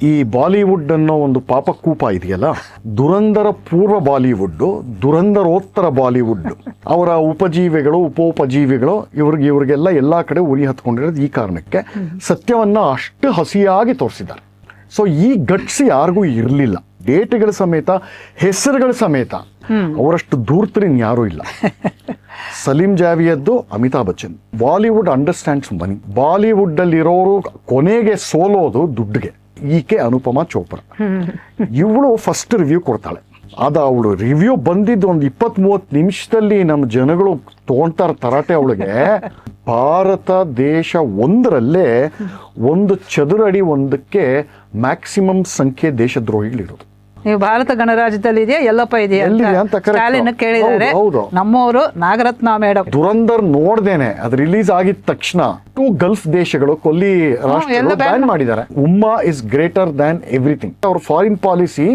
ಈ ಬಾಲಿವುಡ್ ಅನ್ನೋ ಒಂದು ಪಾಪಕೂಪ ಇದೆಯಲ್ಲ, ದುರಂಧರ ಪೂರ್ವ ಬಾಲಿವುಡ್, ದುರಂಧರೋತ್ತರ ಬಾಲಿವುಡ್, ಅವರ ಉಪಜೀವಿಗಳು ಉಪೋಪಜೀವಿಗಳು ಇವ್ರಿಗೆಲ್ಲ ಎಲ್ಲಾ ಕಡೆ ಉರಿ ಹತ್ಕೊಂಡಿರೋದು ಈ ಕಾರಣಕ್ಕೆ. ಸತ್ಯವನ್ನ ಅಷ್ಟು ಹಸಿಯಾಗಿ ತೋರಿಸಿದ್ದಾರೆ. ಸೊ ಈ ಗಟ್ಸ್ ಯಾರಿಗೂ ಇರಲಿಲ್ಲ. ಡೇಟ್ಗಳ ಸಮೇತ, ಹೆಸರುಗಳ ಸಮೇತ ಅವರಷ್ಟು ಧೂರ್ತರಿನ್ ಯಾರೂ ಇಲ್ಲ. ಸಲೀಂ ಜಾವಿಯದ್ದು, ಅಮಿತಾಬ್ ಬಚ್ಚನ್. ಬಾಲಿವುಡ್ ಅಂಡರ್ಸ್ಟ್ಯಾಂಡ್ಸ್ ಮನಿ. ಬಾಲಿವುಡ್ ಅಲ್ಲಿರೋರು ಕೊನೆಗೆ ಸೋಲೋದು ದುಡ್ಡಿಗೆ. ಈಕೆ ಅನುಪಮಾ ಚೋಪ್ರಾ. ಇವಳು ಫಸ್ಟ್ ರಿವ್ಯೂ ಕೊಡ್ತಾಳೆ. ಅವಳು ರಿವ್ಯೂ ಬಂದಿದ್ದು ಒಂದು 20-30 ನಿಮಿಷದಲ್ಲಿ ನಮ್ಮ ಜನಗಳು ತಗೊಂತಾರೆ ತರಾಟೆ. ಅವಳಿಗೆ ಭಾರತ ದೇಶ ಒಂದರಲ್ಲೇ 1 ಚದುರ ಅಡಿ ಒಂದಕ್ಕೆ ಮ್ಯಾಕ್ಸಿಮಮ್ ಸಂಖ್ಯೆ ದೇಶದ್ರೋಹಿಗಳಿರೋದು. ನೀವು ಭಾರತ ಗಣರಾಜ್ಯದಲ್ಲಿ ಇದೆಯಾ ಎಲ್ಲಪ್ಪ ಇದೆಯಾ ಅಂತ ಸ್ಟಾಲಿನ್ ಕೇಳಿದ್ದಾರೆ. ನಮ್ಮವರು ನಾಗರತ್ನ ಮೇಡಮ್ ದುರಂಧರ್ ನೋಡ್ದೇನೆ ಅದು ರಿಲೀಸ್ ಆಗಿದ ತಕ್ಷಣ 2 ಗಲ್ಫ್ ದೇಶಗಳು ಕೊಲ್ಲಿ ರಾಷ್ಟ್ರಗಳು ಬ್ಯಾನ್ ಮಾಡಿದ್ದಾರೆ. ಉಮ್ಮಾ ಇಸ್ ಗ್ರೇಟರ್ ದ್ಯಾನ್ ಎವ್ರಿಥಿಂಗ್. ಅವ್ರ ಫಾರಿನ್ ಪಾಲಿಸಿ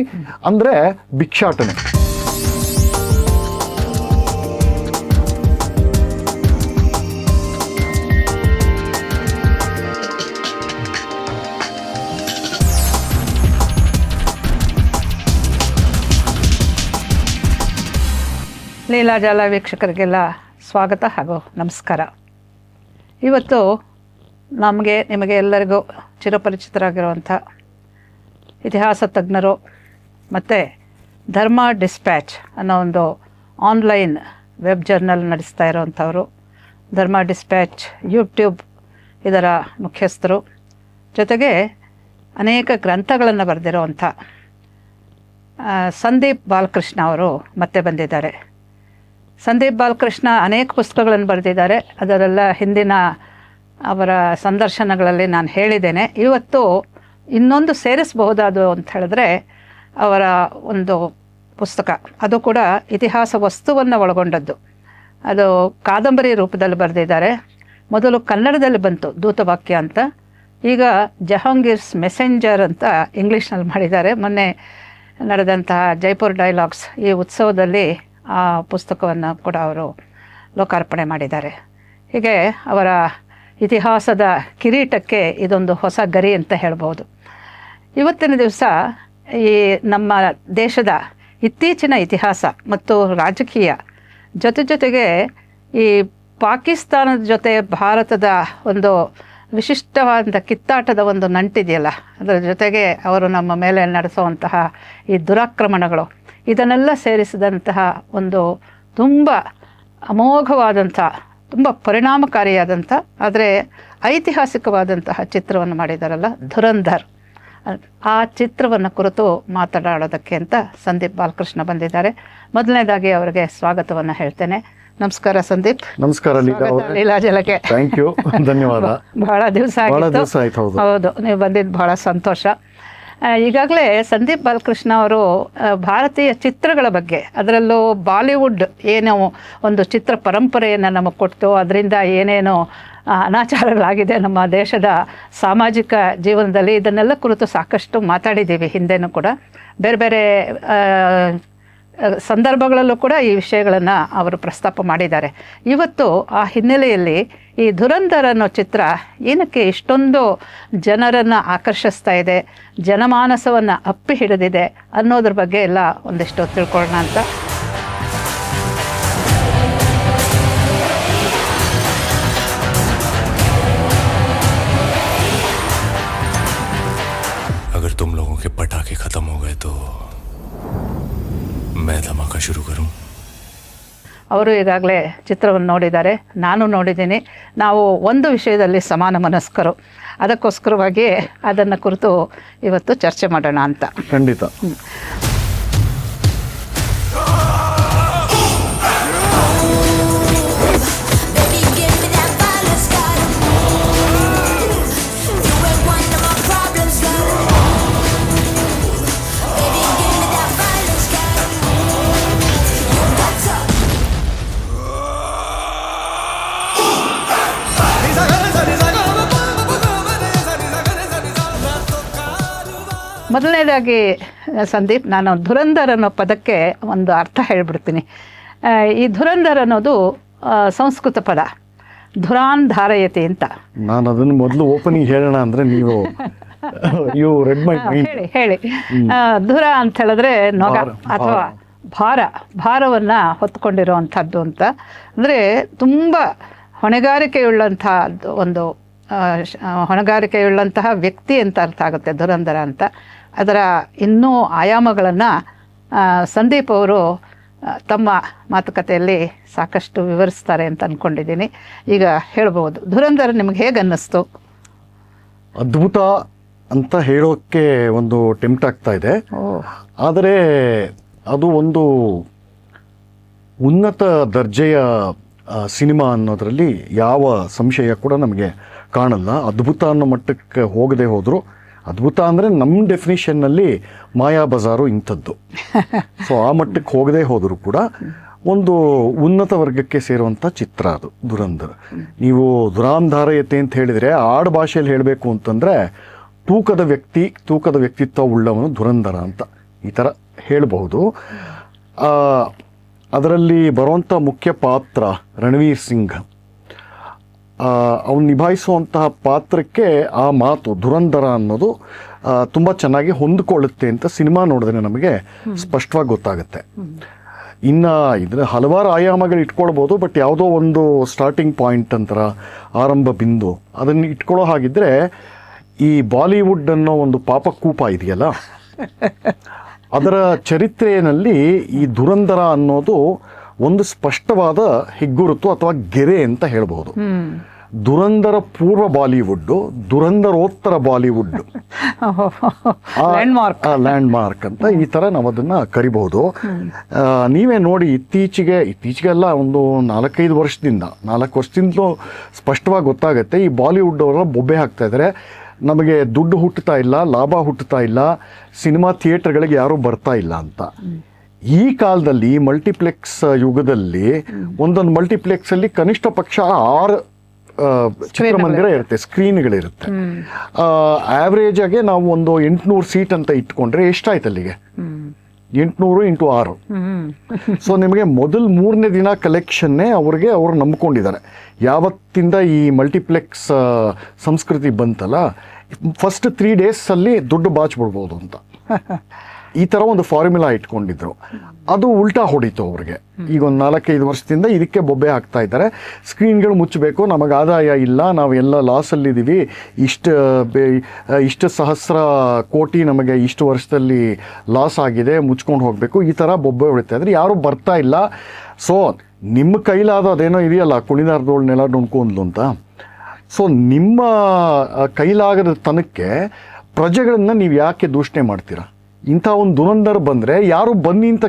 ಅಂದ್ರೆ ಭಿಕ್ಷಾಟನೆ. ಲೀಲಾಜಾಲ ವೀಕ್ಷಕರಿಗೆಲ್ಲ ಸ್ವಾಗತ ಹಾಗೂ ನಮಸ್ಕಾರ. ಇವತ್ತು ನಿಮಗೆ ಎಲ್ಲರಿಗೂ ಚಿರಪರಿಚಿತರಾಗಿರುವಂಥ ಇತಿಹಾಸ ತಜ್ಞರು ಮತ್ತು ಧರ್ಮ ಡಿಸ್ಪ್ಯಾಚ್ ಅನ್ನೋ ಒಂದು ಆನ್ಲೈನ್ ವೆಬ್ ಜರ್ನಲ್ ನಡೆಸ್ತಾ ಇರೋವಂಥವರು, ಧರ್ಮ ಡಿಸ್ಪ್ಯಾಚ್ ಯೂಟ್ಯೂಬ್ ಇದರ ಮುಖ್ಯಸ್ಥರು, ಜೊತೆಗೆ ಅನೇಕ ಗ್ರಂಥಗಳನ್ನು ಬರೆದಿರುವಂಥ ಸಂದೀಪ್ ಬಾಲಕೃಷ್ಣ ಅವರು ಮತ್ತೆ ಬಂದಿದ್ದಾರೆ. ಸಂದೀಪ್ ಬಾಲಕೃಷ್ಣ ಅನೇಕ ಪುಸ್ತಕಗಳನ್ನು ಬರೆದಿದ್ದಾರೆ. ಅದರೆಲ್ಲ ಹಿಂದಿನ ಅವರ ಸಂದರ್ಶನಗಳಲ್ಲಿ ನಾನು ಹೇಳಿದ್ದೇನೆ. ಇವತ್ತು ಇನ್ನೊಂದು ಸೇರಿಸಬಹುದಾದು ಅಂತ ಹೇಳಿದ್ರೆ ಅವರ ಒಂದು ಪುಸ್ತಕ, ಅದು ಕೂಡ ಇತಿಹಾಸ ವಸ್ತುವನ್ನು ಒಳಗೊಂಡದ್ದು. ಅದು ಕಾದಂಬರಿ ರೂಪದಲ್ಲಿ ಬರೆದಿದ್ದಾರೆ. ಮೊದಲು ಕನ್ನಡದಲ್ಲಿ ಬಂತು ದೂತವಾಕ್ಯ ಅಂತ, ಈಗ ಜಹಾಂಗೀರ್ಸ್ ಮೆಸೆಂಜರ್ ಅಂತ ಇಂಗ್ಲೀಷ್ನಲ್ಲಿ ಮಾಡಿದ್ದಾರೆ. ಮೊನ್ನೆ ನಡೆದಂತಹ ಜೈಪುರ್ ಡೈಲಾಗ್ಸ್ ಈ ಉತ್ಸವದಲ್ಲಿ ಆ ಪುಸ್ತಕವನ್ನು ಕೂಡ ಅವರು ಲೋಕಾರ್ಪಣೆ ಮಾಡಿದ್ದಾರೆ. ಹೀಗೆ ಅವರ ಇತಿಹಾಸದ ಕಿರೀಟಕ್ಕೆ ಇದೊಂದು ಹೊಸ ಗರಿ ಅಂತ ಹೇಳ್ಬೋದು. ಇವತ್ತಿನ ದಿವಸ ಈ ನಮ್ಮ ದೇಶದ ಇತ್ತೀಚಿನ ಇತಿಹಾಸ ಮತ್ತು ರಾಜಕೀಯ ಜೊತೆಗೆ ಈ ಪಾಕಿಸ್ತಾನದ ಜೊತೆ ಭಾರತದ ಒಂದು ವಿಶಿಷ್ಟವಾದ ಕಿತ್ತಾಟದ ಒಂದು ನಂಟಿದೆಯಲ್ಲ, ಅದರ ಜೊತೆಗೆ ಅವರು ನಮ್ಮ ಮೇಲೆ ನಡೆಸುವಂತಹ ಈ ದುರಾಕ್ರಮಣಗಳು, ಇದನ್ನೆಲ್ಲ ಸೇರಿಸಿದಂತಹ ಒಂದು ತುಂಬ ಅಮೋಘವಾದಂಥ, ತುಂಬ ಪರಿಣಾಮಕಾರಿಯಾದಂಥ, ಆದರೆ ಐತಿಹಾಸಿಕವಾದಂತಹ ಚಿತ್ರವನ್ನು ಮಾಡಿದಾರಲ್ಲ ಧುರಂಧರ್. ಆ ಚಿತ್ರವನ್ನು ಕುರಿತು ಮಾತನಾಡೋದಕ್ಕೆ ಅಂತ ಸಂದೀಪ್ ಬಾಲಕೃಷ್ಣ ಬಂದಿದ್ದಾರೆ. ಮೊದಲನೇದಾಗಿ ಅವರಿಗೆ ಸ್ವಾಗತವನ್ನು ಹೇಳ್ತೇನೆ. ನಮಸ್ಕಾರ ಸಂದೀಪ್. ನಮಸ್ಕಾರ ಲೀಲಾಜಲಕ್ಕೆ. ಥ್ಯಾಂಕ್ ಯು, ಧನ್ಯವಾದ. ಬಹಳ ದಿವಸ ಆಯಿತು. ಹೌದು, ನೀವು ಬಂದಿದ್ದು ಬಹಳ ಸಂತೋಷ. ಈಗಾಗಲೇ ಸಂದೀಪ್ ಬಾಲಕೃಷ್ಣ ಅವರು ಭಾರತೀಯ ಚಿತ್ರಗಳ ಬಗ್ಗೆ, ಅದರಲ್ಲೂ ಬಾಲಿವುಡ್ ಏನೋ ಒಂದು ಚಿತ್ರ ಪರಂಪರೆಯನ್ನು ನಮಗೆ ಕೊಟ್ಟು ಅದರಿಂದ ಏನೇನೋ ಅನಾಚಾರಗಳಾಗಿದೆ ನಮ್ಮ ದೇಶದ ಸಾಮಾಜಿಕ ಜೀವನದಲ್ಲಿ, ಇದನ್ನೆಲ್ಲ ಕುರಿತು ಸಾಕಷ್ಟು ಮಾತಾಡಿದ್ದೀವಿ ಹಿಂದೆನೂ ಕೂಡ. ಬೇರೆ ಬೇರೆ ಸಂದರ್ಭಗಳಲ್ಲೂ ಕೂಡ ಈ ವಿಷಯಗಳನ್ನು ಅವರು ಪ್ರಸ್ತಾಪ ಮಾಡಿದ್ದಾರೆ. ಇವತ್ತು ಆ ಹಿನ್ನೆಲೆಯಲ್ಲಿ ಈ ಧುರಂಧರ್ ಅನ್ನೋ ಚಿತ್ರ ಏನಕ್ಕೆ ಇಷ್ಟೊಂದು ಜನರನ್ನು ಆಕರ್ಷಿಸ್ತಾ ಇದೆ, ಜನಮಾನಸವನ್ನು ಅಪ್ಪಿ ಹಿಡಿದಿದೆ ಅನ್ನೋದ್ರ ಬಗ್ಗೆ ಎಲ್ಲ ಒಂದಿಷ್ಟು ತಿಳ್ಕೊಳ್ಳೋಣ ಅಂತ. अगर तुम लोगों के पटाखे खत्म हो गए तो मैं धमाका शुरू करूं. ಅವರು ಈಗಾಗಲೇ ಚಿತ್ರವನ್ನು ನೋಡಿದ್ದಾರೆ, ನಾನು ನೋಡಿದ್ದೀನಿ. ನಾವು ಒಂದು ವಿಷಯದಲ್ಲಿ ಸಮಾನ ಮನಸ್ಕರು, ಅದಕ್ಕೋಸ್ಕರವಾಗಿ ಅದನ್ನು ಕುರಿತು ಇವತ್ತು ಚರ್ಚೆ ಮಾಡೋಣ ಅಂತ. ಖಂಡಿತ. ಮೊದಲನೇದಾಗಿ ಸಂದೀಪ್, ನಾನು ಧುರಂಧರ್ ಅನ್ನೋ ಪದಕ್ಕೆ ಒಂದು ಅರ್ಥ ಹೇಳಿಬಿಡ್ತೀನಿ. ಈ ಧುರಂಧರ್ ಅನ್ನೋದು ಸಂಸ್ಕೃತ ಪದ, ಧುರಾನ್ ಧಾರಯತಿ ಅಂತ. ನಾನು ಅದನ್ನು ಮೊದಲು ಓಪನಿಂಗ್ ಹೇಳೋಣ ಅಂದರೆ ನೀವು ಯು ರೆಡ್ ಮೈ ಮೈಂಡ್. ಹೇಳಿ ಹೇಳಿ. ಧುರ ಅಂತ ಹೇಳಿದ್ರೆ ನೊಗ ಅಥವಾ ಭಾರವನ್ನು ಹೊತ್ಕೊಂಡಿರುವಂಥದ್ದು ಅಂತ. ಅಂದರೆ ತುಂಬ ಹೊಣೆಗಾರಿಕೆಯುಳ್ಳಂತಹ ಒಂದು ಹೊಣೆಗಾರಿಕೆಯುಳ್ಳಂತಹ ವ್ಯಕ್ತಿ ಅಂತ ಅರ್ಥ ಆಗುತ್ತೆ ಧುರಂಧರ ಅಂತ. ಅದರ ಇನ್ನೂ ಆಯಾಮಗಳನ್ನು ಸಂದೀಪ್ ಅವರು ತಮ್ಮ ಮಾತುಕತೆಯಲ್ಲಿ ಸಾಕಷ್ಟು ವಿವರಿಸ್ತಾರೆ ಅಂತ ಅಂದ್ಕೊಂಡಿದ್ದೀನಿ. ಈಗ ಹೇಳ್ಬೋದು, ಧುರಂಧರ ನಿಮ್ಗೆ ಹೇಗೆ ಅನ್ನಿಸ್ತು? ಅದ್ಭುತ ಅಂತ ಹೇಳೋಕ್ಕೆ ಒಂದು ಟೆಂಪ್ಟ್ ಆಗ್ತಾ ಇದೆ, ಆದರೆ ಅದು ಒಂದು ಉನ್ನತ ದರ್ಜೆಯ ಸಿನಿಮಾ ಅನ್ನೋದರಲ್ಲಿ ಯಾವ ಸಂಶಯ ಕೂಡ ನಮಗೆ ಕಾಣಲ್ಲ. ಅದ್ಭುತ ಅನ್ನೋ ಮಟ್ಟಕ್ಕೆ ಹೋಗದೆ ಹೋದರೂ, ಅದ್ಭುತ ಅಂದರೆ ನಮ್ಮ ಡೆಫಿನಿಷನ್ನಲ್ಲಿ ಮಾಯಾ ಬಜಾರು ಇಂಥದ್ದು. ಸೊ ಆ ಮಟ್ಟಕ್ಕೆ ಹೋಗದೆ ಹೋದರೂ ಕೂಡ ಒಂದು ಉನ್ನತ ವರ್ಗಕ್ಕೆ ಸೇರುವಂಥ ಚಿತ್ರ ಅದು ಧುರಂಧರ. ನೀವು ದುರಾಂಧಾರಯತೆ ಅಂತ ಹೇಳಿದರೆ ಆಡು ಭಾಷೆಯಲ್ಲಿ ಹೇಳಬೇಕು ಅಂತಂದರೆ ತೂಕದ ವ್ಯಕ್ತಿತ್ವ ಉಳ್ಳವನು ಧುರಂಧರ ಅಂತ ಈ ಥರ ಹೇಳಬಹುದು. ಅದರಲ್ಲಿ ಬರುವಂಥ ಮುಖ್ಯ ಪಾತ್ರ ರಣವೀರ್ ಸಿಂಗ್, ಅವನು ನಿಭಾಯಿಸುವಂತಹ ಪಾತ್ರಕ್ಕೆ ಆ ಮಾತು ಧುರಂಧರ ಅನ್ನೋದು ತುಂಬ ಚೆನ್ನಾಗಿ ಹೊಂದಿಕೊಳ್ಳುತ್ತೆ ಅಂತ ಸಿನಿಮಾ ನೋಡಿದ್ರೆ ನಮಗೆ ಸ್ಪಷ್ಟವಾಗಿ ಗೊತ್ತಾಗುತ್ತೆ. ಇನ್ನು ಇದರ ಹಲವಾರು ಆಯಾಮಗಳು ಇಟ್ಕೊಳ್ಬೋದು, ಬಟ್ ಯಾವುದೋ ಒಂದು ಸ್ಟಾರ್ಟಿಂಗ್ ಪಾಯಿಂಟ್ ಅಂತರ ಆರಂಭ ಬಿಂದು ಅದನ್ನು ಇಟ್ಕೊಳ್ಳೋ ಹಾಗಿದ್ರೆ ಈ ಬಾಲಿವುಡ್ ಅನ್ನೋ ಒಂದು ಪಾಪಕೂಪ ಇದೆಯಲ್ಲ, ಅದರ ಚರಿತ್ರೆಯಲ್ಲಿ ಈ ಧುರಂಧರ ಅನ್ನೋದು ಒಂದು ಸ್ಪಷ್ಟವಾದ ಹೆಗ್ಗುರುತು ಅಥವಾ ಗೆರೆ ಅಂತ ಹೇಳ್ಬೋದು. ದುರಂಧರ ಪೂರ್ವ ಬಾಲಿವುಡ್, ದುರಂಧರೋತ್ತರ ಬಾಲಿವುಡ್, ಲ್ಯಾಂಡ್ ಮಾರ್ಕ್ ಅಂತ ಈ ಥರ ನಾವು ಅದನ್ನು ಕರಿಬಹುದು. ನೀವೇ ನೋಡಿ, ಇತ್ತೀಚೆಗೆಲ್ಲ ಒಂದು 4 ವರ್ಷದಿಂದಲೂ ಸ್ಪಷ್ಟವಾಗಿ ಗೊತ್ತಾಗುತ್ತೆ ಈ ಬಾಲಿವುಡ್ ಅವರ ಬೊಬ್ಬೆ ಹಾಕ್ತಾ ಇದ್ದಾರೆ. ನಮಗೆ ದುಡ್ಡು ಹುಟ್ಟುತ್ತಾ ಇಲ್ಲ, ಲಾಭ ಹುಟ್ಟುತ್ತಾ ಇಲ್ಲ, ಸಿನಿಮಾ ಥಿಯೇಟರ್ಗಳಿಗೆ ಯಾರೂ ಬರ್ತಾ ಇಲ್ಲ ಅಂತ. ಈ ಕಾಲದಲ್ಲಿ ಮಲ್ಟಿಪ್ಲೆಕ್ಸ್ ಯುಗದಲ್ಲಿ ಒಂದೊಂದು ಮಲ್ಟಿಪ್ಲೆಕ್ಸಲ್ಲಿ ಕನಿಷ್ಠ ಪಕ್ಷ 6 ಚಿತ್ರಮಂದಿರ ಇರುತ್ತೆ, ಸ್ಕ್ರೀನ್ಗಳಿರುತ್ತೆ. ಆವ್ರೇಜ್ ಆಗಿ ನಾವು ಒಂದು 800 ಸೀಟ್ ಅಂತ ಇಟ್ಕೊಂಡ್ರೆ ಎಷ್ಟಾಯ್ತು ಅಲ್ಲಿಗೆ? 800 × 6. ಸೊ ನಿಮಗೆ ಮೊದಲು 3ನೇ ದಿನ ಕಲೆಕ್ಷನ್ನೇ ಅವ್ರು ನಂಬ್ಕೊಂಡಿದ್ದಾರೆ. ಯಾವತ್ತಿಂದ ಈ ಮಲ್ಟಿಪ್ಲೆಕ್ಸ್ ಸಂಸ್ಕೃತಿ ಬಂತಲ್ಲ, ಫಸ್ಟ್ 3 ಡೇಸಲ್ಲಿ ದುಡ್ಡು ಬಾಚ್ಬಿಡ್ಬೋದು ಅಂತ ಈ ಥರ ಒಂದು ಫಾರ್ಮುಲಾ ಇಟ್ಕೊಂಡಿದ್ರು. ಅದು ಉಲ್ಟಾ ಹೊಡಿತು ಅವ್ರಿಗೆ. ಈಗ ಒಂದು 4-5 ವರ್ಷದಿಂದ ಇದಕ್ಕೆ ಬೊಬ್ಬೆ ಹಾಕ್ತಾ ಇದ್ದಾರೆ. ಸ್ಕ್ರೀನ್ಗಳು ಮುಚ್ಚಬೇಕು, ನಮಗೆ ಆದಾಯ ಇಲ್ಲ, ನಾವು ಎಲ್ಲ ಲಾಸಲ್ಲಿದ್ದೀವಿ, ಇಷ್ಟು ಸಹಸ್ರ ಕೋಟಿ ನಮಗೆ ಇಷ್ಟು ವರ್ಷದಲ್ಲಿ ಲಾಸ್ ಆಗಿದೆ, ಮುಚ್ಕೊಂಡು ಹೋಗಬೇಕು, ಈ ಥರ ಬೊಬ್ಬೆ ಹೊಡಿತಾ ಇದ್ರೆ ಯಾರೂ ಬರ್ತಾ ಇಲ್ಲ. ಸೊ ನಿಮ್ಮ ಕೈಲಾದ ಅದೇನೋ ಇದೆಯಲ್ಲ, ಕುಣಿದಾರ್ದೋಳ್ನೆಲ್ಲ ನುಣ್ಕೊಂಡ್ಲು ಅಂತ. ಸೊ ನಿಮ್ಮ ಕೈಲಾಗದ ತನಕ್ಕೆ ಪ್ರಜೆಗಳನ್ನು ನೀವು ಯಾಕೆ ದೂಷಣೆ ಮಾಡ್ತೀರಾ? ಇಂಥ ಒಂದು ದುರಂಧರ ಬಂದರೆ ಯಾರು ಬನ್ನಿ ಅಂತ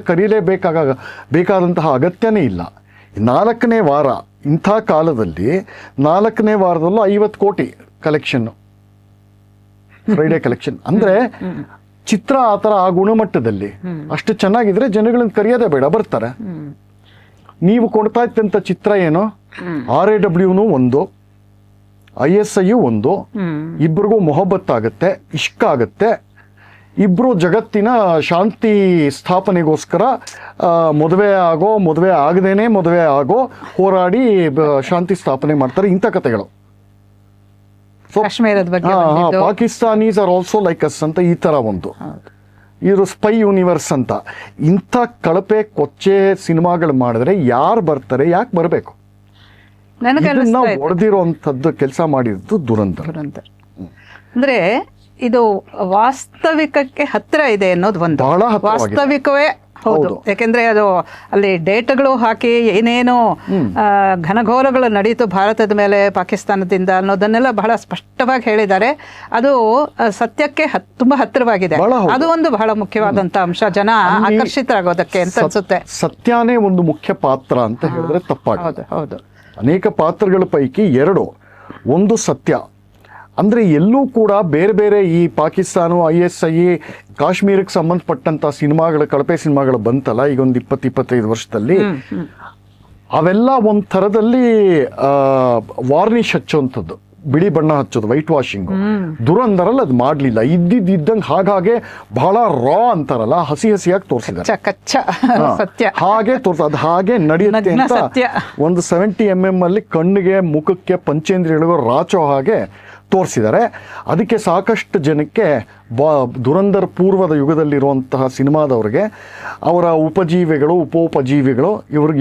ಬೇಕಾದಂತಹ ಅಗತ್ಯನೇ ಇಲ್ಲ. 4ನೇ ವಾರ, ಇಂಥ ಕಾಲದಲ್ಲಿ 4ನೇ ವಾರದಲ್ಲೂ 50 ಕೋಟಿ ಕಲೆಕ್ಷನ್ನು, ಫ್ರೈಡೇ ಕಲೆಕ್ಷನ್ ಅಂದರೆ ಚಿತ್ರ ಆ ಥರ ಆ ಗುಣಮಟ್ಟದಲ್ಲಿ ಅಷ್ಟು ಚೆನ್ನಾಗಿದ್ರೆ ಜನಗಳನ್ನ ಕರೆಯೋದೇ ಬೇಡ, ಬರ್ತಾರೆ. ನೀವು ಕೊಡ್ತಾ ಇದ್ದಂಥ ಚಿತ್ರ ಏನು, RAWನೂ ಒಂದು, ISI ಒಂದು, ಇಬ್ಬರಿಗೂ ಮೊಹಬ್ಬತ್ ಆಗುತ್ತೆ, ಇಷ್ಕ ಆಗುತ್ತೆ, ಇಬ್ಬರು ಜಗತ್ತಿನ ಶಾಂತಿ ಸ್ಥಾಪನೆಗೋಸ್ಕರ ಮದುವೆ ಆಗೋ ಹೋರಾಡಿ ಶಾಂತಿ ಸ್ಥಾಪನೆ ಮಾಡ್ತಾರೆ. ಇಂಥ ಕಥೆಗಳು. Pakistanis are also like us ಅಂತ ಈ ಥರ ಒಂದು ಇವರು ಸ್ಪೈ ಯೂನಿವರ್ಸ್ ಅಂತ ಇಂಥ ಕಳಪೆ ಕೊಚ್ಚೆ ಸಿನಿಮಾಗಳು ಮಾಡಿದ್ರೆ ಯಾರು ಬರ್ತಾರೆ? ಯಾಕೆ ಬರಬೇಕು? ಹೊಡೆದಿರುವಂಥದ್ದು ಕೆಲಸ ಮಾಡಿದ್ದು ದುರಂಧರ. ಅಂದ್ರೆ ಇದು ವಾಸ್ತವಿಕಕ್ಕೆ ಹತ್ತಿರ ಇದೆ ಅನ್ನೋದು ಒಂದು. ವಾಸ್ತವಿಕವೇ ಹೌದು. ಯಾಕೆಂದ್ರೆ ಅದು ಅಲ್ಲಿ ಡೇಟಾಗಳು ಹಾಕಿ ಏನೇನು ಘನಘೋರಗಳು ನಡೀತು ಭಾರತದ ಮೇಲೆ ಪಾಕಿಸ್ತಾನದಿಂದ ಅನ್ನೋದನ್ನೆಲ್ಲ ಬಹಳ ಸ್ಪಷ್ಟವಾಗಿ ಹೇಳಿದ್ದಾರೆ. ಅದು ಸತ್ಯಕ್ಕೆ ತುಂಬಾ ಹತ್ತಿರವಾಗಿದೆ. ಅದು ಒಂದು ಬಹಳ ಮುಖ್ಯವಾದಂತ ಅಂಶ, ಜನ ಆಕರ್ಷಿತರಾಗೋದಕ್ಕೆ ಅಂತ ಅನ್ಸುತ್ತೆ. ಸತ್ಯನೇ ಒಂದು ಮುಖ್ಯ ಪಾತ್ರ ಅಂತ ಹೇಳಿದ್ರೆ ತಪ್ಪಾಗುತ್ತೆ. ಹೌದು. ಅನೇಕ ಪಾತ್ರಗಳ ಪೈಕಿ 2, ಒಂದು ಸತ್ಯ. ಅಂದರೆ ಎಲ್ಲೂ ಕೂಡ ಬೇರೆ ಬೇರೆ ಈ ಪಾಕಿಸ್ತಾನ, ISI, ಕಾಶ್ಮೀರಕ್ಕೆ ಸಂಬಂಧಪಟ್ಟಂಥ ಸಿನಿಮಾಗಳು, ಕಳಪೆ ಸಿನಿಮಾಗಳು ಬಂತಲ್ಲ ಈಗ ಒಂದು 20-25 ವರ್ಷದಲ್ಲಿ, ಅವೆಲ್ಲ ಒಂದು ಥರದಲ್ಲಿ ವಾರ್ನಿಷ್ ಹಚ್ಚುವಂಥದ್ದು, ಬಿಳಿ ಬಣ್ಣ ಹಚ್ಚೋದು, ವೈಟ್ ವಾಷಿಂಗು. ದುರಂಧರಲ್ಲಿ ಅದು ಮಾಡಲಿಲ್ಲ. ಇದ್ದಂಗೆ ಹಾಗೆ ಬಹಳ ರಾ ಅಂತಾರಲ್ಲ, ಹಸಿಯಾಗಿ ತೋರಿಸಿದ್ದಾರೆ. ಹಾಗೆ ಅದು ಹಾಗೆ ನಡೆಯುತ್ತೆ ಅಂತ ಒಂದು 70 mm ಅಲ್ಲಿ ಕಣ್ಣಿಗೆ, ಮುಖಕ್ಕೆ, ಪಂಚೇಂದ್ರಿಯಗಳಿಗೂ ರಾಚೋ ಹಾಗೆ ತೋರಿಸಿದ್ದಾರೆ. ಅದಕ್ಕೆ ಸಾಕಷ್ಟು ಜನಕ್ಕೆ ದುರಂಧರ್ ಪೂರ್ವದ ಯುಗದಲ್ಲಿರುವಂತಹ ಸಿನಿಮಾದವ್ರಿಗೆ ಅವರ ಉಪಜೀವಿಗಳು ಉಪೋಪಜೀವಿಗಳು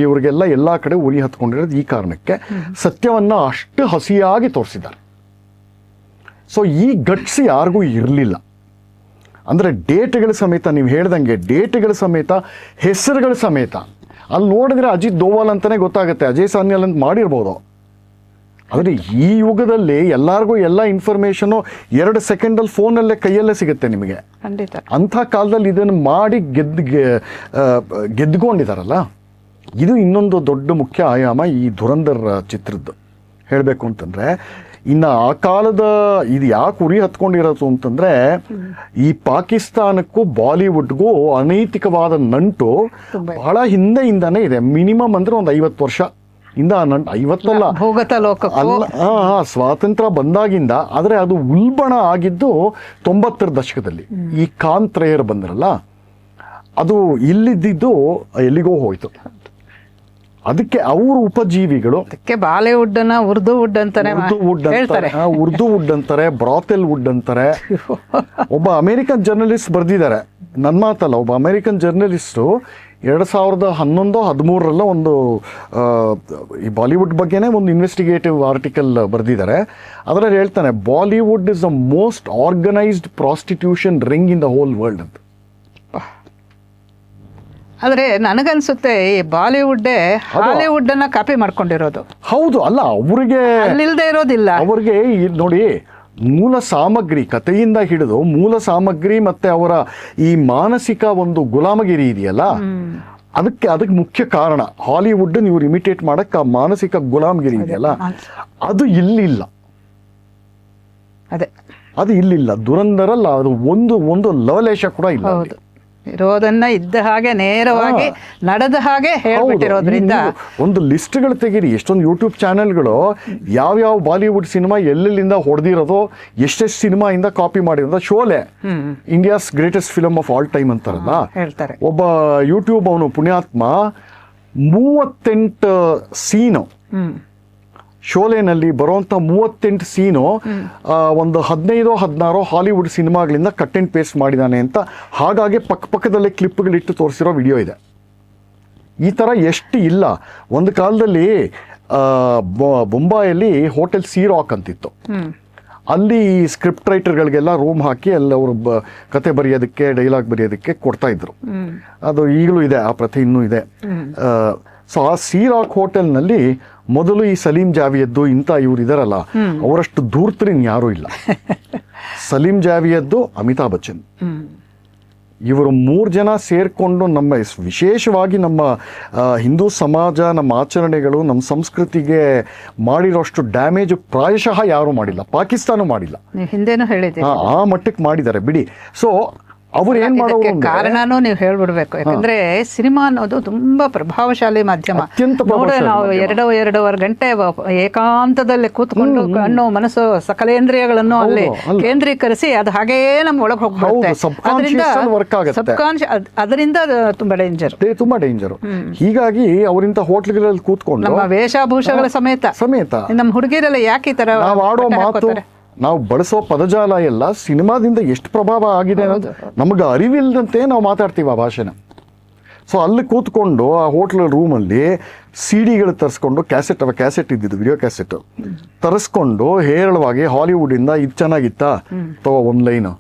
ಇವ್ರಿಗೆಲ್ಲ ಎಲ್ಲ ಕಡೆ ಉರಿ ಹತ್ಕೊಂಡಿರೋದು ಈ ಕಾರಣಕ್ಕೆ. ಸತ್ಯವನ್ನು ಅಷ್ಟು ಹಸಿಯಾಗಿ ತೋರಿಸಿದ್ದಾರೆ. ಸೊ ಈ ಗಟ್ಸ್ ಯಾರಿಗೂ ಇರಲಿಲ್ಲ. ಅಂದರೆ ಡೇಟ್ಗಳ ಸಮೇತ, ನೀವು ಹೇಳ್ದಂಗೆ ಡೇಟ್ಗಳ ಸಮೇತ, ಹೆಸರುಗಳ ಸಮೇತ. ಅಲ್ಲಿ ನೋಡಿದ್ರೆ ಅಜಿತ್ ದೋವಾಲ್ ಅಂತಲೇ ಗೊತ್ತಾಗುತ್ತೆ, ಅಜಯ್ ಸಾನ್ಯಾಲ್ ಅಂತ ಮಾಡಿರ್ಬೋದು. ಆದರೆ ಈ ಯುಗದಲ್ಲಿ ಎಲ್ಲರಿಗೂ ಎಲ್ಲ ಇನ್ಫಾರ್ಮೇಷನು 2 ಸೆಕೆಂಡಲ್ಲಿ ಫೋನಲ್ಲೇ ಕೈಯಲ್ಲೇ ಸಿಗುತ್ತೆ ನಿಮಗೆ. ಖಂಡಿತ. ಅಂಥ ಕಾಲದಲ್ಲಿ ಇದನ್ನು ಮಾಡಿ ಗೆದ್ದುಕೊಂಡಿದ್ದಾರಲ್ಲ, ಇದು ಇನ್ನೊಂದು ದೊಡ್ಡ ಮುಖ್ಯ ಆಯಾಮ ಈ ಧುರಂಧರ್ ಚಿತ್ರದ್ದು ಹೇಳಬೇಕು ಅಂತಂದರೆ. ಇನ್ನು ಆ ಕಾಲದ ಇದು ಯಾಕೆ ಉರಿ ಹತ್ಕೊಂಡಿರೋದು ಅಂತಂದರೆ, ಈ ಪಾಕಿಸ್ತಾನಕ್ಕೂ ಬಾಲಿವುಡ್ಗೂ ಅನೈತಿಕವಾದ ನಂಟು ಬಹಳ ಹಿಂದೆಯಿಂದಾನೇ ಇದೆ. ಮಿನಿಮಮ್ ಅಂದರೆ ಒಂದು 50 ವರ್ಷ ಇಂದ ನಂಟು, 50 ಅಲ್ಲ, ಸ್ವಾತಂತ್ರ್ಯ ಬಂದಾಗಿಂದ. ಆದರೆ ಅದು ಉಲ್ಬಣ ಆಗಿದ್ದು 90ರ ದಶಕದಲ್ಲಿ. ಈ ಖಾನ್ ತ್ರಯರ್ ಬಂದ್ರಲ್ಲ, ಅದು ಇಲ್ಲಿದ್ದು ಎಲ್ಲಿಗೋ ಹೋಯ್ತು. ಅದಕ್ಕೆ ಅವ್ರ ಉಪಜೀವಿಗಳು, ಅದಕ್ಕೆ ಬಾಲಿವುಡ್ ಅನ್ನ ಉರ್ದು ವುಡ್ ಅಂತಾನೆ ಹೇಳ್ತಾರೆ. ಉರ್ದು ವುಡ್ ಅಂತಾರೆ, ಬ್ರಾತೆಲ್ ವುಡ್ ಅಂತಾರೆ. ಒಬ್ಬ ಅಮೆರಿಕನ್ ಜರ್ನಲಿಸ್ಟ್ ಬರೆದಿದ್ದಾರೆ, ನನ್ನ ಮಾತಲ್ಲ, ಒಬ್ಬ ಅಮೆರಿಕನ್ ಜರ್ನಲಿಸ್ಟು 2011-13 ಒಂದು ಈ ಬಾಲಿವುಡ್ ಬಗ್ಗೆನೇ ಒಂದು ಇನ್ವೆಸ್ಟಿಗೇಟಿವ್ ಆರ್ಟಿಕಲ್ ಬರೆದಿದ್ದಾರೆ. ಅದರಲ್ಲಿ ಹೇಳ್ತಾನೆ, Bollywood is the most organised prostitution ring in the whole world ಅಂತ. ಆದರೆ ನನಗನ್ಸುತ್ತೆ ಈ ಬಾಲಿವುಡ್ಡೇ ಹಾಲಿವುಡ್ ಅನ್ನ ಕಾಪಿ ಮಾಡ್ಕೊಂಡಿರೋದು. ಹೌದು, ಅಲ್ಲ ಅವ್ರಿಗೆ ಅಲ್ಲಿಲ್ದೇ ಇರೋದಿಲ್ಲ. ಅವ್ರಿಗೆ ನೋಡಿ, ಮೂಲ ಸಾಮಗ್ರಿ, ಕಥೆಯಿಂದ ಹಿಡಿದು ಮೂಲ ಸಾಮಗ್ರಿ ಮತ್ತೆ ಅವರ ಈ ಮಾನಸಿಕ ಒಂದು ಗುಲಾಮಗಿರಿ ಇದೆಯಲ್ಲ, ಅದಕ್ಕೆ ಮುಖ್ಯ ಕಾರಣ ಹಾಲಿವುಡ್ ನೀವು ಇಮಿಟೇಟ್ ಮಾಡಕ್ಕೆ ಆ ಮಾನಸಿಕ ಗುಲಾಮಗಿರಿ ಇದೆಯಲ್ಲ, ಅದು ಇಲ್ಲಿಲ್ಲ. ಅದು ಇಲ್ಲಿಲ್ಲ. ದುರಂಧರಲ್ಲ, ಅದು ಒಂದು ಲವಲೇಶ ಕೂಡ ಇಲ್ಲ. ಇರೋದನ್ನ ಇದ್ದ ಹಾಗೆ ನೇರವಾಗಿ ನಡೆದ ಹಾಗೆ ಹೇಳ್ಬಿಟ್ಟಿರೋದ್ರಿಂದ ಒಂದು ಲಿಸ್ಟ್ಗಳು ತೆಗೀರಿ, ಎಷ್ಟೊಂದು ಯೂಟ್ಯೂಬ್ ಚಾನೆಲ್ಗಳು ಯಾವ್ಯಾವ ಬಾಲಿವುಡ್ ಸಿನಿಮಾ ಎಲ್ಲೆಲ್ಲಿಂದ ಹೊಡೆದಿರೋದು, ಎಷ್ಟೆಷ್ಟು ಸಿನಿಮಾಯಿಂದ ಕಾಪಿ ಮಾಡಿರೋದು. Sholay India's greatest film of all time ಅಂತಾರಲ್ಲ, ಹೇಳ್ತಾರೆ. ಒಬ್ಬ ಯೂಟ್ಯೂಬ್ ಅವನು ಪುಣ್ಯಾತ್ಮ 38 ಸೀನು, ಶೋಲೆನಲ್ಲಿ ಬರುವಂಥ 38 ಸೀನು ಒಂದು 15-16 ಹಾಲಿವುಡ್ ಸಿನಿಮಾಗಳಿಂದ ಕಟ್ ಆ್ಯಂಡ್ ಪೇಸ್ಟ್ ಮಾಡಿದ್ದಾನೆ ಅಂತ. ಹಾಗಾಗಿ ಪಕ್ಕದಲ್ಲೇ ಕ್ಲಿಪ್ಗಳಿಟ್ಟು ತೋರಿಸಿರೋ ವಿಡಿಯೋ ಇದೆ. ಈ ಥರ ಎಷ್ಟು ಇಲ್ಲ. ಒಂದು ಕಾಲದಲ್ಲಿ ಬೊಂಬಾಯಲ್ಲಿ ಹೋಟೆಲ್ ಸಿ ರಾಕ್ ಅಂತಿತ್ತು. ಅಲ್ಲಿ ಸ್ಕ್ರಿಪ್ಟ್ ರೈಟರ್ಗಳಿಗೆಲ್ಲ ರೂಮ್ ಹಾಕಿ ಅಲ್ಲಿ ಅವರು ಕತೆ ಬರೆಯೋದಕ್ಕೆ, ಡೈಲಾಗ್ ಬರೆಯೋದಕ್ಕೆ ಕೊಡ್ತಾಯಿದ್ರು. ಅದು ಈಗಲೂ ಇದೆ, ಆ ಪ್ರತಿ ಇನ್ನೂ ಇದೆ. ಸೊ ಆ ಸಿ ರಾಕ್ ಹೋಟೆಲ್ನಲ್ಲಿ ಮೊದಲು ಈ ಸಲೀಂ ಜಾವಿಯದ್ದು ಇಂಥ ಇವ್ರು ಇದಾರಲ್ಲ, ಅವರಷ್ಟು ಧೂರ್ತರಿನ್ ಯಾರೂ ಇಲ್ಲ. ಸಲೀಂ ಜಾವಿಯದ್ದು, ಅಮಿತಾಬ್ ಬಚ್ಚನ್, ಇವರು 3 ಜನ ಸೇರಿಕೊಂಡು ನಮ್ಮ ವಿಶೇಷವಾಗಿ ನಮ್ಮ ಹಿಂದೂ ಸಮಾಜ, ನಮ್ಮ ಆಚರಣೆಗಳು, ನಮ್ಮ ಸಂಸ್ಕೃತಿಗೆ ಮಾಡಿರೋಷ್ಟು ಡ್ಯಾಮೇಜ್ ಪ್ರಾಯಶಃ ಯಾರೂ ಮಾಡಿಲ್ಲ. ಪಾಕಿಸ್ತಾನ ಮಾಡಿಲ್ಲ, ಹಿಂದೆನೂ ಹೇಳಿದೆ, ಆ ಮಟ್ಟಕ್ಕೆ ಮಾಡಿದ್ದಾರೆ ಬಿಡಿ. ಸೊ ಅವ್ರು ಏನ್ ಮಾಡೋದು ಕಾರಣನೂ ನೀವು ಹೇಳ್ಬಿಡ್ಬೇಕು. ಯಾಕಂದ್ರೆ ಸಿನಿಮಾ ಅನ್ನೋದು ತುಂಬಾ ಪ್ರಭಾವಶಾಲಿ ಮಾಧ್ಯಮ. ನಾವು 2-2.5 ಗಂಟೆ ಏಕಾಂತದಲ್ಲಿ ಕೂತ್ಕೊಂಡು ಕಣ್ಣು ಮನಸ್ಸು ಸಕಲೇಂದ್ರಿಯಗಳನ್ನು ಅಲ್ಲಿ ಕೇಂದ್ರೀಕರಿಸಿ ಅದು ಹಾಗೇ ನಮ್ಮ ಒಳಗೆ ಹೋಗ್ಬಿಡುತ್ತೆ. ಅದರಿಂದ ತುಂಬಾ ಡೇಂಜರ್. ಹೀಗಾಗಿ ಅವರಿಂತ ಹೋಟ್ಲ್ಗಳಲ್ಲಿ ಕೂತ್ಕೊಂಡು ನಮ್ಮ ವೇಷಭೂಷಗಳ ಸಮೇತ ನಮ್ಮ ಹುಡುಗಿರೆಲ್ಲ ಯಾಕೆ ಈ ತರ ನಾವು ಆಡೋ ಮಾತು, ನಾವು ಬಳಸೋ ಪದಜಾಲ ಎಲ್ಲ ಸಿನಿಮಾದಿಂದ ಎಷ್ಟು ಪ್ರಭಾವ ಆಗಿದೆ ಅನ್ನೋದು ನಮಗೆ ಅರಿವಿಲ್ಲದಂತೆ ನಾವು ಮಾತಾಡ್ತೀವಿ ಆ ಭಾಷೆನ. ಸೊ ಅಲ್ಲಿ ಕೂತ್ಕೊಂಡು ಆ ಹೋಟ್ಲ್ ರೂಮಲ್ಲಿ ಸಿಡಿಗಳು ತರಿಸ್ಕೊಂಡು, ಕ್ಯಾಸೆಟ್ ಇದ್ದಿದ್ದು, ವಿಡಿಯೋ ಕ್ಯಾಸೆಟ್ ತರಿಸ್ಕೊಂಡು ಹೇರಳವಾಗಿ ಹಾಲಿವುಡಿಂದ ಇದು ಚೆನ್ನಾಗಿತ್ತಾ ತಗೋ ಒಂದು ಲೈನು,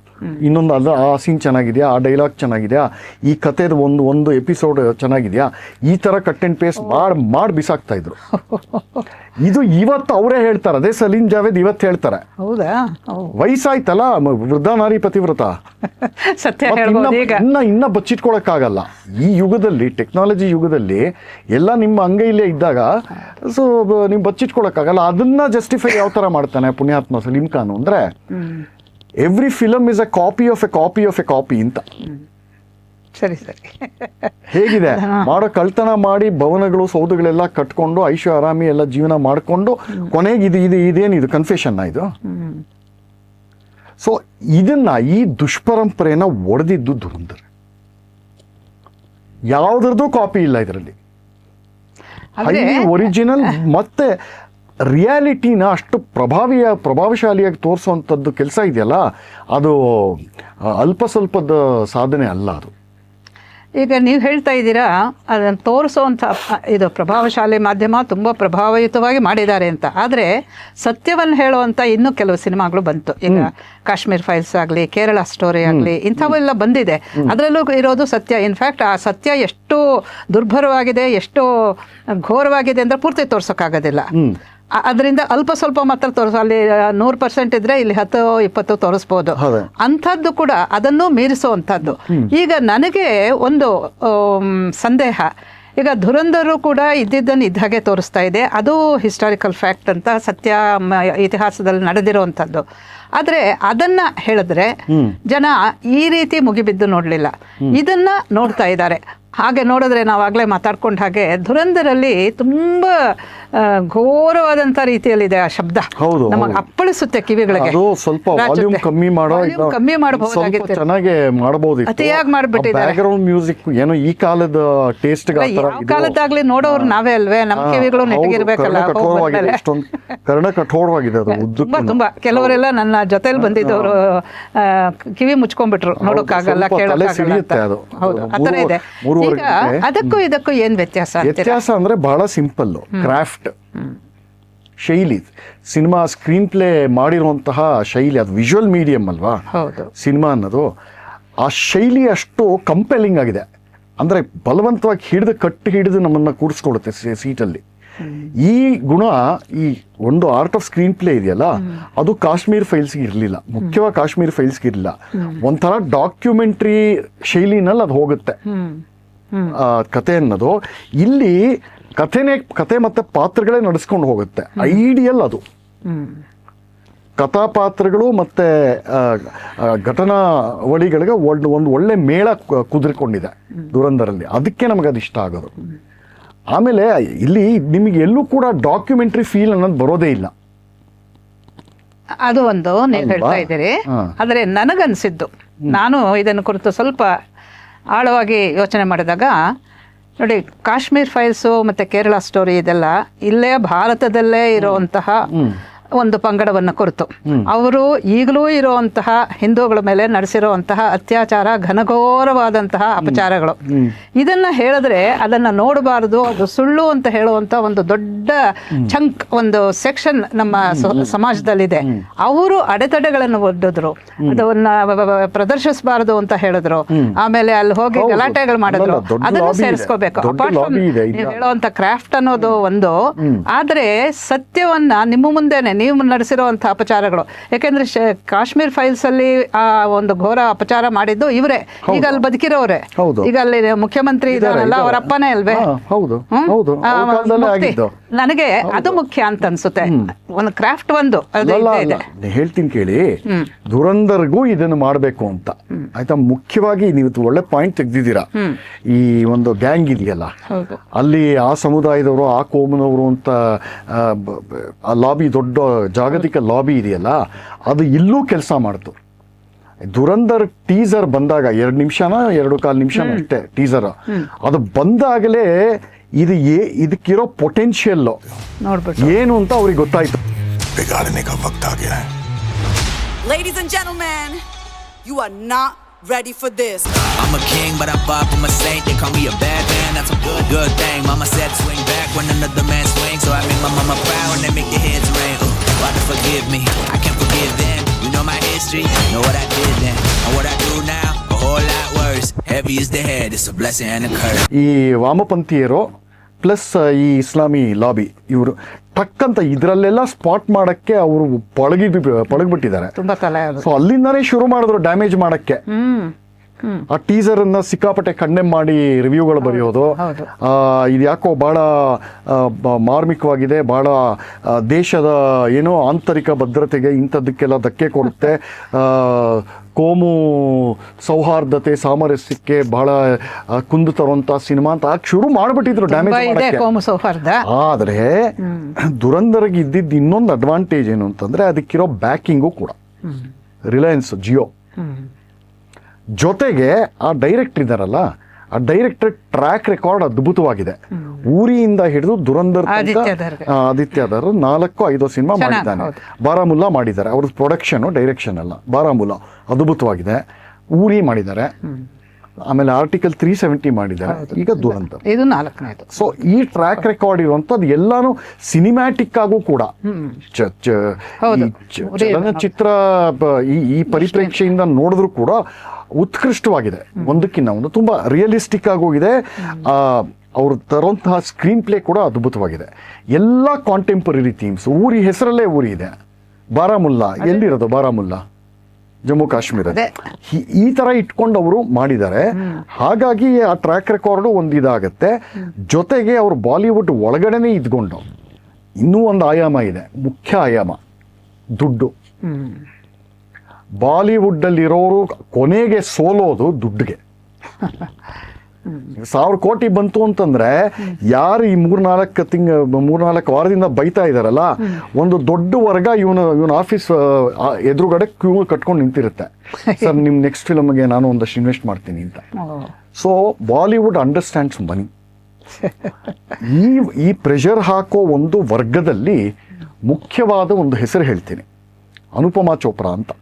ಇನ್ನೊಂದು ಅದು ಆ ಸೀನ್ ಚೆನ್ನಾಗಿದೆಯಾ, ಆ ಡೈಲಾಗ್ ಚೆನ್ನಾಗಿದೆಯಾ, ಈ ಕಥೆದ ಒಂದು ಎಪಿಸೋಡ್ ಚೆನ್ನಾಗಿದೆಯಾ, ಈ ಥರ ಕಟ್ ಆ್ಯಂಡ್ ಪೇಸ್ಟ್ ಮಾಡಿ ಬಿಸಾಕ್ತಾ ಇದ್ರು. ಇದು ಇವತ್ತು ಅವರೇ ಹೇಳ್ತಾರೆ, ಅದೇ ಸಲೀಂ ಜಾವೇದ್ ಇವತ್ತು ಹೇಳ್ತಾರೆ. ಹೌದಾ? ವಯಸ್ಸಾಯ್ತಲ್ಲ, ವೃದ್ಧ ನಾರಿ ಪತಿವ್ರತ, ಇನ್ನ ಬಚ್ಚಿಟ್ಕೊಳಕ್ಕಾಗಲ್ಲ. ಈ ಯುಗದಲ್ಲಿ, ಟೆಕ್ನಾಲಜಿ ಯುಗದಲ್ಲಿ ಎಲ್ಲ ನಿಮ್ಮ ಅಂಗೈಲೇ ಇದ್ದಾಗ ಸೊ ನೀವು ಬಚ್ಚಿಟ್ಕೊಳಕ್ಕಾಗಲ್ಲ. ಅದನ್ನ ಜಸ್ಟಿಫೈ ಯಾವ ಥರ ಮಾಡ್ತಾನೆ ಪುಣ್ಯಾತ್ಮ ಸಲೀಂ ಖಾನ್ ಅಂದರೆ, every film is a copy of a copy of a copy ಅಂತ. ಸರಿ ಹೇಗಿದೆ ಮಾಡೋ ಕಳ್ತನ ಮಾಡಿ ಭವನಗಳು ಸೌಧಗಳೆಲ್ಲ ಕಟ್ಕೊಂಡು ಐಷು ಆರಾಮಿ ಎಲ್ಲ ಜೀವನ ಮಾಡಿಕೊಂಡು ಕೊನೆಗೆ ಇದೇನಿದು ಕನ್ಫೆಷನ್ ಇದು. ಸೊ ಇದನ್ನ, ಈ ದುಷ್ಪರಂಪರೆನ ಒಡೆದಿದ್ದು ಧುರಂಧರ್. ಯಾವುದ್ರದ್ದು ಕಾಪಿ ಇಲ್ಲ ಇದರಲ್ಲಿ, ಒರಿಜಿನಲ್. ಮತ್ತೆ ರಿಯಾಲಿಟಿನ ಅಷ್ಟು ಪ್ರಭಾವಶಾಲಿಯಾಗಿ ತೋರಿಸುವಂಥದ್ದು ಕೆಲಸ ಇದೆಯಲ್ಲ, ಅದು ಅಲ್ಪ ಸ್ವಲ್ಪದ ಸಾಧನೆ ಅಲ್ಲ ಅದು. ಈಗ ನೀವು ಹೇಳ್ತಾ ಇದ್ದೀರಾ ಅದನ್ನು ತೋರಿಸುವಂಥ ಇದು ಪ್ರಭಾವಶಾಲಿ ಮಾಧ್ಯಮ ತುಂಬ ಪ್ರಭಾವಯುತವಾಗಿ ಮಾಡಿದ್ದಾರೆ ಅಂತ. ಆದರೆ ಸತ್ಯವನ್ನು ಹೇಳುವಂಥ ಇನ್ನೂ ಕೆಲವು ಸಿನಿಮಾಗಳು ಬಂತು. ಈಗ ಕಾಶ್ಮೀರ್ ಫೈಲ್ಸ್ ಆಗಲಿ, ಕೇರಳ ಸ್ಟೋರಿ ಆಗಲಿ, ಇಂಥವೆಲ್ಲ ಬಂದಿದೆ. ಅದರಲ್ಲೂ ಇರೋದು ಸತ್ಯ. ಇನ್ಫ್ಯಾಕ್ಟ್ ಆ ಸತ್ಯ ಎಷ್ಟು ದುರ್ಭರವಾಗಿದೆ, ಎಷ್ಟು ಘೋರವಾಗಿದೆ ಅಂದರೆ ಪೂರ್ತಿ ತೋರ್ಸೋಕ್ಕಾಗೋದಿಲ್ಲ. ಅದರಿಂದ ಅಲ್ಪ ಸ್ವಲ್ಪ ಮಾತ್ರ ಅಲ್ಲಿ 100% ಇದ್ರೆ ಇಲ್ಲಿ 10-20 ತೋರಿಸ್ಬೋದು. ಅಂಥದ್ದು ಕೂಡ ಅದನ್ನು ಮೀರಿಸುವಂಥದ್ದು. ಈಗ ನನಗೆ ಒಂದು ಸಂದೇಹ, ಈಗ ಧುರಂಧರು ಕೂಡ ಇದ್ದಿದ್ದನ್ನು ಇದ್ದ ಹಾಗೆ ತೋರಿಸ್ತಾ ಇದೆ. ಅದು ಹಿಸ್ಟಾರಿಕಲ್ ಫ್ಯಾಕ್ಟ್ ಅಂತ, ಸತ್ಯ ಇತಿಹಾಸದಲ್ಲಿ ನಡೆದಿರುವಂಥದ್ದು. ಆದರೆ ಅದನ್ನ ಹೇಳಿದ್ರೆ ಜನ ಈ ರೀತಿ ಮುಗಿಬಿದ್ದು ನೋಡಲಿಲ್ಲ, ಇದನ್ನ ನೋಡ್ತಾ ಇದ್ದಾರೆ. ಹಾಗೆ ನೋಡಿದ್ರೆ ನಾವಾಗಲೇ ಮಾತಾಡ್ಕೊಂಡ ಹಾಗೆ ಧುರಂಧರಲ್ಲಿ ತುಂಬ ಘೋರವಾದಂಥ ರೀತಿಯಲ್ಲಿದೆ ಆ ಶಬ್ದ. ನಮಗೆ ಅಪ್ಪಳಿಸುತ್ತೆ ಕಿವಿಗಳಿಗೆ. ಸ್ವಲ್ಪ ವಾಲ್ಯೂಮ್ ಕಮ್ಮಿ ಮಾಡಬಹುದಾಗಿತ್ತು, ಚೆನ್ನಾಗಿ ಮಾಡಬಹುದಿತ್ತು. ಅತಿಯಾಗಿ ಮಾಡಿಬಿಟ್ಟಿದ್ದಾರೆ. ಬ್ಯಾಕ್ಗ್ರೌಂಡ್ ಮ್ಯೂಸಿಕ್ ಏನೋ ಈ ಕಾಲದ ಟೇಸ್ಟ್ ಯಾವ ಕಾಲದಾಗ್ಲಿ ನೋಡೋರು ನಾವೇ ಅಲ್ವೇ, ನಮ್ಮ ಕಿವಿಗಳು ನೆಟ್ಟಗಿರ್ಬೇಕಲ್ಲ. ಕರ್ಣ ಕಠೋರವಾಗಿದೆ ಅದು, ತುಂಬಾ ತುಂಬಾ. ಕೆಲವರೆಲ್ಲ ನನ್ನ ಜೊತೆಲಿ ಬಂದಿದ್ದವರು ಕಿವಿ ಮುಚ್ಕೊಂಡ್ಬಿಟ್ರು, ನೋಡೋಕ್ಕಾಗಲ್ಲ, ಕೇಳೋಕ್ಕಾಗಲ್ಲ ಅಂತ. ಹೌದು, ಆ ಥರ ಇದೆ. ಈಗ ಅದಕ್ಕೂ ಇದಕ್ಕೂ ಏನ್ ವ್ಯತ್ಯಾಸ ಅಂದ್ರೆ ಬಹಳ ಸಿಂಪಲ್. ಕ್ರಾಫ್ಟ್ ಶೈಲಿ, ಸಿನಿಮಾ ಸ್ಕ್ರೀನ್ ಪ್ಲೇ ಮಾಡಿರುವಂತಹ ಶೈಲಿ, ಅದು ವಿಜುವಲ್ ಮೀಡಿಯಂ ಅಲ್ವಾ ಸಿನಿಮಾ ಅನ್ನೋದು. ಆ ಶೈಲಿ ಅಷ್ಟು ಕಂಪೆಲಿಂಗ್ ಆಗಿದೆ, ಅಂದ್ರೆ ಬಲವಂತವಾಗಿ ಹಿಡಿದು ನಮ್ಮನ್ನ ಕೂಡಿಸ್ಕೊಳ್ಳುತ್ತೆ ಸೀಟಲ್ಲಿ. ಈ ಗುಣ, ಈ ಒಂದು ಆರ್ಟ್ ಆಫ್ ಸ್ಕ್ರೀನ್ ಪ್ಲೇ ಇದೆಯಲ್ಲ, ಅದು ಕಾಶ್ಮೀರ್ ಫೈಲ್ಸ್ಗೆ ಇರಲಿಲ್ಲ. ಮುಖ್ಯವಾಗಿ ಕಾಶ್ಮೀರ್ ಫೈಲ್ಸ್ಗೆ ಇರಲಿಲ್ಲ. ಒಂಥರ ಡಾಕ್ಯುಮೆಂಟ್ರಿ ಶೈಲಿನಲ್ಲಿ ಅದು ಹೋಗುತ್ತೆ ಕತೆ ಅನ್ನೋದು. ಇಲ್ಲಿ ಕತೆ ಮತ್ತೆ ಪಾತ್ರಗಳೇ ನಡೆಸ್ಕೊಂಡು ಹೋಗುತ್ತೆ. ಐಡಿಯಲ್ ಅದು. ಕಥಾಪಾತ್ರಗಳು ಮತ್ತೆ ಘಟನಾವಳಿಗಳಿಗೆ ಒಂದು ಒಳ್ಳೆ ಮೇಳ ಕುದುರಿಕೊಂಡಿದೆ ಧುರಂಧರಲ್ಲಿ. ಅದಕ್ಕೆ ನಮಗೆ ಅದು ಇಷ್ಟ ಆಗೋದು. ಆಮೇಲೆ ಇಲ್ಲಿ ನಿಮಗೆ ಎಲ್ಲೂ ಕೂಡ ಡಾಕ್ಯುಮೆಂಟ್ರಿ ಫೀಲ್ ಅನ್ನೋದು ಬರೋದೇ ಇಲ್ಲ. ಅದು ಒಂದು ನೀವು ಹೇಳ್ತಾ ಇದ್ದೀರಿ. ಆದರೆ ನನಗನ್ಸಿದ್ದು, ನಾನು ಇದನ್ನು ಕುರಿತು ಸ್ವಲ್ಪ ಆಳವಾಗಿ ಯೋಚನೆ ಮಾಡಿದಾಗ, ನೋಡಿ, ಕಾಶ್ಮೀರ್ ಫೈಲ್ಸು ಮತ್ತು ಕೇರಳ ಸ್ಟೋರಿ ಇದೆಲ್ಲ ಇಲ್ಲೇ ಭಾರತದಲ್ಲೇ ಇರುವಂತಹ ಒಂದು ಪಂಗಡವನ್ನು ಕುರಿತು. ಅವರು ಈಗಲೂ ಇರುವಂತಹ ಹಿಂದೂಗಳ ಮೇಲೆ ನಡೆಸಿರುವಂತಹ ಅತ್ಯಾಚಾರ, ಘನಘೋರವಾದಂತಹ ಅಪಚಾರಗಳು. ಇದನ್ನ ಹೇಳಿದ್ರೆ ಅದನ್ನ ನೋಡಬಾರದು, ಅದು ಸುಳ್ಳು ಅಂತ ಹೇಳುವಂತ ಒಂದು ದೊಡ್ಡ ಚಂಕ್, ಒಂದು ಸೆಕ್ಷನ್ ನಮ್ಮ ಸಮಾಜದಲ್ಲಿದೆ. ಅವರು ಅಡೆತಡೆಗಳನ್ನು ಒಡ್ಡಿದ್ರು, ಅದನ್ನ ಪ್ರದರ್ಶಿಸಬಾರದು ಅಂತ ಹೇಳಿದ್ರು. ಆಮೇಲೆ ಅಲ್ಲಿ ಹೋಗಿ ಗಲಾಟೆಗಳು ಮಾಡಿದ್ರು. ಅದನ್ನು ಸೇರಿಸ್ಕೋಬೇಕು. ಅಪಾರ್ಟ್ ಫ್ರಮ್ ನೀವು ಹೇಳುವಂತ ಕ್ರಾಫ್ಟ್ ಅನ್ನೋದು ಒಂದು. ಆದ್ರೆ ಸತ್ಯವನ್ನ ನಿಮ್ಮ ಮುಂದೆನೆ ನೀವು ನಡೆಸಿರುವಂಥ ಅಪಚಾರಗಳು, ಯಾಕೆಂದ್ರೆ ಕಾಶ್ಮೀರ್ ಫೈಲ್ಸ್ ಅಲ್ಲಿ ಆ ಒಂದು ಘೋರ ಅಪಚಾರ ಮಾಡಿದ್ದು ಇವರೇ. ಈಗ ಅಲ್ಲಿ ಬದುಕಿರೋರೆ, ಈಗ ಅಲ್ಲಿ ಮುಖ್ಯಮಂತ್ರಿ ಇದಾರಲ್ಲ, ಅವರ ಅಪ್ಪನೇ ಅಲ್ವೇ. ನನಗೆ ಅದು ಮುಖ್ಯ ಅಂತ ಅನ್ಸುತ್ತೆ. ಒಂದು ಕ್ರಾಫ್ಟ್ ಒಂದು ಹೇಳ್ತೀನಿ ಕೇಳಿ, ಧುರಂಧರ್ಗೂ ಇದನ್ನು ಮಾಡಬೇಕು ಅಂತ ಆಯ್ತಾ. ಮುಖ್ಯವಾಗಿ ನೀವು ಒಳ್ಳೆ ಪಾಯಿಂಟ್ ತೆಗ್ದಿದ್ದೀರಾ. ಈ ಒಂದು ಗ್ಯಾಂಗ್ ಇದೆಯಲ್ಲ, ಅಲ್ಲಿ ಆ ಸಮುದಾಯದವರು, ಆ ಕೋಮನವರು ಅಂತ ಲಾಬಿ, ದೊಡ್ಡ ಜಾಗತಿಕ ಲಾಬಿ ಇದೆಯಲ್ಲ, ಅದು ಇಲ್ಲೂ ಕೆಲಸ ಮಾಡ್ತು. ಧುರಂಧರ್ ಟೀಸರ್ ಬಂದಾಗ 2 ನಿಮಿಷನ 2.25 ನಿಮಿಷ ಅಷ್ಟೇ ಟೀಸರ್. ಅದು ಬಂದಾಗಲೇ ಇದಕ್ಕಿರೋ ಪೊಟೆನ್ಷಿಯಲ್ ಏನು ಅಂತ ಅವ್ರಿಗೆ ಗೊತ್ತಾಯ್ತು. बिगाड़ने का वक्त आ गया है. Ladies and gentlemen, you are not ready for this. I'm a king, but I'm far from a saint. They call me a bad man, that's a good thing. Mama said swing back when another man swings, so I make my mama proud and they make their heads ring. Why to forgive me? I can't forgive them. You know my history, know what I did then, and what I do now, a whole lot worse. Heavy is the head, it's a blessing and a curse. ಈ ವಾಮಪಂಥೀಯರು plus ಈ ಇಸ್ಲಾಮಿ lobby, ಇವರು ಟಕ್ಕಂತ ಇದರಲ್ಲೆಲ್ಲ spot ಮಾಡಕ್ಕೆ ಅವರು ಪಳಗಿಬಿಟ್ಟಿದ್ದಾರೆ. So ಅಲ್ಲಿಂದಾನೇ ಶುರು ಮಾಡಿದ್ರು damage ಮಾಡಕ್ಕೆ. ಆ ಟೀಸರ್ ಅನ್ನ ಸಿಕ್ಕಾಪಟ್ಟೆ ಕಂಡೆಮ್ ಮಾಡಿ ರಿವ್ಯೂಗಳು ಬರೆಯೋದು, ಇದು ಯಾಕೋ ಬಹಳ ಮಾರ್ಮಿಕವಾಗಿದೆ, ಬಹಳ ದೇಶದ ಏನೋ ಆಂತರಿಕ ಭದ್ರತೆಗೆ ಇಂಥದ್ದಕ್ಕೆಲ್ಲ ಧಕ್ಕೆ ಕೊಡುತ್ತೆ, ಕೋಮು ಸೌಹಾರ್ದತೆ ಸಾಮರಸ್ಯಕ್ಕೆ ಬಹಳ ಕುಂದು ತರುವಂತ ಸಿನಿಮಾ ಅಂತ ಶುರು ಮಾಡಿಬಿಟ್ಟಿದ್ರು ಡ್ಯಾಮೇಜ್ ಮಾಡಕ್ಕೆ. ಆದ್ರೆ ದುರಂಧರ್ಗೆ ಇದ್ದಿದ್ದು ಇನ್ನೊಂದು ಅಡ್ವಾಂಟೇಜ್ ಏನು ಅಂತಂದ್ರೆ, ಅದಕ್ಕಿರೋ ಬ್ಯಾಕಿಂಗು ಕೂಡ ರಿಲಯನ್ಸ್ ಜಿಯೋ ಜೊತೆಗೆ ಆ ಡೈರೆಕ್ಟರ್ ಇದ್ದಾರಲ್ಲ, ಆ ಡೈರೆಕ್ಟರ್ ಟ್ರ್ಯಾಕ್ ರೆಕಾರ್ಡ್ ಅದ್ಭುತವಾಗಿದೆ. ಊರಿಯಿಂದ ಹಿಡಿದು ದುರಂಧರ್ ಆದಿತ್ಯಧರ್ 4-5 ಸಿನಿಮಾ ಮಾಡಿದ್ದಾನೆ. ಬಾರಾಮುಲ್ಲಾ ಮಾಡಿದ್ದಾರೆ, ಅವ್ರ ಪ್ರೊಡಕ್ಷನ್ ಡೈರೆಕ್ಷನ್ ಅಲ್ಲ, ಬಾರಾಮುಲ್ಲಾ ಅದ್ಭುತವಾಗಿದೆ. ಊರಿ ಮಾಡಿದ್ದಾರೆ, ಆಮೇಲೆ ಆರ್ಟಿಕಲ್ 370 ಮಾಡಿದ್ದಾರೆ, ಈಗ ದುರಂಧರ್, ಇದು 4ನೇದು. ಸೊ ಈ ಟ್ರ್ಯಾಕ್ ರೆಕಾರ್ಡ್ ಇರುವಂಥದ್ದು ಎಲ್ಲಾನು ಸಿನಿಮ್ಯಾಟಿಕ್ ಆಗೂ ಕೂಡ ಚಲನಚಿತ್ರ ಈ ಪರಿಪ್ರೇಕ್ಷೆಯಿಂದ ನೋಡಿದ್ರು ಕೂಡ ಉತ್ಕೃಷ್ಟವಾಗಿದೆ. ಒಂದಕ್ಕಿಂತ ಒಂದು ತುಂಬಾ ರಿಯಲಿಸ್ಟಿಕ್ ಆಗೋಗಿದೆ. ಅವ್ರು ತರುವಂತಹ ಸ್ಕ್ರೀನ್ ಪ್ಲೇ ಕೂಡ ಅದ್ಭುತವಾಗಿದೆ. ಎಲ್ಲ ಕಾಂಟೆಂಪರರಿ ಥೀಮ್ಸ್. ಊರಿ ಹೆಸರಲ್ಲೇ ಊರಿ ಇದೆ. ಬಾರಾಮುಲ್ಲಾ ಎಲ್ಲಿರೋದು? ಬಾರಾಮುಲ್ಲಾ ಜಮ್ಮು ಕಾಶ್ಮೀರ. ಈ ತರ ಇಟ್ಕೊಂಡು ಅವರು ಮಾಡಿದ್ದಾರೆ. ಹಾಗಾಗಿ ಆ ಟ್ರ್ಯಾಕ್ ರೆಕಾರ್ಡ್ ಒಂದು ಇದಾಗತ್ತೆ. ಜೊತೆಗೆ ಅವರು ಬಾಲಿವುಡ್ ಒಳಗಡೆನೆ ಇದ್ಕೊಂಡು ಇನ್ನೂ ಒಂದು ಆಯಾಮ ಇದೆ, ಮುಖ್ಯ ಆಯಾಮ, ದುಡ್ಡು. ಬಾಲಿವುಡ್ ಅಲ್ಲಿರೋರು ಕೊನೆಗೆ ಸೋಲೋದು ದುಡ್ಡಿಗೆ. 1,000 ಕೋಟಿ ಬಂತು ಅಂತಂದ್ರೆ ಯಾರು ಈ 3-4 ವಾರದಿಂದ ಬೈತಾ ಇದಾರಲ್ಲ, ಒಂದು ದೊಡ್ಡ ವರ್ಗ ಇವನ ಆಫೀಸ್ ಎದುರುಗಡೆ ಕ್ಯೂ ಕಟ್ಕೊಂಡು ನಿಂತಿರುತ್ತೆ. ಸರ್ ನಿಮ್ ನೆಕ್ಸ್ಟ್ ಫಿಲಮ್ಗೆ ನಾನು ಒಂದಷ್ಟು ಇನ್ವೆಸ್ಟ್ ಮಾಡ್ತೀನಿ ಅಂತ. ಸೊ ಬಾಲಿವುಡ್ ಅಂಡರ್ಸ್ಟ್ಯಾಂಡ್ಸ್ ಮನಿ. ಈ ಪ್ರೆಷರ್ ಹಾಕೋ ಒಂದು ವರ್ಗದಲ್ಲಿ ಮುಖ್ಯವಾದ ಒಂದು ಹೆಸರು ಹೇಳ್ತೀನಿ, ಅನುಪಮಾ ಚೋಪ್ರಾ ಅಂತ.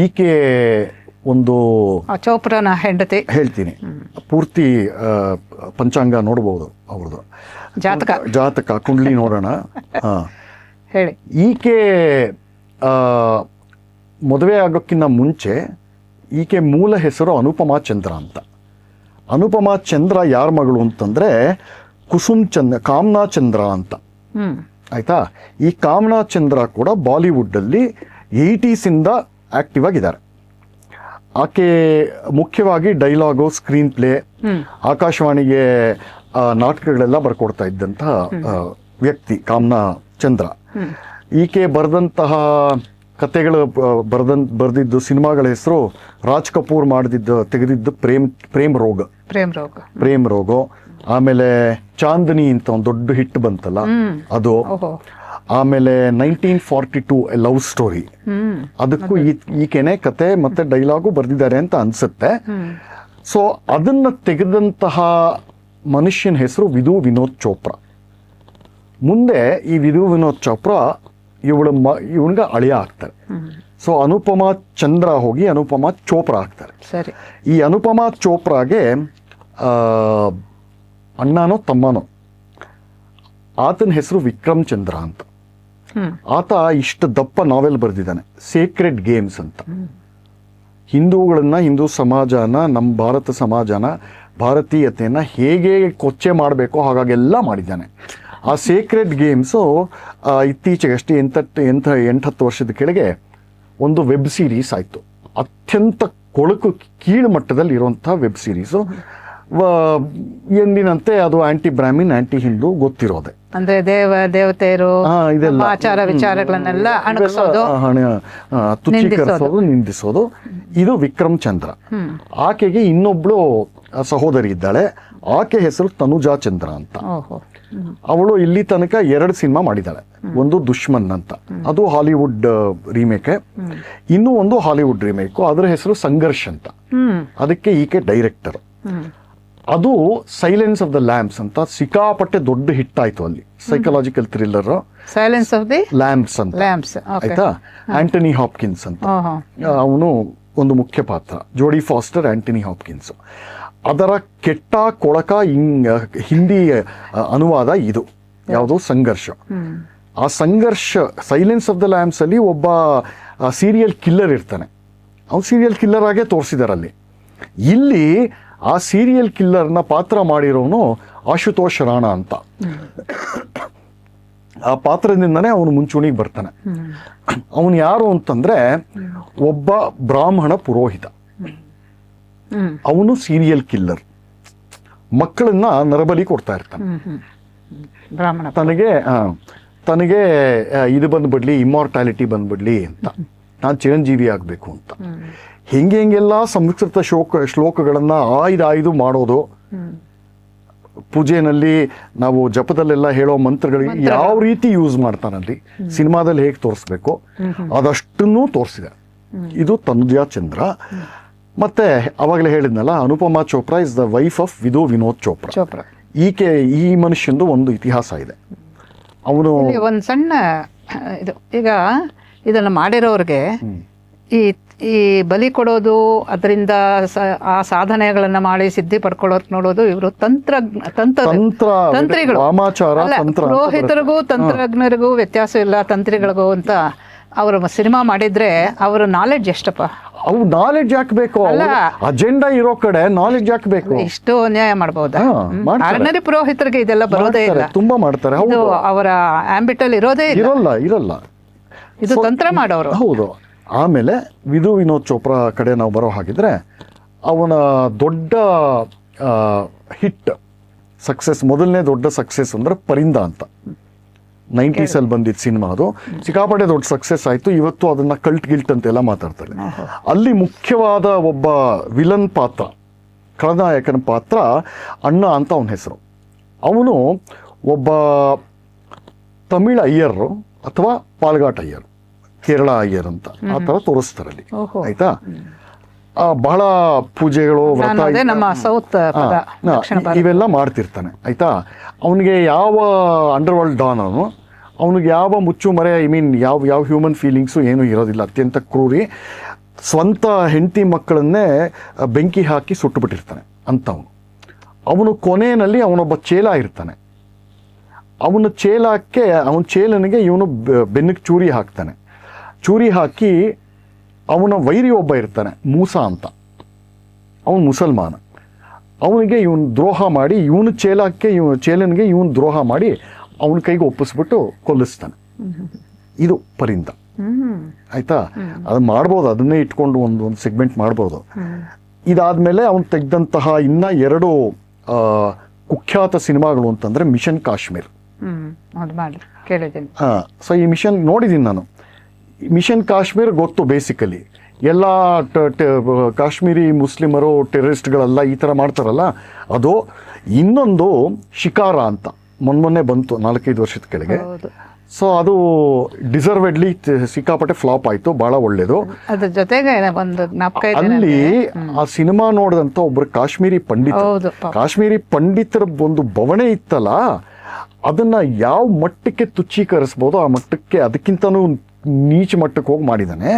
ಈಕೆ ಒಂದು ಚೋಪ್ರಾನ ಹೆಂಡತಿ ಹೇಳ್ತೀನಿ, ಪೂರ್ತಿ ಪಂಚಾಂಗ ನೋಡ್ಬೋದು ಅವ್ರದ್ದು, ಜಾತಕ ಕುಂಡ್ಲಿ ನೋಡೋಣ. ಹೇಳಿ. ಈಕೆ ಮದುವೆ ಆಗೋಕ್ಕಿಂತ ಮುಂಚೆ ಈಕೆ ಮೂಲ ಹೆಸರು ಅನುಪಮಾ ಚಂದ್ರ ಅಂತ. ಅನುಪಮಾ ಚಂದ್ರ ಯಾರ ಮಗಳು ಅಂತಂದ್ರೆ ಕಾಮ್ನಾ ಚಂದ್ರ ಅಂತ. ಆಯ್ತಾ? ಈ ಕಾಮ್ನಾ ಚಂದ್ರ ಕೂಡ ಬಾಲಿವುಡ್ ಅಲ್ಲಿ 80s ಇಂದ ಆಕ್ಟಿವ್ ಆಗಿದ್ದಾರೆ. ಆಕೆ ಮುಖ್ಯವಾಗಿ ಡೈಲಾಗು, ಸ್ಕ್ರೀನ್ ಪ್ಲೇ, ಆಕಾಶವಾಣಿಗೆ ನಾಟಕಗಳೆಲ್ಲ ಬರ್ಕೊಡ್ತಾ ಇದ್ದಂತಹ ವ್ಯಕ್ತಿ ಕಾಮ್ನಾ ಚಂದ್ರ. ಈಕೆ ಬರೆದಂತಹ ಕತೆಗಳು ಬರೆದಿದ್ದು ಸಿನಿಮಾಗಳ ಹೆಸರು ರಾಜ್ ಕಪೂರ್ ತೆಗೆದಿದ್ದು ಪ್ರೇಮ್ ರೋಗ, ಆಮೇಲೆ ಚಾಂದನಿ ಅಂತ ಒಂದು ದೊಡ್ಡ ಹಿಟ್ ಬಂತಲ್ಲ ಅದು, ಆಮೇಲೆ 1942 ಲವ್ ಸ್ಟೋರಿ, ಅದಕ್ಕೂ ಈಕೆನೆ ಕತೆ ಮತ್ತೆ ಡೈಲಾಗು ಬರ್ದಿದ್ದಾರೆ ಅಂತ ಅನ್ಸುತ್ತೆ. ಸೊ ಅದನ್ನ ತೆಗೆದಂತಹ ಮನುಷ್ಯನ ಹೆಸರು ವಿನೋದ್ ಚೋಪ್ರಾ. ಮುಂದೆ ಈ ವಿನೋದ್ ಚೋಪ್ರಾ ಇವನ್ಗೆ ಅಳಿಯ ಆಗ್ತಾರೆ. ಸೊ ಅನುಪಮಾ ಚಂದ್ರ ಹೋಗಿ ಅನುಪಮಾ ಚೋಪ್ರಾ ಆಗ್ತಾರೆ. ಸರಿ. ಈ ಅನುಪಮಾ ಚೋಪ್ರಾಗೆ ಅಣ್ಣನೋ ತಮ್ಮನೋ, ಆತನ ಹೆಸರು ವಿಕ್ರಮ್ ಚಂದ್ರ ಅಂತ. ಆತ ಇಷ್ಟು ದಪ್ಪ ನಾವೆಲ್ ಬರೆದಿದ್ದಾನೆ, ಸೇಕ್ರೆಡ್ ಗೇಮ್ಸ್ ಅಂತ. ಹಿಂದೂ ಸಮಾಜನ, ನಮ್ಮ ಭಾರತ ಸಮಾಜನ, ಭಾರತೀಯತೆಯನ್ನ ಹೇಗೆ ಕೊಚ್ಚೆ ಮಾಡಬೇಕೋ ಹಾಗಾಗೆಲ್ಲ ಮಾಡಿದ್ದಾನೆ. ಆ ಸೇಕ್ರೆಡ್ ಗೇಮ್ಸು ಇತ್ತೀಚೆಗಷ್ಟೇ 8-10 ವರ್ಷದ ಕೆಳಗೆ ಒಂದು ವೆಬ್ ಸೀರೀಸ್ ಆಯಿತು. ಅತ್ಯಂತ ಕೀಳು ಮಟ್ಟದಲ್ಲಿ ಇರುವಂತಹ ವೆಬ್ ಸೀರೀಸು. ಎಂದಿನಂತೆ ಅದು ಆಂಟಿ ಬ್ರಾಹ್ಮಿನ್, ಆಂಟಿ ಹಿಂದೂ ಗೊತ್ತಿರೋದೆ. ಅಂದ್ರೆ ದೇವತೆಯರು ಇದೆಲ್ಲ ಆಚಾರ ವಿಚಾರಗಳನ್ನೆಲ್ಲ ತುಚ್ಛೀಕರಿಸೋದು, ನಿಂದಿಸೋದು. ಇದು ವಿಕ್ರಮ್ ಚಂದ್ರ. ಆಕೆಗೆ ಇನ್ನೊಬ್ಳು ಸಹೋದರಿ ಇದ್ದಾಳೆ, ಆಕೆ ಹೆಸರು ತನುಜಾ ಚಂದ್ರ ಅಂತ. ಅವಳು ಇಲ್ಲಿ ತನಕ 2 ಸಿನಿಮಾ ಮಾಡಿದ್ದಾಳೆ. ಒಂದು ದುಶ್ಮನ್ ಅಂತ, ಅದು ಹಾಲಿವುಡ್ ರೀಮೇಕ್. ಇನ್ನೂ ಒಂದು ಹಾಲಿವುಡ್ ರೀಮೇಕ್, ಅದರ ಹೆಸರು ಸಂಘರ್ಷ್ ಅಂತ. ಅದಕ್ಕೆ ಈಕೆ ಡೈರೆಕ್ಟರ್. ಅದು ಸೈಲೆನ್ಸ್ ಆಫ್ ದ ಲ್ಯಾಂಪ್ಸ್ ಅಂತ ಸಿಕ್ಕಾಪಟ್ಟೆ ದೊಡ್ಡ ಹಿಟ್ ಆಯ್ತು ಅಲ್ಲಿ. Psychological thriller silence of the lamps ಅಂತ. ಆಯ್ತಾ? ಆಂಟನಿ ಹಾಪ್ಕಿನ್ಸ್ ಅಂತ ಅವನು ಒಂದು ಮುಖ್ಯ ಪಾತ್ರ, ಜೋಡಿ ಫಾಸ್ಟರ್, ಆಂಟನಿ ಹಾಪ್ಕಿನ್ಸ್. ಅದರ ಕೆಟ್ಟ ಕೊಳಕ ಹಿಂದಿ ಅನುವಾದ ಇದು ಯಾವುದು, ಸಂಘರ್ಷ. ಆ ಸಂಘರ್ಷ ಸೈಲೆನ್ಸ್ ಆಫ್ ದ ಲ್ಯಾಂಪ್ಸ್ ಅಲ್ಲಿ ಒಬ್ಬ ಸೀರಿಯಲ್ ಕಿಲ್ಲರ್ ಇರ್ತಾನೆ. ಅವ್ನು ಸೀರಿಯಲ್ ಕಿಲ್ಲರ್ ಆಗೇ ತೋರಿಸಿದಾರಲ್ಲಿ. ಇಲ್ಲಿ ಆ ಸೀರಿಯಲ್ ಕಿಲ್ಲರ್ನ ಪಾತ್ರ ಮಾಡಿರೋನು ಆಶುತೋಷ್ ರಾಣಾ ಅಂತ. ಆ ಪಾತ್ರದಿಂದನೇ ಅವನು ಮುಂಚೂಣಿಗೆ ಬರ್ತಾನೆ. ಅವನು ಯಾರು ಅಂತಂದ್ರೆ ಒಬ್ಬ ಬ್ರಾಹ್ಮಣ ಪುರೋಹಿತ. ಅವನು ಸೀರಿಯಲ್ ಕಿಲ್ಲರ್, ಮಕ್ಕಳನ್ನ ನರಬಲಿ ಕೊಡ್ತಾ ಇರ್ತಾನೆ. ತನಗೆ ಇದು ಬಂದ್ಬಿಡ್ಲಿ, ಇಮ್ಮಾರ್ಟಾಲಿಟಿ ಬಂದ್ಬಿಡ್ಲಿ ಅಂತ, ನಾನು ಚಿರಂಜೀವಿ ಆಗ್ಬೇಕು ಅಂತ. ಹೆಂಗೆಲ್ಲ ಸಂಸ್ಕೃತ ಶ್ಲೋಕಗಳನ್ನ ಆಯ್ದು ಮಾಡೋದು. ಪೂಜೆನಲ್ಲಿ ನಾವು ಜಪದಲ್ಲೆಲ್ಲ ಹೇಳೋ ಮಂತ್ರಗಳಿಗೆ ಯಾವ ರೀತಿ ಯೂಸ್ ಮಾಡ್ತಾನಲ್ಲಿ ಸಿನಿಮಾದಲ್ಲಿ ಹೇಗೆ ತೋರಿಸ್ಬೇಕು ಅದಷ್ಟನ್ನೂ ತೋರಿಸಿದೆ. ಇದು ತನುಜಾ ಚಂದ್ರ. ಮತ್ತೆ ಅವಾಗಲೇ ಹೇಳಿದ್ನಲ್ಲ, Anupama Chopra is the wife of Vinod Chopra. ಈ ಮನುಷ್ಯಂದು ಒಂದು ಇತಿಹಾಸ ಇದೆ. ಅವನು ಒಂದು ಸಣ್ಣ ಇದು, ಈಗ ಇದನ್ನು ಮಾಡಿರೋರಿಗೆ ಈ ಬಲಿ ಕೊಡೋದು, ಅದರಿಂದ ಆ ಸಾಧನೆಗಳನ್ನ ಮಾಡಿ ಸಿದ್ಧಿ ಪಡ್ಕೊಳ್ಳೋದು ನೋಡೋದು, ಇವರು ತಂತ್ರಿಗಳು. ವಾಮಾಚಾರ ತಂತ್ರ. ಪುರೋಹಿತರಿಗೂ ತಂತ್ರಜ್ಞರಿಗೂ ವ್ಯತ್ಯಾಸ ಇಲ್ಲ, ತಂತ್ರಿಗಳಿಗೂ ಅಂತ ಅವರು ಸಿನಿಮಾ ಮಾಡಿದ್ರೆ ಅವರ ನಾಲೆಡ್ಜ್ ಎಷ್ಟಪ್ಪ. ಅವು ನಾಲೆಡ್ಜ್ ಹಾಕ್ಬೇಕು, ಅಜೆಂಡಾ ಇರೋ ಕಡೆ ನಾಲೆಡ್ಜ್ ಹಾಕ್ಬೇಕು. ಇಷ್ಟು ಅನ್ಯಾಯ ಮಾಡಬಹುದಾ? ಆರ್ಡಿನರಿ ಪುರೋಹಿತರಿಗೆ ಇದೆಲ್ಲ ಬರೋದೇ ಇಲ್ಲ, ತುಂಬಾ ಮಾಡ್ತಾರೆ. ಇದು ಅವರ ಆಂಬಿಟಲ್ ಇರೋದೇ ಇರಲ್ಲ. ಇದು ತಂತ್ರ ಮಾಡೋರು. ಹೌದು. ಆಮೇಲೆ ವಿನೋದ್ ಚೋಪ್ರಾ ಕಡೆ ನಾವು ಬರೋ ಹಾಗಿದ್ರೆ, ಅವನ ದೊಡ್ಡ ಹಿಟ್ ಸಕ್ಸಸ್, ಮೊದಲನೇ ದೊಡ್ಡ ಸಕ್ಸಸ್ ಅಂದ್ರೆ ಪರಿಂದ ಅಂತ 90s ಬಂದಿದ್ದ ಸಿನಿಮಾ. ಅದು ಸಿಕ್ಕಾಪಟ್ಟೆ ದೊಡ್ಡ ಸಕ್ಸಸ್ ಆಯಿತು. ಇವತ್ತು ಅದನ್ನ ಗಿಲ್ಟ್ ಅಂತೆಲ್ಲ ಮಾತಾಡ್ತಾರೆ. ಅಲ್ಲಿ ಮುಖ್ಯವಾದ ಒಬ್ಬ ವಿಲನ್ ಪಾತ್ರ, ಖಳನಾಯಕನ ಪಾತ್ರ ಅಣ್ಣ ಅಂತ ಅವನ ಹೆಸರು. ಅವನು ಒಬ್ಬ ತಮಿಳ್ ಅಯ್ಯರ್ ಅಥವಾ ಪಾಲ್ಘಾಟ್ ಅಯ್ಯರ್, ಕೇರಳ ಅಯ್ಯರ್ ಅಂತ ಆ ಥರ ತೋರಿಸ್ತಾರಲ್ಲಿ. ಆಯ್ತಾ? ಬಹಳ ಪೂಜೆಗಳು, ವ್ರತ, ನಮ್ಮ ಸೌತ್ ಇವೆಲ್ಲ ಮಾಡ್ತಿರ್ತಾನೆ. ಆಯ್ತಾ? ಅವನಿಗೆ ಯಾವ ಅಂಡರ್ ವರ್ಲ್ಡ್ ಡಾನ್ ಅವನಿಗೆ ಯಾವ ಮುಚ್ಚು ಮರೆ, ಯಾವ ಹ್ಯೂಮನ್ ಫೀಲಿಂಗ್ಸು ಏನೂ ಇರೋದಿಲ್ಲ. ಅತ್ಯಂತ ಕ್ರೂರಿ. ಸ್ವಂತ ಹೆಂಡತಿ ಮಕ್ಕಳನ್ನೇ ಬೆಂಕಿ ಹಾಕಿ ಸುಟ್ಟು ಬಿಟ್ಟಿರ್ತಾನೆ ಅಂಥವನು. ಅವನು ಕೊನೆಯಲ್ಲಿ ಅವನೊಬ್ಬ ಚೇಲ ಇರ್ತಾನೆ. ಅವನ ಚೇಲನಿಗೆ ಇವನು ಬೆನ್ನಿಗೆ ಚೂರಿ ಹಾಕ್ತಾನೆ. ಚೂರಿ ಹಾಕಿ ಅವನ ವೈರಿ ಒಬ್ಬ ಇರ್ತಾನೆ, ಮೂಸಾ ಅಂತ. ಅವನು ಮುಸಲ್ಮಾನ. ಅವನಿಗೆ ಇವನು ದ್ರೋಹ ಮಾಡಿ, ಚೇಲನಿಗೆ ಇವನು ದ್ರೋಹ ಮಾಡಿ ಅವನ ಕೈಗೆ ಒಪ್ಪಿಸ್ಬಿಟ್ಟು ಕೊಲ್ಲಿಸ್ತಾನೆ. ಇದು ಪರಿಂದ. ಆಯ್ತಾ? ಅದನ್ನ ಮಾಡ್ಬೋದು, ಅದನ್ನೇ ಇಟ್ಕೊಂಡು ಒಂದು ಸೆಗ್ಮೆಂಟ್ ಮಾಡ್ಬೋದು. ಇದಾದ್ಮೇಲೆ ಅವನು ತೆಗೆದಂತಹ ಇನ್ನ 2 ಕುಖ್ಯಾತ ಸಿನಿಮಾಗಳು ಅಂತಂದ್ರೆ ಮಿಷನ್ ಕಾಶ್ಮೀರ್. ಸೊ ಈ ಮಿಷನ್ ನೋಡಿದ್ದೀನಿ ನಾನು. ಮಿಷನ್ ಕಾಶ್ಮೀರ್ ಗೊತ್ತು. ಬೇಸಿಕಲಿ ಎಲ್ಲ ಕಾಶ್ಮೀರಿ ಮುಸ್ಲಿಮರು ಟೆರರಿಸ್ಟ್ಗಳೆಲ್ಲ ಈ ಥರ ಮಾಡ್ತಾರಲ್ಲ, ಅದು. ಇನ್ನೊಂದು ಶಿಕಾರ ಅಂತ ಮೊನ್ನೆ ಬಂತು 4-5 ವರ್ಷದ ಕೆಳಗೆ. ಸೊ ಅದು ಡಿಸರ್ವೆಡ್ಲಿ ಸಿಕ್ಕಾಪಟ್ಟೆ ಫ್ಲಾಪ್ ಆಯಿತು, ಭಾಳ ಒಳ್ಳೇದು. ಅದ್ರ ಜೊತೆಗೆ ಒಂದು ಅಲ್ಲಿ ಆ ಸಿನಿಮಾ ನೋಡಿದಂಥ ಒಬ್ಬರು ಕಾಶ್ಮೀರಿ ಪಂಡಿತರ ಒಂದು ಬವಣೆ ಇತ್ತಲ್ಲ, ಅದನ್ನು ಯಾವ ಮಟ್ಟಕ್ಕೆ ತುಚ್ಛೀಕರಿಸ್ಬೋದು ಆ ಮಟ್ಟಕ್ಕೆ, ಅದಕ್ಕಿಂತನೂ ನೀಚ ಮಟ್ಟಕ್ಕೆ ಹೋಗಿ ಮಾಡಿದ್ದಾನೆ.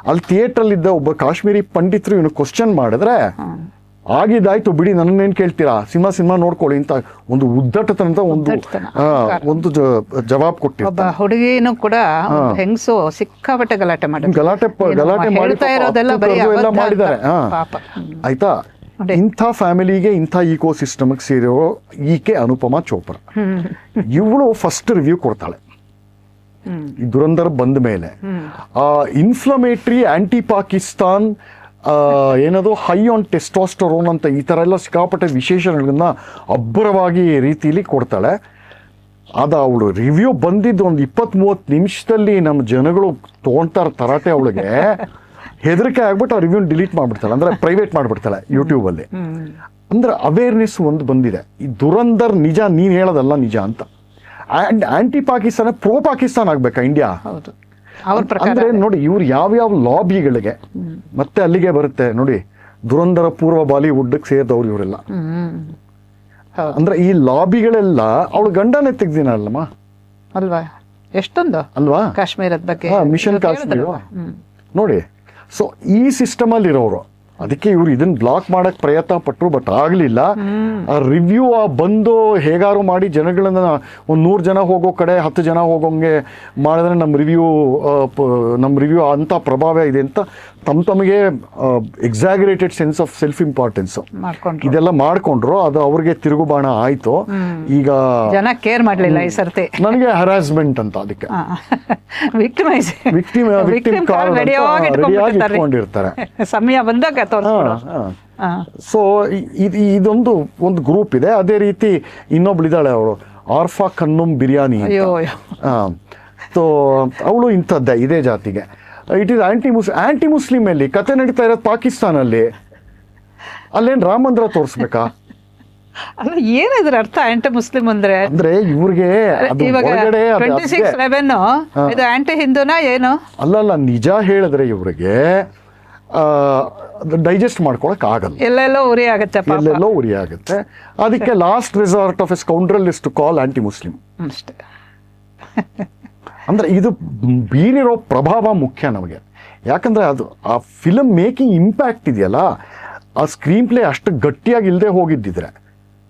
ಅಲ್ಲಿ ಥಿಯೇಟ್ರಲ್ಲಿದ್ದ ಒಬ್ಬ ಕಾಶ್ಮೀರಿ ಪಂಡಿತರು ಇವನು ಕ್ವಶನ್ ಮಾಡಿದ್ರೆ, ಆಗಿದ್ದಾಯ್ತು ಬಿಡಿ, ನನ್ನೇನು ಕೇಳ್ತೀರಾ, ಸಿನಿಮಾ ನೋಡ್ಕೊಳ್ಳಿ ಅಂತ ಒಂದು ಉದ್ದಟತನದ ಒಂದು ಜವಾಬ್ ಕೊಟ್ಟಿರ್ತಾರೆ. ಹುಡುಗಿನೂ ಕೂಡ ಹೆಂಗಸು ಸಿಕ್ಕಾಪಟ್ಟೆ ಗಲಾಟೆ ಮಾಡಿ ಮಾಡಿದ್ದಾರೆ. ಆಯ್ತಾ? ಇಂಥ ಫ್ಯಾಮಿಲಿಗೆ, ಇಂಥ ಈಕೋ ಸಿಸ್ಟಮ್ಗೆ ಸೇರೋ ಈಕೆ ಅನುಪಮಾ ಚೋಪ್ರಾ. ಇವಳು ಫಸ್ಟ್ ರಿವ್ಯೂ ಕೊಡ್ತಾಳೆ ಈ ದುರಂಧರ್ ಬಂದ ಮೇಲೆ. ಇನ್ಫ್ಲಮೇಟ್ರಿ, ಆಂಟಿ ಪಾಕಿಸ್ತಾನ್, ಏನದು ಹೈ ಆನ್ ಟೆಸ್ಟೋಸ್ಟೆರೋನ್ ಅಂತ ಈ ಥರ ಎಲ್ಲ ಸಿಕ್ಕಾಪಟ್ಟೆ ವಿಶೇಷಣಗಳನ್ನ ಅಬ್ಬರವಾಗಿ ರೀತಿಯಲ್ಲಿ ಕೊಡ್ತಾಳೆ. ಅವಳು ರಿವ್ಯೂ ಬಂದಿದ್ದು ಒಂದು 20-30 ನಿಮಿಷದಲ್ಲಿ ನಮ್ಮ ಜನಗಳು ತೊಗೊಳ್ತಾರೆ ತರಾಟೆ. ಅವಳಿಗೆ ಹೆದರಿಕೆ ಆಗ್ಬಿಟ್ಟು ಆ ರಿವ್ಯೂನ ಡಿಲೀಟ್ ಮಾಡಿಬಿಡ್ತಾಳೆ, ಅಂದರೆ ಪ್ರೈವೇಟ್ ಮಾಡಿಬಿಡ್ತಾಳೆ ಯೂಟ್ಯೂಬಲ್ಲಿ. ಅಂದರೆ ಅವೇರ್ನೆಸ್ ಒಂದು ಬಂದಿದೆ, ಈ ದುರಂಧರ್ ನಿಜ, ನೀನು ಹೇಳೋದಲ್ಲ ನಿಜ ಅಂತ. ಆಂಟಿ ಪಾಕಿಸ್ತಾನ ಪ್ರೋ ಪಾಕಿಸ್ತಾನ ಆಗ್ಬೇಕಾ ಇಂಡಿಯಾ? ಅಂದ್ರೆ ನೋಡಿ, ಇವ್ರು ಯಾವ್ಯಾವ ಲಾಬಿಗಳಿಗೆ ಮತ್ತೆ ಅಲ್ಲಿಗೆ ಬರುತ್ತೆ ನೋಡಿ. ದುರಂಧರ ಪೂರ್ವ ಬಾಲಿವುಡ್ಗೆ ಸೇರಿದವ್ರು ಇವರೆಲ್ಲ. ಅಂದ್ರೆ ಈ ಲಾಬಿಗಳೆಲ್ಲ ಅವಳು ಗಂಡನೇ ತೆಗ್ದಿನಲ್ಲಮ್ಮ ಅಲ್ವಾ? ಎಷ್ಟೊಂದು ಅಲ್ವಾ ಕಾಶ್ಮೀರದ ಬಗ್ಗೆ, ಮಿಷನ್ ಕಾಶ್ಮೀರ ನೋಡಿ. ಸೊ ಈ ಸಿಸ್ಟಮ್ ಅಲ್ಲಿ ಇರೋರು, ಅದಕ್ಕೆ ಇವ್ರು ಇದನ್ನ ಬ್ಲಾಕ್ ಮಾಡಕ್ ಪ್ರಯತ್ನ ಪಟ್ಟರು, ಬಟ್ ಆಗಲಿಲ್ಲ. ಆ ರಿವ್ಯೂ ಬಂದು ಹೇಗಾರು ಮಾಡಿ ಜನಗಳನ್ನ ಒಂದು 100 ಜನ ಹೋಗೋ ಕಡೆ 10 ಜನ ಹೋಗೋಂಗೆ ಮಾಡಿದ್ರೆ ನಮ್ಮ ರಿವ್ಯೂ ಅಂತ ಪ್ರಭಾವ ಇದೆ ಅಂತ ತಮಗೆ ಎಕ್ಸಾಗರೇಟೆಡ್ ಸೆನ್ಸ್ ಆಫ್ ಸೆಲ್ಫ್ ಇಂಪಾರ್ಟೆನ್ಸ್ ಇದೆಲ್ಲ ಮಾಡ್ಕೊಂಡ್ರು. ಅದು ಅವ್ರಿಗೆ ತಿರುಗುಬಾಣ ಆಯ್ತು. ಈಗ ಜನ ಕೇರ್ ಮಾಡಲಿಲ್ಲ ಈ ಸರ್ತಿ. ನನಗೆ ಹರಾಸ್ಮೆಂಟ್ ಅಂತ, ಅದಕ್ಕೆ ವಿಕ್ಟಿಮ್ ಕಾರ್ಡ್ ರೆಡಿಯಾಗಿ ಇಟ್ಕೊಂಡಿರ್ತಾರೆ ಸಮಯ ಬಂದಾಗ. ಸೊ ಒಂದು ಗ್ರೂಪ್ ಇದೆ. ಅದೇ ರೀತಿ ಇನ್ನೊಬ್ಳಿದ್ದಾಳೆ, ಅವಳು ಆರ್ಫಾ ಖನ್ನೂಮ್ ಬಿರಿಯಾನಿ ಅಂತ. ಸೊ ಅವಳು ಇಂಥದ್ದೇ, ಇದೇ ಜಾತಿಗೆ. It is aunty Muslim. ಅಲ್ಲಿ ಕತೆ ನಡೀತಾ ಇರೋದು ಪಾಕಿಸ್ತಾನಲ್ಲಿ. ಅಲ್ಲೇನು ರಾಮ ಮಂದಿರ ತೋರಿಸ್ಬೇಕಾ? ಅಲ್ಲ, ಏನಿದ್ರ ಅರ್ಥ ಆಂಟಿ ಮುಸ್ಲಿಂ ಅಂದ್ರೆ? ಅಂದ್ರೆ ಇವ್ರಿಗೆ ಇದು ಆಂಟಿ ಹಿಂದೂನಾ ಏನು? ಅಲ್ಲಲ್ಲ, ನಿಜ ಹೇಳಿದ್ರೆ ಇವ್ರಿಗೆ ಡೈಜೆಸ್ಟ್ ಮಾಡ್ಕೊಳಕ್ ಆಗಲ್ಲ, ಎಲ್ಲೆಲ್ಲೋ ಉರಿ ಆಗುತ್ತೆ ಪಾಪ. ಎಲ್ಲೆಲ್ಲೋ ಉರಿ ಆಗುತ್ತೆ. ಅದಕ್ಕೆ last resort of a scoundrel is to call anti Muslim. ಅಷ್ಟೇ. ಅಂದರೆ ಇದು ಬೀರಿರೋ ಪ್ರಭಾವ ಮುಖ್ಯ ನಮಗೆ. ಯಾಕಂದರೆ ಅದು ಆ ಫಿಲಮ್ ಮೇಕಿಂಗ್ ಇಂಪ್ಯಾಕ್ಟ್ ಇದೆಯಲ್ಲ, ಆ ಸ್ಕ್ರೀನ್ ಪ್ಲೇ ಅಷ್ಟು ಗಟ್ಟಿಯಾಗಿ ಇಲ್ಲದೆ ಹೋಗಿದ್ದಿದ್ರೆ,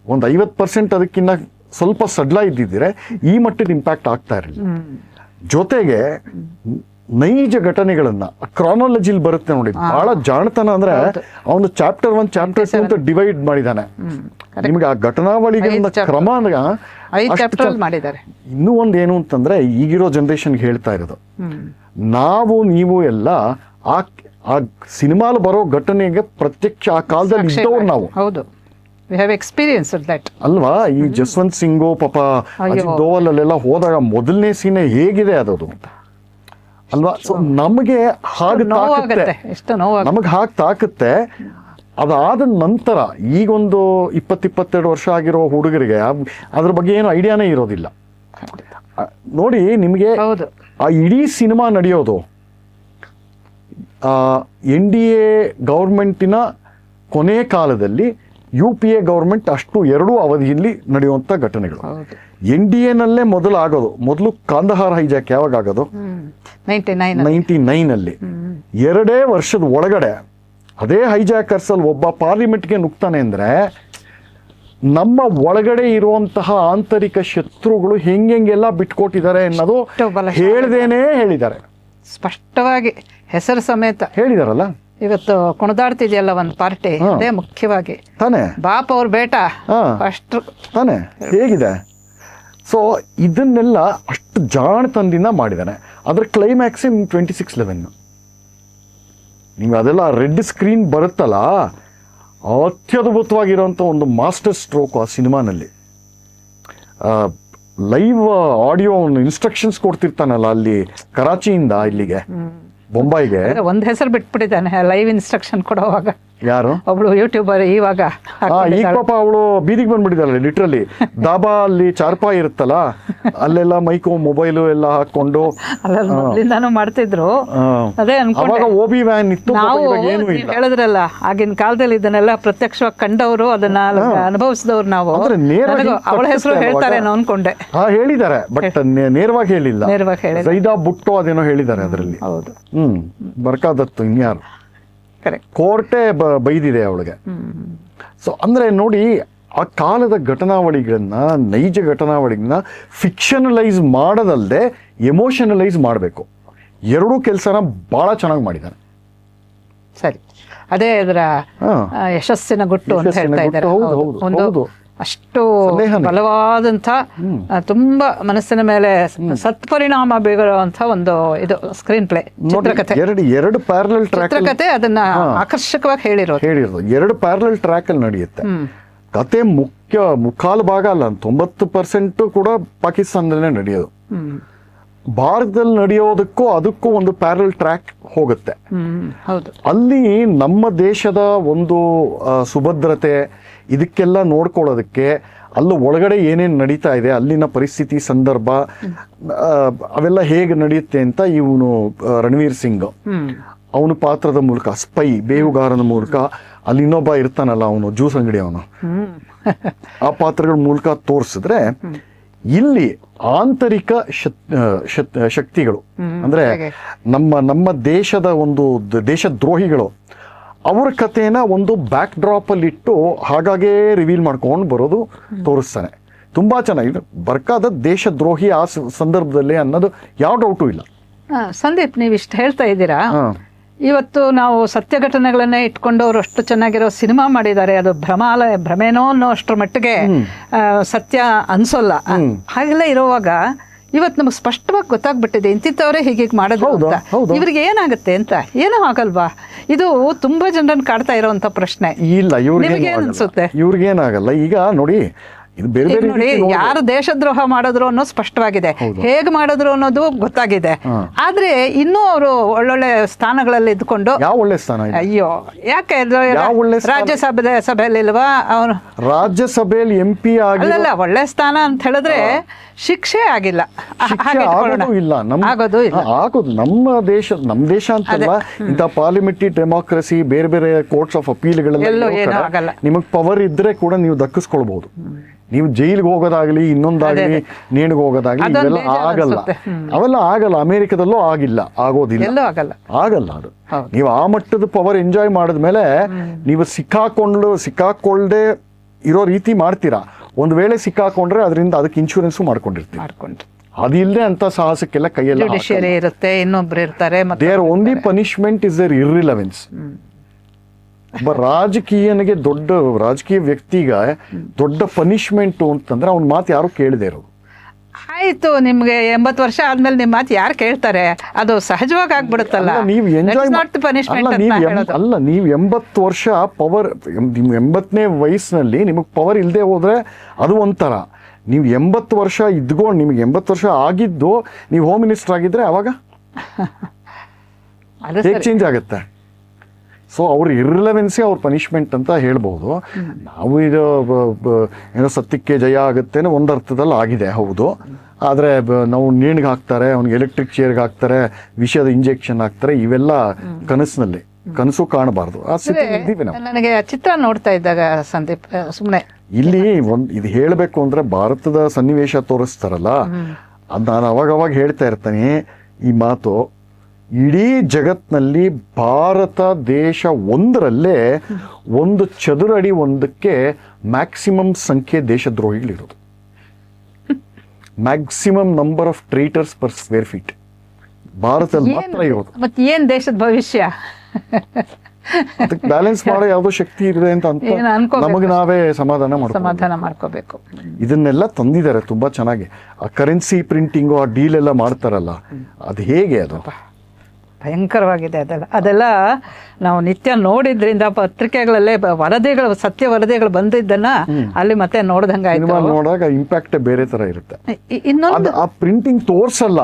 ಒಂದು 50% ಅದಕ್ಕಿಂತ ಸ್ವಲ್ಪ ಸಡ್ಲ ಇದ್ದಿದ್ರೆ ಈ ಮಟ್ಟದ ಇಂಪ್ಯಾಕ್ಟ್ ಆಗ್ತಾ ಇರಲಿಲ್ಲ. ಜೊತೆಗೆ ನೈಜ ಘಟನೆಗಳನ್ನ ಕ್ರಾನಾಲಜಿಲಿ ಬರುತ್ತೆ ನೋಡಿ, ಬಹಳ ಜಾಣತನ. ಅಂದ್ರೆ ಅವನು ಚಾಪ್ಟರ್ 1 ಚಾಪ್ಟರ್ 2 ಅಂತ ಡಿವೈಡ್ ಮಾಡಿದ್ದಾನೆ. ನಿಮ್ಗೆ ಆ ಘಟನಾವಳಿಗಳನ್ನ ಕ್ರಮ ಮಾಡಿದ್ದಾರೆ. ಇನ್ನೂ ಒಂದು ಏನು ಅಂತಂದ್ರೆ, ಈಗಿರೋ ಜನರೇಷನ್ಗೆ ಹೇಳ್ತಾ ಇರೋದು, ನಾವು ನೀವು ಎಲ್ಲ ಆ ಸಿನಿಮಾಲ್ ಬರೋ ಘಟನೆಗೆ ಪ್ರತ್ಯಕ್ಷ ಆ ಕಾಲದಲ್ಲಿ ಇದ್ದವ್ರು ನಾವು. ಹೌದು, ವಿ ಹ್ಯಾವ್ ಎಕ್ಸ್ಪೀರಿಯನ್ಸ್ ದಟ್ ಅಲ್ವಾ? ಈ ಜಸ್ವಂತ್ ಸಿಂಗು ಪಾಪ ಅಜಿತ್ ದೋವಲ್ ಅಲ್ಲೆಲ್ಲ ಹೋದಾಗ ಮೊದಲನೇ ಸೀನೆ ಹೇಗಿದೆ ಅದದು ಅಲ್ವಾ? ಸೊ ನಮಗೆ ಹಾಗೆ ತಾಕುತ್ತೆ, ಎಷ್ಟು ನೋವು ನಮಗೆ ಹಾಗೆ ತಾಕುತ್ತೆ. ಅದಾದ ನಂತರ ಈಗೊಂದು 20-22 ವರ್ಷ ಆಗಿರೋ ಹುಡುಗರಿಗೆ ಅದ್ರ ಬಗ್ಗೆ ಏನು ಐಡಿಯಾನೇ ಇರೋದಿಲ್ಲ ನೋಡಿ. ನಿಮಗೆ ಆ ಇಡೀ ಸಿನಿಮಾ ನಡೆಯೋದು NDA ಗೌರ್ಮೆಂಟಿನ ಕೊನೆ ಕಾಲದಲ್ಲಿ UPA ಗೌರ್ಮೆಂಟ್ ಅಷ್ಟು ಎರಡೂ ಅವಧಿಯಲ್ಲಿ ನಡೆಯುವಂಥ ಘಟನೆಗಳು. NDAನಲ್ಲೇ ಮೊದಲು ಆಗೋದು. ಮೊದಲು ಕಾಂದಹಾರ್ ಹೈಜಾಕ್ ಯಾವಾಗ ಆಗೋದು? 99 2 ವರ್ಷದ ಒಳಗಡೆ ಅದೇ ಹೈಜಾಕರ್ಸಲ್ಲಿ ಒಬ್ಬ ಪಾರ್ಲಿಮೆಂಟ್ಗೆ ನುಗ್ತಾನೆ ಅಂದರೆ ನಮ್ಮ ಒಳಗಡೆ ಇರುವಂತಹ ಆಂತರಿಕ ಶತ್ರುಗಳು ಹೆಂಗೆಲ್ಲ ಬಿಟ್ಕೊಟ್ಟಿದ್ದಾರೆ ಅನ್ನೋದು ಹೇಳ್ದೇನೆ ಹೇಳಿದ್ದಾರೆ. ಸ್ಪಷ್ಟವಾಗಿ ಹೆಸರು ಸಮೇತ ಹೇಳಿದಾರಲ್ಲ. ಇವತ್ತು ಕುಣಿದಾಡ್ತಿದೆಯಲ್ಲ ಒಂದು ಪಾರ್ಟಿ, ಅದೇ ಮುಖ್ಯವಾಗಿ ತಾನೆ ಬಾಪ್ ಅವ್ರ ಬೇಟ ಅಷ್ಟು ತಾನೆ ಹೇಗಿದೆ. ಸೊ ಇದನ್ನೆಲ್ಲ ಅಷ್ಟು ಜಾಣತನದಿಂದ ಮಾಡಿದ್ದಾನೆ. ಅದರ ಕ್ಲೈಮ್ಯಾಕ್ಸ್ 26/11. ನಿಮ್ಗೆ ಅದೆಲ್ಲ ರೆಡ್ ಸ್ಕ್ರೀನ್ ಬರುತ್ತಲ್ಲ, ಅತ್ಯದ್ಭುತವಾಗಿರೋಂಥ ಒಂದು ಮಾಸ್ಟರ್ ಸ್ಟ್ರೋಕ್ ಆ ಸಿನಿಮಾನಲ್ಲಿ. ಲೈವ್ ಆಡಿಯೋ ಇನ್ಸ್ಟ್ರಕ್ಷನ್ಸ್ ಕೊಡ್ತಿರ್ತಾನಲ್ಲ ಅಲ್ಲಿ, ಕರಾಚಿಯಿಂದ ಇಲ್ಲಿಗೆ ಬೊಂಬಾಯಿಗೆ. ಒಂದ್ ಹೆಸರು ಬಿಟ್ಬಿಟ್ಟಿದ್ದಾನೆ ಲೈವ್ ಇನ್ಸ್ಟ್ರಕ್ಷನ್ ಕೊಡುವಾಗ. ಯಾರು? ಒಬ್ಳು ಯೂಟ್ಯೂಬರ್. ಇವಾಗ ಈಗ ಪಾಪ ಅವಳು ಬೀದಿಗೆ ಬಂದ್ಬಿಟ್ಟಿದ್ದಾಳೆ ಲಿಟ್ರಲಿ. ದಾಬಾ ಅಲ್ಲಿ ಚಾರ್ಪಾಯಿ ಇರುತ್ತಲ್ಲ, ಅಲ್ಲೆಲ್ಲ ಮೈಕು ಮೊಬೈಲು ಎಲ್ಲ ಹಾಕೊಂಡು ಮೊದಲಿಂದಾನು ಮಾಡ್ತಿದ್ರು. ಅದೇ ಅನ್ಕೊಂಡೆ, ಓಬಿ ವ್ಯಾನ್ ಇತ್ತು, ಏನು ಇಲ್ಲ. ಹೇಳಿದ್ರಲ್ಲ ಆಗಿನ ಕಾಲದಲ್ಲಿ ಇದನ್ನೆಲ್ಲ ಪ್ರತ್ಯಕ್ಷವಾಗಿ ಕಂಡವರು, ಅದನ್ನ ಅನುಭವಿಸಿದವರು ನಾವು. ಅವಳ ಹೆಸರು ಹೇಳ್ತಾರೆ ಅನ್ಕೊಂಡೆ. ಹೇಳಿದ್ದಾರೆ, ಬಟ್ ನೇರವಾಗಿ ಹೇಳಿಲ್ಲ. ಜೈದಾ ಬುಟ್ಟೋ ಅದೇನೋ ಹೇಳಿದ್ದಾರೆ ಅದರಲ್ಲಿ. ಹೌದು. ಬರ್ಕಾದತ್ತು ಇನ್ಯಾರು ಕೋರ್ಟೇ ಬೈದಿದೆ ಅವಳಿಗೆ. ಸೊ ಅಂದ್ರೆ ನೋಡಿ, ಆ ಕಾಲದ ಘಟನಾವಳಿಗಳನ್ನ, ನೈಜ ಘಟನಾವಳಿಗಳನ್ನ ಫಿಕ್ಷನಲೈಸ್ ಮಾಡೋದಲ್ಲದೆ ಎಮೋಷನಲೈಸ್ ಮಾಡಬೇಕು. ಎರಡೂ ಕೆಲಸನ ಬಹಳ ಚೆನ್ನಾಗಿ ಮಾಡಿದ್ದಾನೆ. ಸರಿ, ಅದೇ ಇದರ ಯಶಸ್ಸಿನ ಗುಟ್ಟು ಅಂತ ಹೇಳ್ತಾ ಇದ್ದಾರೆ. ಒಂದು ಅಷ್ಟು ಬಲವಾದಂಥ, ತುಂಬಾ ಮನಸ್ಸಿನ ಮೇಲೆ ಸತ್ಪರಿಣಾಮ ಬೀರುವಂಥ ಒಂದು ಇದು ಸ್ಕ್ರೀನ್ ಪ್ಲೇ, ಚಿತ್ರಕಥೆ. ಎರಡು ಪ್ಯಾರಲಲ್ ಟ್ರ್ಯಾಕ್ ಚಿತ್ರಕಥೆ ಅದನ್ನ ಆಕರ್ಷಕವಾಗಿ ಹೇಳಿರೋದು. 2 ಪ್ಯಾರಲಲ್ ಟ್ರ್ಯಾಕ್ ಅಲ್ಲಿ ನಡೆಯುತ್ತೆ ಕತೆ. ಮುಕ್ಕಾಲು ಭಾಗ ಅಲ್ಲ, 90% ಕೂಡ ಪಾಕಿಸ್ತಾನದಲ್ಲೇ ನಡೆಯೋದು. ಭಾರತದಲ್ಲಿ ನಡೆಯೋದಕ್ಕೂ ಅದಕ್ಕೂ ಒಂದು ಪ್ಯಾರಲಲ್ ಟ್ರ್ಯಾಕ್ ಹೋಗುತ್ತೆ. ಅಲ್ಲಿ ನಮ್ಮ ದೇಶದ ಒಂದು ಸುಭದ್ರತೆ ಇದಕ್ಕೆಲ್ಲ ನೋಡ್ಕೊಳ್ಳೋದಕ್ಕೆ, ಅಲ್ಲ ಒಳಗಡೆ ಏನೇನು ನಡೀತಾ ಇದೆ, ಅಲ್ಲಿನ ಪರಿಸ್ಥಿತಿ, ಸಂದರ್ಭ, ಅವೆಲ್ಲ ಹೇಗೆ ನಡೆಯುತ್ತೆ ಅಂತ ಇವನು ರಣವೀರ್ ಸಿಂಗ್ ಅವನ ಪಾತ್ರದ ಮೂಲಕ, ಸ್ಪೈ ಬೇಹುಗಾರನ ಮೂಲಕ, ಅಲ್ಲಿ ಇನ್ನೊಬ್ಬ ಇರ್ತಾನಲ್ಲ ಅವನು ಜ್ಯೂಸ್ ಅಂಗಡಿ ಅವನು, ಆ ಪಾತ್ರಗಳ ಮೂಲಕ ತೋರಿಸಿದ್ರೆ, ಇಲ್ಲಿ ಆಂತರಿಕ ಶಕ್ತಿಗಳು ಅಂದ್ರೆ ನಮ್ಮ ದೇಶದ ಒಂದು ದೇಶದ್ರೋಹಿಗಳು, ಅವ್ರ ಕಥೆನ ಒಂದು ಬ್ಯಾಕ್ ಡ್ರಾಪ್ ಅಲ್ಲಿ ಇಟ್ಟು ಹಾಗಾಗೇ ರಿವೀಲ್ ಮಾಡ್ಕೊಂಡು ಬರೋದು ತೋರಿಸ್ತಾನೆ. ತುಂಬಾ ಚೆನ್ನಾಗಿದೆ. ಬರ್ಕಾದ ದೇಶದ್ರೋಹಿ ಆ ಸಂದರ್ಭದಲ್ಲಿ ಅನ್ನೋದು ಯಾವ ಡೌಟು ಇಲ್ಲ. ಸಂದೀಪ್, ನೀವು ಇಷ್ಟು ಹೇಳ್ತಾ ಇದ್ದೀರಾ, ಇವತ್ತು ನಾವು ಸತ್ಯ ಘಟನೆಗಳನ್ನೇ ಇಟ್ಕೊಂಡು ಅವರು ಅಷ್ಟು ಚೆನ್ನಾಗಿರೋ ಸಿನಿಮಾ ಮಾಡಿದ್ದಾರೆ. ಅದು ಭ್ರಮೇನೋ ಅನ್ನೋ ಅಷ್ಟರ ಮಟ್ಟಿಗೆ ಸತ್ಯ ಅನ್ಸೋಲ್ಲ. ಹಾಗೆಲ್ಲ ಇರುವಾಗ ಇವತ್ತು ನಮಗೆ ಸ್ಪಷ್ಟವಾಗಿ ಗೊತ್ತಾಗ್ಬಿಟ್ಟಿದೆ ಇಂತಿಂಥವರೇ ಹೀಗೆ ಮಾಡೋದು ಅಂತ. ಇವ್ರಿಗೆ ಏನಾಗುತ್ತೆ ಅಂತ. ಏನೂ ಆಗಲ್ವಾ? ಇದು ತುಂಬಾ ಜನರನ್ನು ಕಾಡ್ತಾ ಇರೋವಂಥ ಪ್ರಶ್ನೆ. ಇಲ್ಲ, ಇವ್ರಿಗೇನಾಗಲ್ಲ. ಈಗ ನೋಡಿ, ಇದು ಬೇರೆ ಈಗ ಬೇರೆ ನೋಡಿ ರೀತಿ ನೋಡ್ಬೋದು. ಯಾರು ದೇಶದ್ರೋಹ ಮಾಡಿದ್ರು ಅನ್ನೋದು ಸ್ಪಷ್ಟವಾಗಿದೆ, ಹೇಗೆ ಮಾಡಿದ್ರು ಅನ್ನೋದು ಗೊತ್ತಾಗಿದೆ. ಆದ್ರೆ ಇನ್ನೂ ಅವರು ಒಳ್ಳೊಳ್ಳೆ ಸ್ಥಾನಗಳಲ್ಲಿ ಇದ್ಕೊಂಡು ಯಾವ ಒಳ್ಳೆ ಸ್ಥಾನ ಇದೆ? ಅಯ್ಯೋ ಯಾಕೆ ಇದು ಯಾವ ಒಳ್ಳೆ ಸ್ಥಾನ? ಸಭೆಯಲ್ಲಿ ಇಲ್ವಾ ಅವನು? ರಾಜ್ಯಸಭೆಯಲ್ಲಿ MP ಆಗಿ ಅಲ್ಲಲ್ಲ, ಒಳ್ಳೆ ಸ್ಥಾನ ಅಂತ ಹೇಳಿದ್ರೆ ಶಿಕ್ಷೆ ಆಗಿಲ್ಲ, ಹಾಗೆ ಇಟ್ಕೊಳ್ಳೋಣ. ಆಗೋದು ಇಲ್ಲ ಆಗೋದು ಇಲ್ಲ. ಆಗೋದು ನಮ್ಮ ದೇಶ ಅಂತಲ್ಲ, ಇಂಥ ಪಾರ್ಲಿಮೆಂಟರಿ ಡೆಮಾಕ್ರಸಿ, ಬೇರೆ ಬೇರೆ ಕೋರ್ಟ್ಸ್ ಆಫ್ ಎಲ್ಲೂ ಏನೂ ಅಪೀಲ್ಗಳೆಲ್ಲ ಆಗಲ್ಲ. ನಿಮಗೆ ಪವರ್ ಇದ್ರೆ ಕೂಡ ನೀವು ದಕ್ಕಿಸ್ಕೊಳ್ಬಹುದು. ನೀವು ಜೈಲಿಗೆ ಹೋಗೋದಾಗ್ಲಿ, ಇನ್ನೊಂದಾಗ್ಲಿ, ನೇಣಿಗೆ ಹೋಗೋದಾಗ್ಲಿ, ಅದೊಂದು ಇವೆಲ್ಲ ಬೇಜಾರು ಆಗಲ್ಲ. ಅನ್ಸುತ್ತೆ. ಅವೆಲ್ಲ ಆಗಲ್ಲ. ಅಮೆರಿಕದಲ್ಲೂ ಆಗಿಲ್ಲ, ಆಗೋದಿಲ್ಲ, ಎಲ್ಲೂ ಆಗಲ್ಲ. ಆಗಲ್ಲ. ಅದು ನೀವು ಆ ಮಟ್ಟದ ಪವರ್ ಎಂಜಾಯ್ ಮಾಡಿದ್ಮೇಲೆ ನೀವು ಸಿಕ್ಕಾಕೊಳ್ಳದೆ ಇರೋ ರೀತಿ ಮಾಡ್ತೀರಾ. ಒಂದು ವೇಳೆ ಸಿಕ್ಕಾಕೊಂಡ್ರೆ ಅದರಿಂದ ಅದಕ್ಕೆ ಇನ್ಶೂರೆನ್ಸು ಮಾಡ್ಕೊಂಡಿರ್ತೀವಿ. ಅದಿಲ್ಲದೆ ಅಂತ ಸಾಹಸಕ್ಕೆಲ್ಲ ಕೈಯೆಲ್ಲ ಜುಡಿಷಿಯರಿ ಇರುತ್ತೆ, ಇನ್ನೊಬ್ರು ಇರ್ತಾರೆ. There only punishment is there irrelevance. ಒಬ್ಬ ರಾಜಕೀಯನಿಗೆ, ದೊಡ್ಡ ರಾಜಕೀಯ ವ್ಯಕ್ತಿಗೆ ದೊಡ್ಡ ಪನಿಷ್ಮೆಂಟು ಅಂತಂದ್ರೆ ಅವ್ನ ಮಾತು ಯಾರು ಕೇಳದೆ ಇರೋದು. ಆಯ್ತು, ನಿಮ್ಗೆ 80 ವರ್ಷ ಆದ್ಮೇಲೆ ನಿಮ್ ಮಾತು ಯಾರು ಕೇಳ್ತಾರೆ? ಅದು ಸಹಜವಾಗಿ ಆಗ್ಬಿಡುತ್ತಲ್ಲ. ನೀವು ಎಂಜಾಯ್ ಅಲ್ಲ, ನೀವು 80 ವರ್ಷ ಪವರ್, 80ನೇ ವಯಸ್ಸಿನಲ್ಲಿ ನಿಮಗೆ ಪವರ್ ಇಲ್ಲದೆ ಹೋದ್ರೆ ಅದು ಒಂಥರ. ನೀವು 80 ವರ್ಷ ಇದ್ಕೊಂಡು, ನಿಮಗೆ 80 ವರ್ಷ ಆಗಿದ್ದು ನೀವು ಹೋಮ್ ಮಿನಿಸ್ಟರ್ ಆಗಿದ್ರೆ ಅವಾಗ ಹೇಗೆ ಚೇಂಜ್ ಆಗುತ್ತೆ? ಸೊ ಅವ್ರ ಇರ್ರಿಲೆವೆನ್ಸೇ ಅವ್ರ ಪನಿಷ್ಮೆಂಟ್ ಅಂತ ಹೇಳ್ಬೋದು. ನಾವು ಇದು ಏನೋ ಸತ್ಯಕ್ಕೆ ಜಯ ಆಗುತ್ತೆ ಅನ್ನೋ ಒಂದು ಅರ್ಥದಲ್ಲಿ ಆಗಿದೆ, ಹೌದು. ಆದರೆ ನಾವು ನೇಣಿಗೆ ಹಾಕ್ತಾರೆ, ಅವ್ನಿಗೆ ಎಲೆಕ್ಟ್ರಿಕ್ ಚೇರ್ಗೆ ಹಾಕ್ತಾರೆ, ವಿಷಯದ ಇಂಜೆಕ್ಷನ್ ಹಾಕ್ತಾರೆ, ಇವೆಲ್ಲ ಕನಸು ಕಾಣಬಾರ್ದು. ಆ ಸ್ಥಿತಿ ಇದ್ದೀವಿ ನಾವು. ನನಗೆ ಚಿತ್ರ ನೋಡ್ತಾ ಇದ್ದಾಗ ಸಂದೀಪ್, ಸುಮ್ಮನೆ ಇಲ್ಲಿ ಇದು ಹೇಳಬೇಕು ಅಂದ್ರೆ ಭಾರತದ ಸನ್ನಿವೇಶ ತೋರಿಸ್ತಾರಲ್ಲ, ಅದು ನಾನು ಅವಾಗವಾಗ ಹೇಳ್ತಾ ಇರ್ತೀನಿ ಈ ಮಾತು. ಇಡೀ ಜಗತ್ನಲ್ಲಿ ಭಾರತ ದೇಶ ಒಂದರಲ್ಲೇ 1 ಚದುರ ಅಡಿ ಒಂದಕ್ಕೆ ಮ್ಯಾಕ್ಸಿಮಮ್ ಸಂಖ್ಯೆ ದೇಶದ್ರೋಹಿಗಳಿರೋದು. Maximum number of traitors per square feet ಭಾರತದಲ್ಲಿ ಮಾತ್ರ ಇರೋದು. ಮತ್ತೆ ಏನ್ ದೇಶದ ಭವಿಷ್ಯ? ಅದಕ್ಕೆ ಬ್ಯಾಲೆನ್ಸ್ ಮಾಡೋ ಯಾವುದೋ ಶಕ್ತಿ ಇದೆ ಅಂತ ನಮಗೆ ನಾವೇ ಸಮಾಧಾನ ಮಾಡ್ಕೋಬೇಕು. ಇದನ್ನೆಲ್ಲ ತಂದಿದ್ದಾರೆ ತುಂಬಾ ಚೆನ್ನಾಗಿ. ಆ ಕರೆನ್ಸಿ ಪ್ರಿಂಟಿಂಗು, ಆ ಡೀಲ್ ಎಲ್ಲ ಮಾಡ್ತಾರಲ್ಲ, ಅದು ಹೇಗೆ? ಅದು ಭಯಂಕರವಾಗಿದೆ. ಅದೆಲ್ಲ ನಾವು ನಿತ್ಯ ನೋಡಿದ್ರಿಂದ ಪತ್ರಿಕೆಗಳಲ್ಲೇ ವರದಿಗಳು, ಸತ್ಯ ವರದಿಗಳು ಬಂದಿದ್ದನ್ನ ಅಲ್ಲಿ ಮತ್ತೆ ನೋಡ್ದಂಗಾಯ್ತು. ನೋಡಾಗ ಇಂಪ್ಯಾಕ್ಟ್ ಬೇರೆ ತರ ಇರುತ್ತೆ. ಇನ್ನೊಂದು, ಆ ಪ್ರಿಂಟಿಂಗ್ ತೋರ್ಸಲ್ಲ,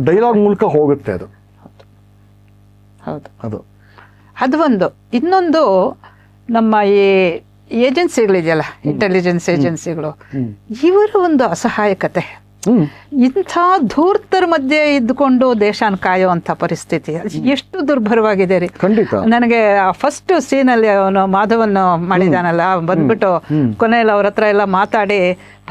ಡೈಲಾಗ್ ಮೂಲಕ ಹೋಗುತ್ತೆ ಅದು. ಹೌದು, ಅದು ಒಂದು. ಇನ್ನೊಂದು, ನಮ್ಮ ಈ ಏಜೆನ್ಸಿಗಳಿದೆಯಲ್ಲ, ಇಂಟೆಲಿಜೆನ್ಸ್ ಏಜೆನ್ಸಿಗಳು, ಇವರ ಒಂದು ಅಸಹಾಯಕತೆ, ಇಂಥ ಧೂರ್ತರ ಮಧ್ಯೆ ಇದ್ದುಕೊಂಡು ದೇಶನ ಕಾಯುವಂಥ ಪರಿಸ್ಥಿತಿ ಎಷ್ಟು ದುರ್ಭರವಾಗಿದೆ ರೀ. ನನಗೆ ಫಸ್ಟ್ ಸೀನಲ್ಲಿ ಅವನು ಮಾಧವನ್ ಮಾಡಿದಾನಲ್ಲ, ಬಂದ್ಬಿಟ್ಟು ಕೊನೆಯಲ್ಲಿ ಅವ್ರ ಹತ್ರ ಎಲ್ಲ ಮಾತಾಡಿ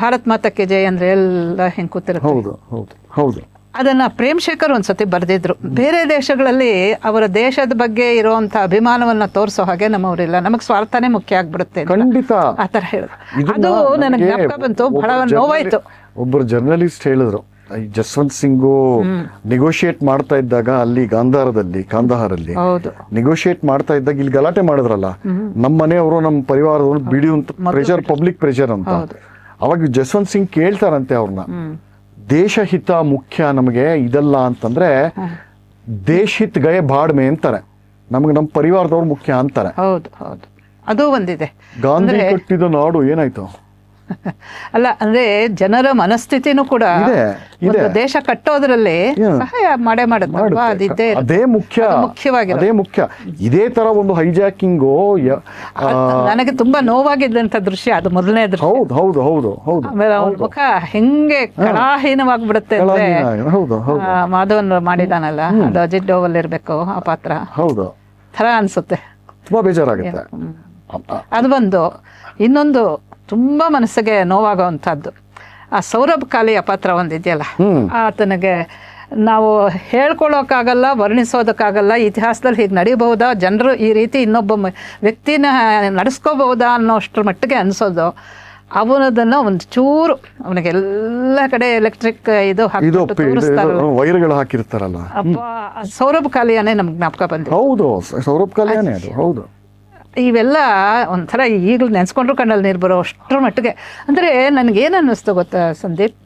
ಭಾರತ್ ಮಾತಕ್ಕೆ ಜೈ ಅಂದ್ರೆ ಎಲ್ಲ ಹೆಂಗೆ ಕೂತಿರುತ್ತೆ. ಅದನ್ನ ಪ್ರೇಮ್ ಶೇಖರ್ ಒಂದ್ಸತಿ ಬರೆದಿದ್ರು. ಬೇರೆ ದೇಶಗಳಲ್ಲಿ ಅವರ ದೇಶದ ಬಗ್ಗೆ ಇರುವಂತ ಅಭಿಮಾನವನ್ನ ತೋರಿಸೋ ಹಾಗೆ ನಮ್ಮವರಿಲ್ಲ, ನಮಗ್ ಸ್ವಾರ್ಥನೇ ಮುಖ್ಯ ಆಗ್ಬಿಡುತ್ತೆ ಆ ತರ ಹೇಳಿದ್ರು. ಅದು ನನಗೆ ಜ್ಞಾಪಕ ಬಂತು, ಬಹಳ ನೋವಾಯ್ತು. ಒಬ್ಬರು ಜರ್ನಲಿಸ್ಟ್ ಹೇಳಿದ್ರು, ಜಸ್ವಂತ್ ಸಿಂಗು ನೆಗೋಷಿಯೇಟ್ ಮಾಡ್ತಾ ಇದ್ದಾಗ ಅಲ್ಲಿ ಕಾಂದಹಾರಲ್ಲಿ ನೆಗೋಷಿಯೇಟ್ ಮಾಡ್ತಾ ಇದ್ದಾಗ ಇಲ್ಲಿ ಗಲಾಟೆ ಮಾಡಿದ್ರಲ್ಲ, ನಮ್ಮ ಮನೆಯವರು ನಮ್ಮ ಪರಿವಾರದವರು ಬಿಡುವಂತ ಪ್ರೆಷರ್, ಪಬ್ಲಿಕ್ ಪ್ರೆಷರ್ ಅಂತ. ಅವಾಗ ಜಸ್ವಂತ್ ಸಿಂಗ್ ಕೇಳ್ತಾರಂತೆ ಅವ್ರನ್ನ, ದೇಶ ಹಿತ ಮುಖ್ಯ ನಮಗೆ ಇದಲ್ಲ ಅಂತಂದ್ರೆ ದೇಶ ಹಿತ್ ಗಯ ಬಾಡ್ಮೆ ಅಂತಾರೆ, ನಮ್ಗೆ ನಮ್ಮ ಪರಿವಾರದವ್ರು ಮುಖ್ಯ ಅಂತಾರೆ. ಹೌದು, ಅದು ಒಂದಿದೆ. ಗಾಂಧಿ ಕಟ್ಟಿದ ನಾಡು ಏನಾಯ್ತು? ಅಲ್ಲ, ಅಂದ್ರೆ ಜನರ ಮನಸ್ಥಿತಿನೂ ಕೂಡ ದೇಶ ಕಟ್ಟೋದ್ರಲ್ಲಿ ಸಹಾಯ ಮಾಡುತ್ತೆ. ಅದೇ ಮುಖ್ಯ. ಇದೇ ತರ ಒಂದು ಹೈಜಾಕಿಂಗು ನನಗೆ ತುಂಬಾ ನೋವಾಗಿದ್ದಂತ ದೃಶ್ಯ ಅದು, ಮೊದಲನೇ ದೃಶ್ಯ. ಹೌದು. ಆಮೇಲೆ ಅವ್ನ ಮುಖ ಹೆಂಗೆ ಕಳಾಹೀನವಾಗ್ಬಿಡುತ್ತೆ ಅಂದ್ರೆ, ಮಾಧವನ್ ಮಾಡಿದಾನಲ್ಲ, ಅದು ಅಜಿತ್ ಡೋವಲ್ ಇರ್ಬೇಕು ಆ ಪಾತ್ರ, ಥರ ಅನ್ಸುತ್ತೆ. ತುಂಬಾ ಬೇಜಾರಾಗುತ್ತೆ ಅದು ಒಂದು. ಇನ್ನೊಂದು ತುಂಬಾ ಮನಸ್ಸಿಗೆ ನೋವಾಗುವಂಥದ್ದು, ಆ ಸೌರಭ್ ಕಾಲಿಯ ಪಾತ್ರ ಒಂದಿದೆಯಲ್ಲ, ಆತನಿಗೆ ನಾವು ಹೇಳ್ಕೊಳ್ಳೋಕ್ಕಾಗಲ್ಲ, ವರ್ಣಿಸೋದಕ್ಕಾಗಲ್ಲ. ಇತಿಹಾಸದಲ್ಲಿ ಹೀಗೆ ನಡೀಬಹುದಾ, ಜನರು ಈ ರೀತಿ ಇನ್ನೊಬ್ಬ ವ್ಯಕ್ತಿನ ನಡೆಸ್ಕೋಬಹುದಾ ಅನ್ನೋಷ್ಟ್ರ ಮಟ್ಟಿಗೆ ಅನಿಸೋದು. ಅವನದನ್ನ ಒಂದು ಚೂರು, ಅವನಿಗೆಲ್ಲ ಕಡೆ ಎಲೆಕ್ಟ್ರಿಕ್ ಇದು ವೈರ್ಗಳು ಹಾಕಿರ್ತಾರಲ್ಲ, ಅಪ್ಪ ಸೌರಭ್ ಕಾಲಿಯಾನೇ ನಮ್ಗೆ ಜ್ಞಾಪಕ ಬಂದಿದೆ. ಹೌದು, ಸೌರಭ್ ಕಾಲಿಯಾನೇ ಅದು. ಹೌದು, ಇವೆಲ್ಲ ಒಂಥರ ಈಗಲೂ ನೆನೆಸ್ಕೊಂಡ್ರು ಕಣ್ಣಲ್ಲಿ ನೀರು ಬರೋ ಅಷ್ಟರ ಮಟ್ಟಿಗೆ. ಅಂದರೆ ನನಗೇನು ಅನ್ನಿಸ್ತು ಗೊತ್ತಾ ಸಂದೀಪ್,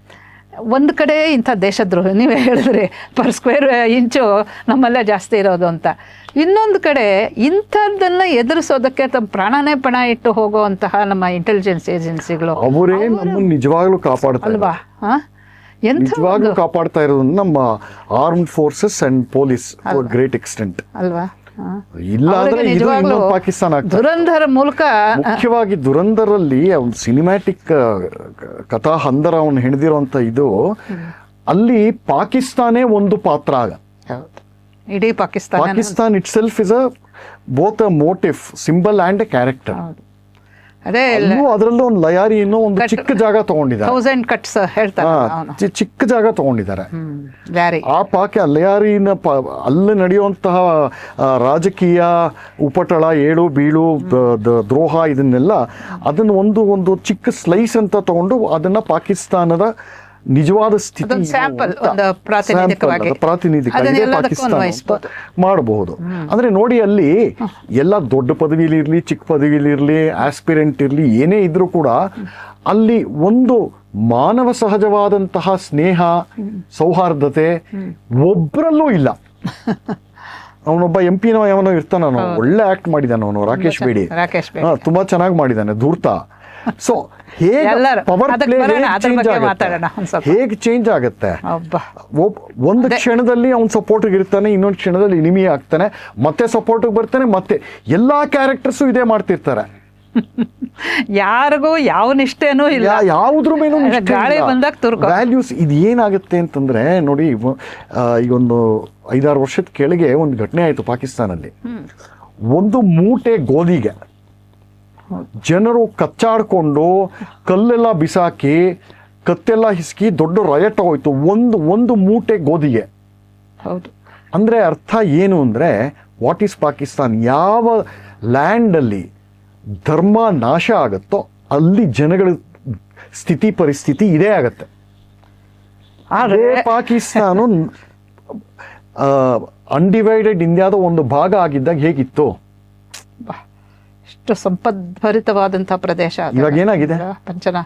ಒಂದು ಕಡೆ ಇಂಥ ದೇಶದ್ರೋಹ, ನೀವೇ ಹೇಳಿದ್ರಿ ಪರ್ ಸ್ಕ್ವೇರ್ ಇಂಚು ನಮ್ಮಲ್ಲೇ ಜಾಸ್ತಿ ಇರೋದು ಅಂತ. ಇನ್ನೊಂದು ಕಡೆ ಇಂಥದ್ದನ್ನು ಎದುರಿಸೋದಕ್ಕೆ ತಮ್ಮ ಪ್ರಾಣನೇ ಪಣ ಇಟ್ಟು ಹೋಗುವಂತಹ ನಮ್ಮ ಇಂಟೆಲಿಜೆನ್ಸ್ ಏಜೆನ್ಸಿಗಳು ಅವರೇ ನಮ್ಮನ್ನು ನಿಜವಾಗ್ಲೂ ಕಾಪಾಡ್ತಾರೆ ಅಲ್ವಾ? ಎಂಥ ನಿಜವಾಗ್ಲೂ ಕಾಪಾಡ್ತಾ ಇರೋದು ನಮ್ಮ armed forces and police to a great extent ಅಲ್ವಾ? ಇಲ್ಲ ಅಂದ್ರೆ ಅವ್ರಿಗೆ ಇದು ನಿಜವಾಗ್ಲೂ ಇನ್ನೊಂದು ಪಾಕಿಸ್ತಾನ ಆಗ್ತದೆ. ದುರಂಧರ ಮೂಲಕ ಮುಖ್ಯವಾಗಿ ದುರಂಧರಲ್ಲಿ ಅವ್ನು ಸಿನಿಮ್ಯಾಟಿಕ್ ಕಥಾ ಹಂದರ ಅವನು ಹೆಣೆದಿರುವಂತ ಇದು ಅಲ್ಲಿ ಪಾಕಿಸ್ತಾನೇ ಒಂದು ಪಾತ್ರ ಆಗ. ಇಡೀ Pakistan it self is both a motive symbol and A character. ಅದೇ ಅದರಲ್ಲೂ ಒಂದು ಲಯಾರಿ ಅನ್ನೋ ಒಂದು ಚಿಕ್ಕ ಜಾಗ ತಗೊಂಡಿದ್ದಾರೆ. 1000 ಕಟ್ಸ್ ಹೇಳ್ತಾರೆ, ಚಿಕ್ಕ ಜಾಗ ತಗೊಂಡಿದ್ದಾರೆ. ಲ್ಯಾರಿ ಆ ಲಯಾರಿನ ಅಲ್ಲಿ ನಡೆಯುವಂತಹ ರಾಜಕೀಯ ಉಪಟಳ, ಏಳು ಬೀಳು, ದ್ರೋಹ, ಇದನ್ನೆಲ್ಲ ಅದನ್ನು ಒಂದು ಚಿಕ್ಕ ಸ್ಲೈಸ್ ಅಂತ ತಗೊಂಡು ಅದನ್ನ ಪಾಕಿಸ್ತಾನದ ನಿಜವಾದ ಸ್ಥಿತಿ ಪ್ರಾತಿನಿಧಿಕ ಮಾಡಬಹುದು. ಅಂದ್ರೆ ನೋಡಿ, ಅಲ್ಲಿ ಎಲ್ಲ ದೊಡ್ಡ ಪದವಿಲಿ ಇರ್ಲಿ, ಚಿಕ್ಕ ಪದವಿಲಿ ಇರ್ಲಿ, ಆಸ್ಪಿರೆಂಟ್ ಇರ್ಲಿ, ಏನೇ ಇದ್ರೂ ಕೂಡ ಅಲ್ಲಿ ಒಂದು ಮಾನವ ಸಹಜವಾದಂತಹ ಸ್ನೇಹ, ಸೌಹಾರ್ದತೆ ಒಬ್ಬರಲ್ಲೂ ಇಲ್ಲ. ಅವನೊಬ್ಬ MP ಯಾವನೋ ಇರ್ತಾನ, ಒಳ್ಳೆ ಆಕ್ಟ್ ಮಾಡಿದಾನ ಅವನು, ರಾಕೇಶ್ ಬೇಡಿ, ತುಂಬಾ ಚೆನ್ನಾಗಿ ಮಾಡಿದಾನೆ, ಧೂರ್ತ. ಸೊ ಹೇಗೆ ಚೇಂಜ್ ಆಗುತ್ತೆ, ಒಂದು ಕ್ಷಣದಲ್ಲಿ ಅವ್ನ ಸಪೋರ್ಟ್ಗೆ ಇರ್ತಾನೆ, ಇನ್ನೊಂದು ಕ್ಷಣದಲ್ಲಿ ಎನಿಮಿ ಆಗ್ತಾನೆ, ಮತ್ತೆ ಸಪೋರ್ಟ್ಗೆ ಬರ್ತಾನೆ, ಮತ್ತೆ ಎಲ್ಲಾ ಕ್ಯಾರೆಕ್ಟರ್ಸು ಇದೇ ಮಾಡ್ತಿರ್ತಾರೆ. ಯಾರಿಗೂ ಯಾವ ನಿಷ್ಠೆನೂ ಇಲ್ಲ, ಯಾವುದ್ರ ಮೇಲೂ ಗಾಳಿ ಬಂದಾಗ ವ್ಯಾಲ್ಯೂಸ್. ಇದು ಏನಾಗುತ್ತೆ ಅಂತಂದ್ರೆ ನೋಡಿ, ಈಗ ಒಂದು 5-6 ವರ್ಷದ ಕೆಳಗೆ ಒಂದು ಘಟನೆ ಆಯ್ತು ಪಾಕಿಸ್ತಾನಲ್ಲಿ. ಒಂದು ಮೂಟೆ ಗೋಧಿಗೆ ಜನರು ಕಚ್ಚಾಡ್ಕೊಂಡು ಕಲ್ಲೆಲ್ಲ ಬಿಸಾಕಿ ಕತ್ತೆಲ್ಲ ಹಿಸ್ಕಿ ದೊಡ್ಡ ರಯಟ್ ಹೋಯ್ತು ಒಂದು ಮೂಟೆ ಗೋಧಿಗೆ. ಹೌದು. ಅಂದ್ರೆ ಅರ್ಥ ಏನು ಅಂದ್ರೆ, ವಾಟ್ ಈಸ್ ಪಾಕಿಸ್ತಾನ್? ಯಾವ ಲ್ಯಾಂಡ್ ಅಲ್ಲಿ ಧರ್ಮ ನಾಶ ಆಗುತ್ತೋ ಅಲ್ಲಿ ಜನಗಳ ಸ್ಥಿತಿ ಪರಿಸ್ಥಿತಿ ಇದೇ ಆಗತ್ತೆ. ಅದೇ ಪಾಕಿಸ್ತಾನ ಅನ್ಡಿವೈಡೆಡ್ ಇಂಡಿಯಾದ ಒಂದು ಭಾಗ ಆಗಿದ್ದಾಗ ಹೇಗಿತ್ತು? ಎಷ್ಟು ಸಂಪದ್ಭರಿತವಾದಂತಹ ಪ್ರದೇಶ. ಇವಾಗ ಏನಾಗಿದೆ ಪಂಚನ.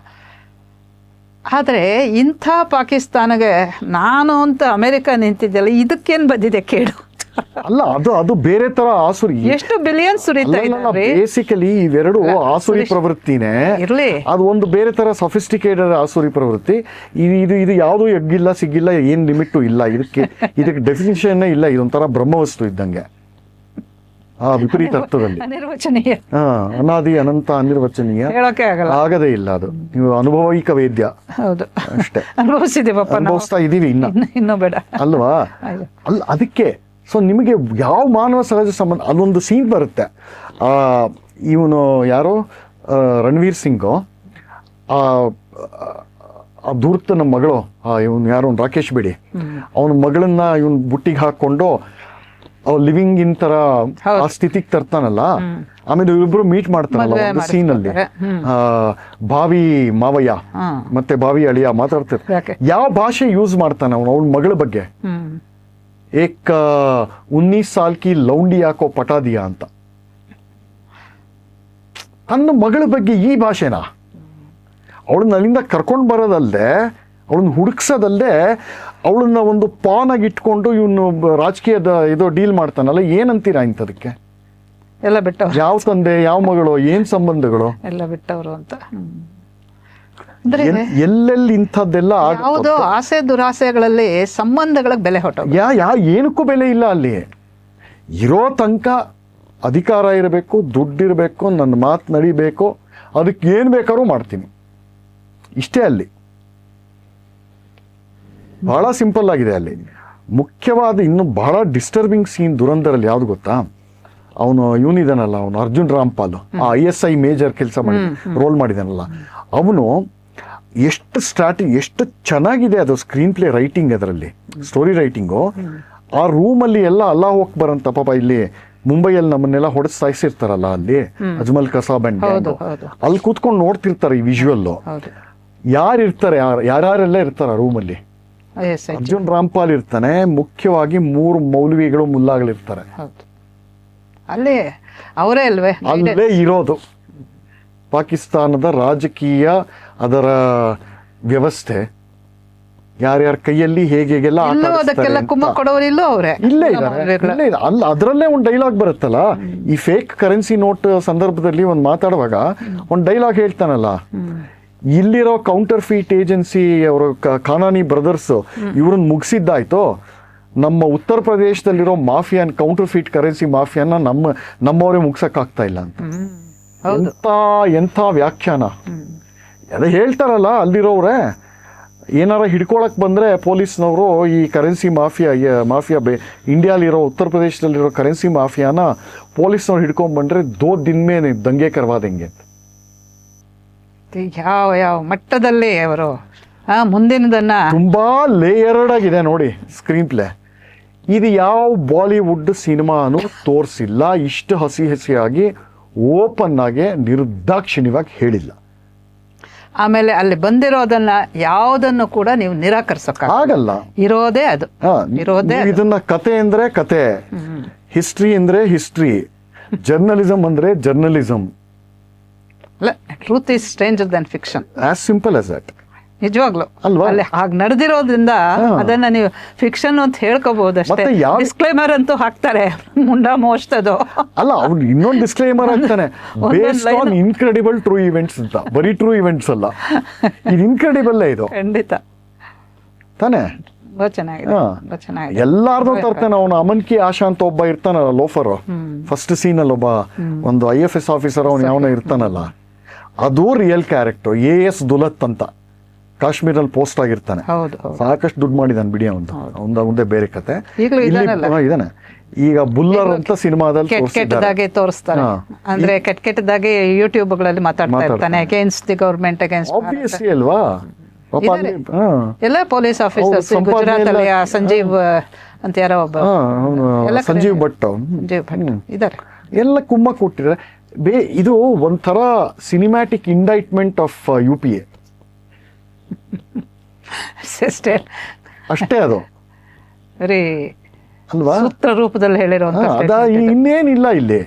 ಆದರೆ ಇಂಥ ಪಾಕಿಸ್ತಾನಗೆ ನಾನು ಅಂತ ಅಮೆರಿಕ ನಿಂತಿದ್ದೆಲ್ಲ, ಇದಕ್ಕೇನು ಬಂದಿದೆ ಕೇಳು? ಅಲ್ಲ, ಅದು ಬೇರೆ ತರ ಆಸುರಿ. ಎಷ್ಟು ಬಿಲಿಯನ್ ಸುರಿತಾ ಇದ್ದಾರೆ. ಬೇಸಿಕಲಿ ಇವೆರಡು ಆಸುರಿ ಪ್ರವೃತ್ತಿನೇ ಇರ್ಲಿ, ಅದು ಒಂದು ಬೇರೆ ತರ ಸಫಿಸ್ಟಿಕೇಟೆಡ್ ಆಸುರಿ ಪ್ರವೃತ್ತಿ. ಇದು ಯಾವುದು ಎಗ್ಗಿಲ್ಲ ಸಿಗ್ಗಿಲ್ಲ, ಏನ್ ಲಿಮಿಟ್ ಇಲ್ಲ ಇದಕ್ಕೆ ಡೆಫಿನಿಷನ್ ಇಲ್ಲ. ಇದೊಂಥರ ಬ್ರಹ್ಮವಸ್ತು ಇದ್ದಂಗೆ, ವಿಪರೀತ ಅರ್ಥದಲ್ಲಿ ಅನಿರ್ವಚನೀಯ, ಅನಾದಿ ಅನಂತ ಅನಿರ್ವಚನೀಯ, ಹೇಳೋಕೆ ಆಗಲ್ಲ, ಆಗದೇ ಇಲ್ಲ. ಅದು ನೀವು ಅನುಭವೈಕ ವೇದ್ಯ. ಹೌದು, ಅಷ್ಟೇ. ಅನುಭವಿಸ್ತಾ ಇದೀವಿ ಇನ್ನೂ ಬೇಡ ಅಲ್ವಾ? ಅದಕ್ಕೆ ಸೊ ನಿಮಗೆ ಯಾವ ಮಾನವ ಸಹಜ ಸಂಬಂಧ, ಅದೊಂದು ಸೀನ್ ಬರುತ್ತೆ. ಇವನು ಯಾರೋ ರಣವೀರ್ ಸಿಂಗು, ಆ ಧೂರ್ತನ ಮಗಳು, ಇವನು ಯಾರೋ ರಾಕೇಶ್ ಬೇಡಿ, ಅವನ ಮಗಳನ್ನ ಇವನ್ ಬುಟ್ಟಿಗೆ ಹಾಕೊಂಡು ಲಿವಿಂಗ್ ಇನ್ ತರ ಆ ಸ್ಥಿತಿಗೆ ತರ್ತಾನಲ್ಲ. ಆಮೇಲೆ ಇವ್ರಿಬ್ರು ಮೀಟ್ ಮಾಡ್ತಾನಲ್ಲ ಒಂದು ಸೀನ್ ಅಲ್ಲಿ, ಭಾವಿ ಮಾವಯ್ಯ ಮತ್ತೆ ಭಾವಿ ಅಳಿಯ ಮಾತಾಡ್ತಿರ್ತಾರೆ. ಯಾವ ಭಾಷೆ ಯೂಸ್ ಮಾಡ್ತಾನೆ ಅವನ ಮಗಳ ಬಗ್ಗೆ? ಏಕ್ 19 ಸಾಲ್ ಕಿ ಲೌಂಡಿ ಯಾಕೋ ಪಟಾದಿಯಾ ಅಂತ. ತನ್ನ ಮಗಳ ಬಗ್ಗೆ ಈ ಭಾಷೆನಾ? ಅವಳನ್ನ ಅಲ್ಲಿಂದ ಕರ್ಕೊಂಡು ಬರೋದಲ್ಲದೆ, ಅವಳನ್ನ ಹುಡುಕ್ಸೋದಲ್ಲದೆ, ಅವಳನ್ನ ಒಂದು ಪಾನಾಗಿ ಇಟ್ಕೊಂಡು ಇವನು ರಾಜಕೀಯದ ಇದು ಡೀಲ್ ಮಾಡ್ತಾನಲ್ಲ. ಏನಂತೀರಾ ಇಂಥದಕ್ಕೆ? ಎಲ್ಲ ಬಿಟ್ಟವ್ರು. ಯಾವ ತಂದೆ, ಯಾವ ಮಗಳು, ಏನ್ ಸಂಬಂಧಗಳು ಎಲ್ಲ ಬಿಟ್ಟವರು ಅಂತ. ಎಲ್ಲೆಲ್ಲಿ ಇಂಥದ್ದೆಲ್ಲ ಯಾವುದೋ ಆಸೆ ದುರಾಸೆಗಳಲ್ಲಿ ಸಂಬಂಧಗಳಿಗೆ ಬೆಲೆ ಹೊಟ್ಟೋಗ. ಏನಕ್ಕೂ ಬೆಲೆ ಇಲ್ಲ ಅಲ್ಲಿ. ಇರೋ ತನಕ ಅಧಿಕಾರ ಇರಬೇಕು, ದುಡ್ಡಿರಬೇಕು, ನನ್ನ ಮಾತು ನಡಿಬೇಕು, ಅದಕ್ಕೆ ಏನು ಬೇಕಾದ್ರೂ ಮಾಡ್ತೀನಿ, ಇಷ್ಟೇ ಅಲ್ಲಿ. ಬಹಳ ಸಿಂಪಲ್ ಆಗಿದೆ ಅಲ್ಲಿ. ಮುಖ್ಯವಾದ ಇನ್ನು ಬಹಳ ಡಿಸ್ಟರ್ಬಿಂಗ್ ಸೀನ್ ದುರಂಧರಲ್ಲಿ ಯಾವ್ದು ಗೊತ್ತಾ? ಅವನು ಇವನಿದಾನಲ್ಲ, ಅವನು ಅರ್ಜುನ್ ರಾಮ್ಪಾಲ್, ISI ಮೇಜರ್ ಕೆಲಸ ಮಾಡಿ ರೋಲ್ ಮಾಡಿದಾನಲ್ಲ, ಅವನು ಎಷ್ಟು ಚೆನ್ನಾಗಿದೆ ಅದು ಸ್ಕ್ರೀನ್ ಪ್ಲೇ ರೈಟಿಂಗ್, ಅದರಲ್ಲಿ ಸ್ಟೋರಿ ರೈಟಿಂಗು. ಆ ರೂಮಲ್ಲಿ ಎಲ್ಲ ಅಲ್ಲಾಹ್ ಅಕ್ಬರ್ ಅಂತ, ಪಾಪ ಇಲ್ಲಿ ಮುಂಬೈಯಲ್ಲಿ ನಮ್ಮನ್ನೆಲ್ಲ ಹೊಡೆದು ಸಾಯಿಸಿರ್ತಾರಲ್ಲ ಅಲ್ಲಿ, ಅಜ್ಮಲ್ ಕಸಾಬ್ ಅಂಡ್ ಅಲ್ಲಿ ಕೂತ್ಕೊಂಡು ನೋಡ್ತಿರ್ತಾರೆ ಈ ವಿಜುವಲ್. ಯಾರಿರ್ತಾರೆ, ಯಾರೆಲ್ಲ ಇರ್ತಾರ ರೂಮಲ್ಲಿ? ಅರ್ಜುನ್ ರಾಮ್ಪಾಲ್ ಇರ್ತಾನೆ, ಮುಖ್ಯವಾಗಿ 3 ಮೌಲ್ವಿಗಳು, ಮುಲ್ಲಾಗಳಿರ್ತಾರೆ. ಅಲ್ಲೇ ಅವರೇ ಅಲ್ವೇ ಅಲ್ಲೇ ಇರೋದು. ಪಾಕಿಸ್ತಾನದ ರಾಜಕೀಯ, ಅದರ ವ್ಯವಸ್ಥೆ ಯಾರ್ಯಾರ ಕೈಯಲ್ಲಿ ಹೇಗೆಲ್ಲ ಆಟ ಇಲ್ಲೂ ಆಡಿಸ್ತಾರೆ ಅದಕ್ಕೆಲ್ಲ ಅಂತ. ಕುಮ್ಮ ಕೊಡೋರು ಇಲ್ಲೂ ಅವರೇ ಇಲ್ಲೇ ಇದ್ದಾರೆ ಅಲ್ಲ ಅದರಲ್ಲೇ ಒಂದು ಡೈಲಾಗ್ ಬರುತ್ತಲ್ಲ, ಈ ಫೇಕ್ ಕರೆನ್ಸಿ ನೋಟ್ ಸಂದರ್ಭದಲ್ಲಿ ಒಂದು ಮಾತಾಡುವಾಗ ಒಂದು ಡೈಲಾಗ್ ಹೇಳ್ತಾನಲ್ಲ, ಇಲ್ಲಿರೋ ಕೌಂಟರ್ ಫೀಟ್ ಏಜೆನ್ಸಿ ಅವರು ಖಾನಾನಿ ಬ್ರದರ್ಸ್ ಇವ್ರನ್ನ ಮುಗಿಸಿದ್ದಾಯ್ತು, ನಮ್ಮ ಉತ್ತರ ಪ್ರದೇಶದಲ್ಲಿರೋ ಮಾಫಿಯಾನ್ ಕೌಂಟರ್ ಫೀಟ್ ಕರೆನ್ಸಿ ಮಾಫಿಯಾನ ನಮ್ಮವರೇ ಮುಗ್ಸಕ್ಕಾಗ್ತಾ ಇಲ್ಲ ಅಂತ. ಎಂಥ ವ್ಯಾಖ್ಯಾನ. ಅದೇ ಹೇಳ್ತಾರಲ್ಲ ಅಲ್ಲಿರೋವ್ರೆ, ಏನಾರ ಹಿಡ್ಕೊಳಕ್ ಬಂದ್ರೆ ಪೊಲೀಸ್ನವರು ಈ ಕರೆನ್ಸಿ ಮಾಫಿಯಾ ಇಂಡಿಯಾಲಿರೋ ಉತ್ತರ ಪ್ರದೇಶದಲ್ಲಿರೋ ಕರೆನ್ಸಿ ಮಾಫಿಯಾನ ಪೊಲೀಸ್ನವ್ರು ಹಿಡ್ಕೊಂಡ್ಬಂದ್ರೆ 2 ದಿನ ಮೇಲೆ ದಂಗೆ ಕರ್ವಾದಂಗೆ. ಯಾವ ಮಟ್ಟದಲ್ಲಿ ಅವರು ಮುಂದಿನದನ್ನ ತುಂಬಾ ಲೇಯರ್ಡ್ ಆಗಿದೆ ನೋಡಿ ಸ್ಕ್ರೀನ್ ಪ್ಲೇ. ಇದು ಯಾವ ಬಾಲಿವುಡ್ ಸಿನಿಮಾನು ತೋರಿಸಿಲ್ಲ, ಇಷ್ಟು ಹಸಿಯಾಗಿ ಓಪನ್ ಆಗಿ ನಿರ್ದಾಕ್ಷಿಣ್ಯವಾಗಿ ಹೇಳಿಲ್ಲ. ಆಮೇಲೆ ಅಲ್ಲಿ ಬಂದಿರೋದನ್ನ ಯಾವುದನ್ನು ಕೂಡ ನೀವು ನಿರಾಕರಿಸೋಕ್ಕಾಗಲ್ಲ. ಇರೋದೇ ಅದು, ಇರೋದೇ ಇದನ್ನ ಕತೆ ಅಂದ್ರೆ ಕತೆ, ಹಿಸ್ಟ್ರಿ ಅಂದ್ರೆ ಹಿಸ್ಟ್ರಿ, ಜರ್ನಲಿಸಮ್ ಅಂದ್ರೆ journalism. Truth is stranger than fiction, as simple as that. ನಿಜವಾಗ್ಲು ಅಲ್ವಾ? ಅಲ್ಲಿ ಹಾಗೆ ನಡೆದಿರೋದ್ರಿಂದ ಅದನ್ನ ನೀವು ಫಿಕ್ಷನ್ ಅಂತ ಹೇಳ್ಕೋಬಹುದು ಅಷ್ಟೇ. ಡಿಸ್ಕ್ಲೈಮರ್ ಅಂತೂ ಹಾಕ್ತಾರೆ, ಮುಂಡ ಮೋಸ್ತದು ಅಲ್ಲ, ಅವ್ನು ಇನ್ನೊಂದು ಡಿಸ್ಕ್ಲೈಮರ್ ಹಾಕ್ತಾನೆ, based on incredible true events ಅಂತ. ಬರೀ ಟ್ರೂ ಇವೆಂಟ್ಸ್ ಅಲ್ಲ, ಇದು ಇನ್ಕ್ರೆಡಿಬಲ್ ಇದು ಖಂಡಿತ ತಾನೇ. ಚೆನ್ನಾಗಿದೆ. ಎಲ್ಲಾರ್ದು ತರ್ತಾನೆ ಅವನು. ಅಮನ್ಕಿ ಆಶಾ ಅಂತ ಒಬ್ಬ ಇರ್ತಾನಲ್ಲ ಲೋಫರ್, ಫಸ್ಟ್ ಸೀನ್ ಅಲ್ಲಿ ಒಬ್ಬ ಒಂದು IFS ಆಫೀಸರ್ ಅವನು ಯಾವನ ಇರ್ತಾನಲ್ಲ, ಅದು ರಿಯಲ್ ಕ್ಯಾರೆಕ್ಟರ್. AS ದುಲತ್ ಅಂತ ಕಾಶ್ಮೀರಲ್ಲಿ ಪೋಸ್ಟ್ ಆಗಿರ್ತಾನೆ. ಸಾಕಷ್ಟು ದುಡ್ಡು ಮಾಡಿದಾನೆ ಬಿಡಿ ಅವನು. ಮುಂದೆ ಬೇರೆ ಕತೆ ಇದಾನೆ. ಈಗ ಬುಲ್ಲರ್ ಅಂತ ಸಿನಿಮಾದಲ್ಲಿ ಕೆಟ್ಟದಾಗೆ ತೋರಿಸ್ತಾರೆ, ಅಂದ್ರೆ ಕೆಟ್ಟದಾಗೆ ಯೂಟ್ಯೂಬ್ಗಳಲ್ಲಿ ಮಾತಾಡ್ತಾ ಇರ್ತಾನೆ, against the government, against obviously ಅಲ್ವಾ. ಎಲ್ಲ ಪೊಲೀಸ್ ಆಫೀಸರ್ಸ್ ಗುಜರಾತ್ ಅಲ್ಲಿ ಸಂಜೀವ್ ಅಂತ ಯಾರೋ ಒಬ್ಬ ಸಂಜೀವ್ ಭಟ್ ಇದಾರೆ, ಎಲ್ಲ ಕುಮ್ಮ ಕೊಟ್ಟಿದ್ದಾರೆ. ಇದು ಒಂಥರ ಸಿನಿಮ್ಯಾಟಿಕ್ ಇಂಡೈಟ್ಮೆಂಟ್ ಆಫ್ UPA ಅಷ್ಟೇ. ಅದು ವೆರಿ ಅಲ್ವಾ, ಸೂತ್ರ ರೂಪದಲ್ಲಿ ಹೇಳಿರುವಂತ. ಇನ್ನೇನಿಲ್ಲ ಇಲ್ಲಿ.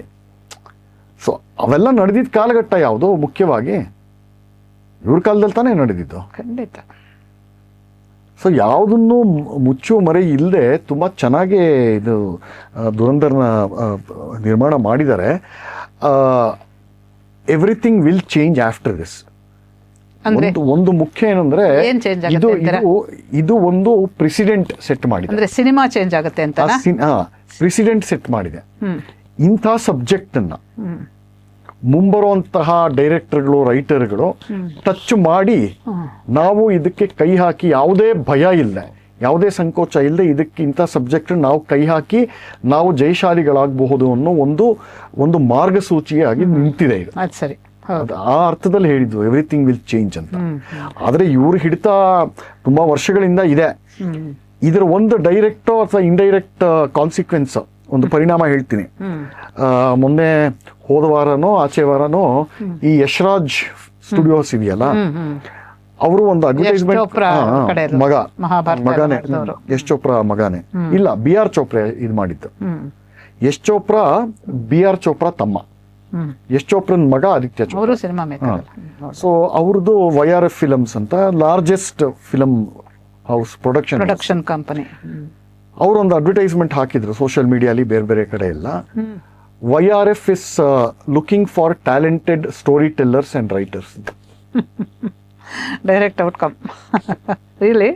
ಸೊ ಅವೆಲ್ಲ ನಡೆದಿದ್ದ ಕಾಲಘಟ್ಟ ಯಾವುದು, ಮುಖ್ಯವಾಗಿ ಇವ್ರ ಕಾಲದಲ್ಲಿ ತಾನೇ ನಡೆದಿದ್ದು. ಖಂಡಿತ. ಸೊ ಯಾವುದನ್ನು ಮುಚ್ಚು ಮರೆ ಇಲ್ಲದೆ ತುಂಬ ಚೆನ್ನಾಗಿ ಇದು ದುರಂದರ್ನ ನಿರ್ಮಾಣ ಮಾಡಿದ್ದಾರೆ. Everything will change after this. ಒಂದು ಮುಖ್ಯ ಏನಂದ್ರೆ ಇದು ಒಂದು ಪ್ರೆಸಿಡೆಂಟ್ ಸೆಟ್ ಮಾಡಿದೆ. ಅಂದ್ರೆ ಸಿನಿಮಾ ಚೇಂಜ್ ಆಗುತ್ತೆ ಅಂತ ಪ್ರೆಸಿಡೆಂಟ್ ಸೆಟ್ ಮಾಡಿದೆ. ಇಂಥ ಸಬ್ಜೆಕ್ಟ್ ಅನ್ನ ಮುಂಬರುವಂತಹ ಡೈರೆಕ್ಟರ್ಗಳು, ರೈಟರ್ಗಳು ಟಚ್ ಮಾಡಿ ನಾವು ಇದಕ್ಕೆ ಕೈ ಹಾಕಿ, ಯಾವುದೇ ಭಯ ಇಲ್ಲ, ಯಾವುದೇ ಸಂಕೋಚ ಇಲ್ಲದೆ ಇದಕ್ಕೆ ಇಂಥ ಸಬ್ಜೆಕ್ಟ್ ನಾವು ಕೈ ಹಾಕಿ ನಾವು ಜಯಶಾಲಿಗಳಾಗಬಹುದು ಅನ್ನೋ ಒಂದು ಮಾರ್ಗಸೂಚಿಯಾಗಿ ನಿಂತಿದೆ ಇದು. ಸರಿ, ಆ ಅರ್ಥದಲ್ಲಿ ಹೇಳಿದ್ದು ಎವ್ರಿಥಿಂಗ್ ವಿಲ್ ಚೇಂಜ್ ಅಂತ. ಆದ್ರೆ ಇವ್ರು ಹಿಡಿತ ತುಂಬಾ ವರ್ಷಗಳಿಂದ ಇದೆ. ಇದರ ಒಂದು ಡೈರೆಕ್ಟ್ ಅಥವಾ ಇಂಡೈರೆಕ್ಟ್ ಕಾನ್ಸಿಕ್ವೆನ್ಸ್, ಒಂದು ಪರಿಣಾಮ ಹೇಳ್ತೀನಿ. ಮೊನ್ನೆ ಹೋದ ವಾರನೋ ಆಚೆ ವಾರನೋ ಈ ಯಶ್ರಾಜ್ ಸ್ಟುಡಿಯೋಸ್ ಇದೆಯಲ್ಲ, ಅವರು ಒಂದು ಅಡ್ವರ್ಟೈಸ್ಮೆಂಟ್ ಮಗನೇ, ಯಶ್ ಚೋಪ್ರಾ ಮಗನೇ ಇಲ್ಲ, BR ಚೋಪ್ರಾ ಇದು ಮಾಡಿದ್ದು. ಯಶ್ ಚೋಪ್ರಾ BR ಚೋಪ್ರಾ ತಮ್ಮ. ಯಶ್ ಚೋಪ್ರನ್ ಮಗ ಆದಿತ್ಯ ಚೋಪ್ರಾ. ಸೊ ಅವ್ರದ್ದು YRF ಫಿಲಮ್ಸ್ ಅಂತ largest film house production company. ಅವರೊಂದು ಅಡ್ವರ್ಟೈಸ್ಮೆಂಟ್ ಹಾಕಿದ್ರು ಸೋಷಿಯಲ್ ಮೀಡಿಯಾಲಿ, ಬೇರೆ ಬೇರೆ ಕಡೆ ಎಲ್ಲ. YRF is looking for talented story tellers and writers. Direct outcome really.